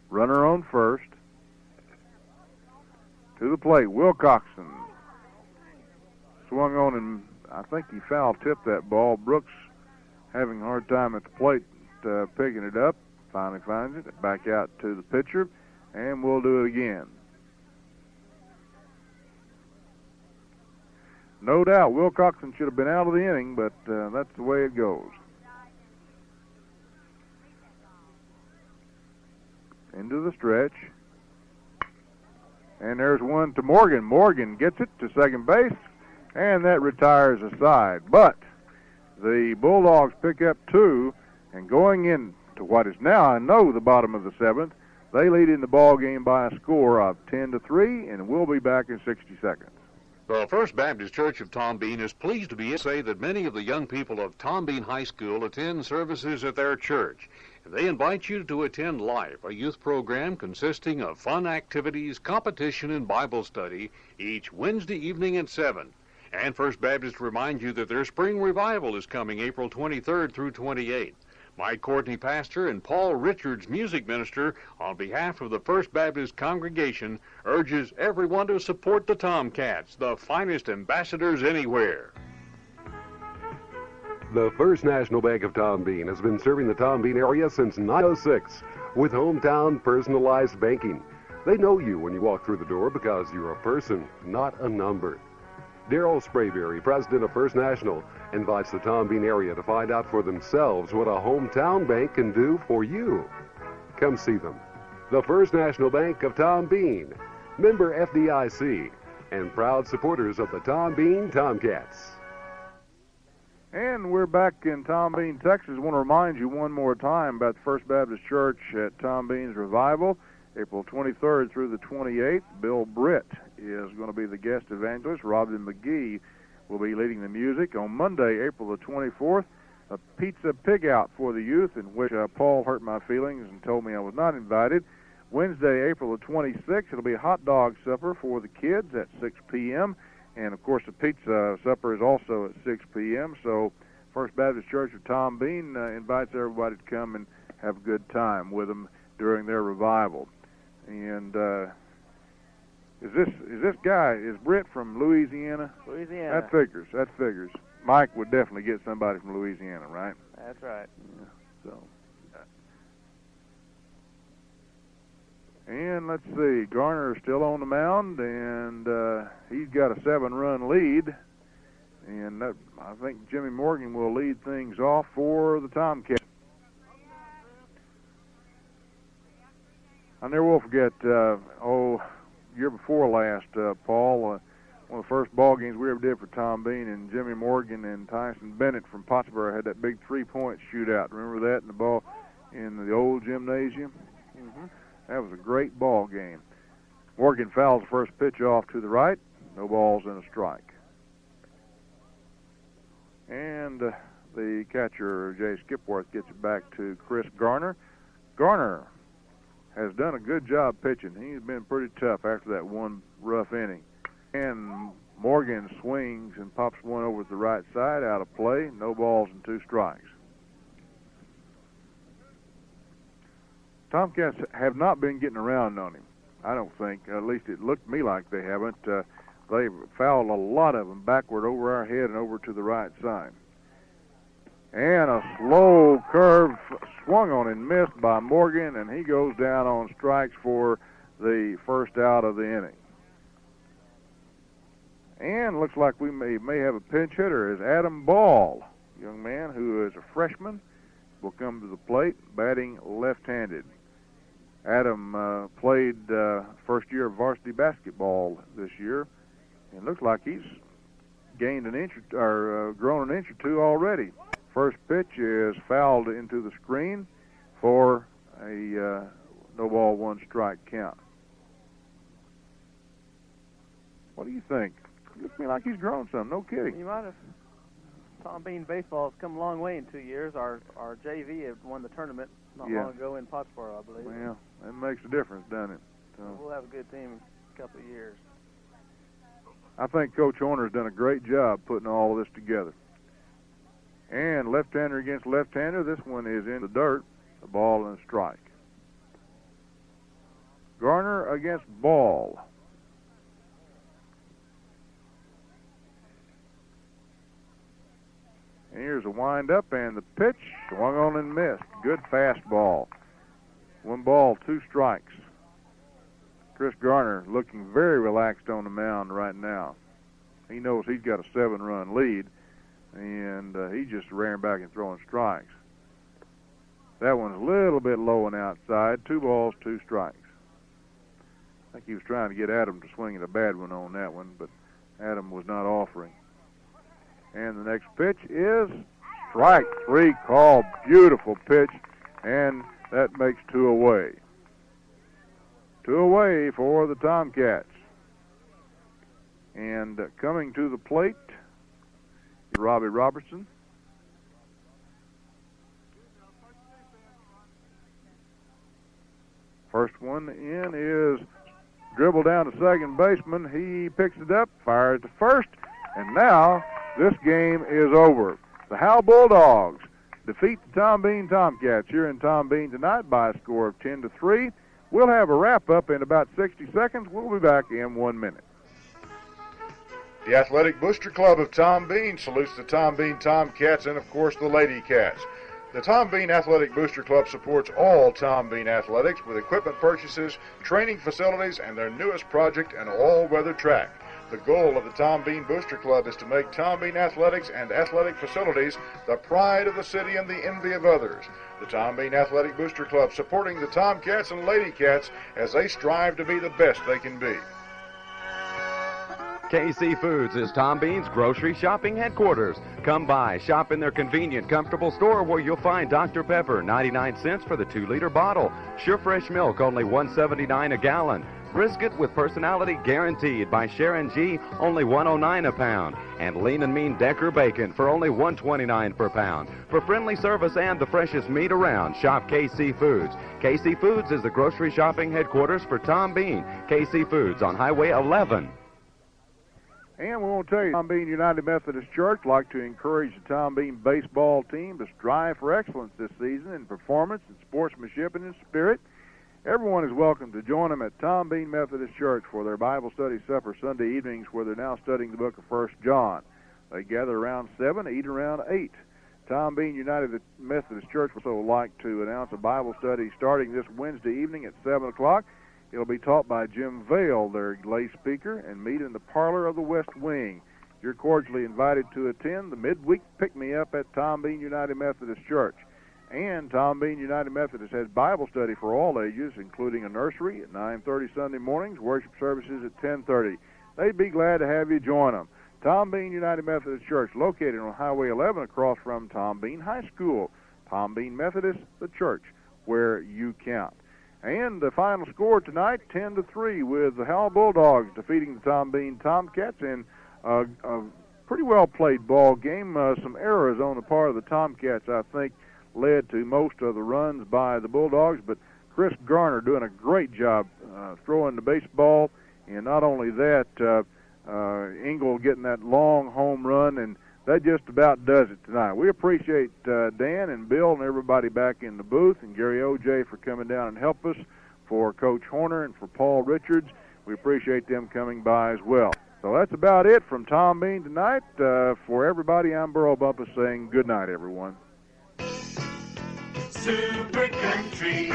Runner on first. To the plate, Wilcoxon. Swung on, and I think he foul-tipped that ball. Brooks having a hard time at the plate picking it up. Finally finds it. Back out to the pitcher, and we'll do it again. No doubt Wilcoxon should have been out of the inning, but that's the way it goes. Into the stretch. And there's one to Morgan. Morgan gets it to second base. And that retires a side. But The Bulldogs pick up 2, and going into what is now, I know, the bottom of the 7th, they lead in the ball game by a score of 10-3, and we'll be back in 60 seconds. The First Baptist Church of Tom Bean is pleased to be able to say that many of the young people of Tom Bean High School attend services at their church. They invite you to attend Life, a youth program consisting of fun activities, competition, and Bible study each Wednesday evening at 7. And First Baptist reminds you that their spring revival is coming April 23rd through 28th. Mike Courtney, pastor, and Paul Richards, music minister, on behalf of the First Baptist congregation, urges everyone to support the Tomcats, the finest ambassadors anywhere. The First National Bank of Tom Bean has been serving the Tom Bean area since 1906 with hometown personalized banking. They know you when you walk through the door because you're a person, not a number. Darrell Sprayberry, president of First National, invites the Tom Bean area to find out for themselves what a hometown bank can do for you. Come see them. The First National Bank of Tom Bean, member FDIC, and proud supporters of the Tom Bean Tomcats. And we're back in Tom Bean, Texas. I want to remind you one more time about the First Baptist Church at Tom Bean's Revival, April 23rd through the 28th. Bill Britt is going to be the guest evangelist. Robin McGee will be leading the music. On Monday, April the 24th, a pizza pig out for the youth, in which Paul hurt my feelings and told me I was not invited. Wednesday, April the 26th, it'll be a hot dog supper for the kids at 6 p.m., and, of course, the pizza supper is also at 6 p.m., so First Baptist Church of Tom Bean invites everybody to come and have a good time with them during their revival. And is this guy, is Britt from Louisiana? Louisiana. That figures. Mike would definitely get somebody from Louisiana, right? That's right. Yeah, so. And let's see, Garner is still on the mound, and he's got a 7-run lead. And I think Jimmy Morgan will lead things off for the Tomcats. I never will forget, year before last, Paul, one of the first ball games we ever did for Tom Bean, and Jimmy Morgan and Tyson Bennett from Pottsboro had that big 3-point shootout. Remember that in the ball in the old gymnasium? Mm-hmm. That was a great ball game. Morgan fouls the first pitch off to the right. No balls and a strike. And the catcher, Jay Skipworth, gets it back to Chris Garner. Garner has done a good job pitching. He's been pretty tough after that one rough inning. And Morgan swings and pops one over to the right side, out of play. No balls and 2 strikes. Tomcats have not been getting around on him, I don't think. At least it looked to me like they haven't. They've fouled a lot of them backward over our head and over to the right side. And a slow curve swung on and missed by Morgan, and he goes down on strikes for the first out of the inning. And looks like we may have a pinch hitter as Adam Ball, young man who is a freshman, will come to the plate batting left-handed. Adam played first year of varsity basketball this year, and looks like he's gained an inch or grown an inch or two already. First pitch is fouled into the screen for a no ball, 1 strike count. What do you think? Looks to me like he's grown some. No kidding. You might have. Tom Bean baseball has come a long way in 2 years. Our JV had won the tournament not long ago in Pottsboro, I believe. Well, that makes a difference, doesn't it? So we'll have a good team in a couple of years. I think Coach Horner's done a great job putting all of this together. And left-hander against left-hander, this one is in the dirt, a ball and a strike. Garner against Ball. And here's a wind-up, and the pitch swung on and missed. Good fastball. 1 ball, 2 strikes. Chris Garner looking very relaxed on the mound right now. He knows he's got a 7-run lead, and he's just rearing back and throwing strikes. That one's a little bit low and outside. 2 balls, 2 strikes. I think he was trying to get Adam to swing at a bad one on that one, but Adam was not offering. And the next pitch is Strike 3 called. Beautiful pitch, and that makes 2 away. 2 away for the Tomcats. And coming to the plate, Robbie Robertson. First one in is dribbled down to second baseman. He picks it up, fires to first, and now this game is over. The Howe Bulldogs defeat the Tom Bean Tomcats here in Tom Bean tonight by a score of 10-3. We'll have a wrap-up in about 60 seconds. We'll be back in 1 minute. The Athletic Booster Club of Tom Bean salutes the Tom Bean Tomcats and, of course, the Lady Cats. The Tom Bean Athletic Booster Club supports all Tom Bean athletics with equipment purchases, training facilities, and their newest project, an all-weather track. The goal of the Tom Bean Booster Club is to make Tom Bean athletics and athletic facilities the pride of the city and the envy of others. The Tom Bean Athletic Booster Club supporting the Tomcats and Lady Cats as they strive to be the best they can be. KC Foods is Tom Bean's grocery shopping headquarters. Come by, shop in their convenient, comfortable store where you'll find Dr. Pepper, 99 cents for the 2-liter bottle. Sure Fresh Milk, only $1.79 a gallon. Brisket with personality guaranteed by Sharon G, only $1.09 a pound. And Lean and Mean Decker Bacon for only $1.29 per pound. For friendly service and the freshest meat around, shop KC Foods. KC Foods is the grocery shopping headquarters for Tom Bean. KC Foods on Highway 11. And we want to tell you, Tom Bean United Methodist Church would like to encourage the Tom Bean baseball team to strive for excellence this season in performance and sportsmanship and in spirit. Everyone is welcome to join them at Tom Bean Methodist Church for their Bible study supper Sunday evenings, where they're now studying the book of 1 John. They gather around 7, eat around 8. Tom Bean United Methodist Church would also like to announce a Bible study starting this Wednesday evening at 7 o'clock. It'll be taught by Jim Vale, their lay speaker, and meet in the parlor of the West Wing. You're cordially invited to attend the midweek pick-me-up at Tom Bean United Methodist Church. And Tom Bean United Methodist has Bible study for all ages, including a nursery at 9:30 Sunday mornings, worship services at 10:30. They'd be glad to have you join them. Tom Bean United Methodist Church, located on Highway 11 across from Tom Bean High School. Tom Bean Methodist, the church where you count. And the final score tonight, 10-3, with the Howe Bulldogs defeating the Tom Bean Tomcats in a pretty well-played ball game. Some errors on the part of the Tomcats, I think, led to most of the runs by the Bulldogs, but Chris Garner doing a great job throwing the baseball, and not only that, Engel getting that long home run, and that just about does it tonight. We appreciate Dan and Bill and everybody back in the booth, and Gary O.J. for coming down and help us, for Coach Horner and for Paul Richards. We appreciate them coming by as well. So that's about it from Tom Bean tonight. For everybody, I'm Burl Bumpus saying good night, everyone. Super Country.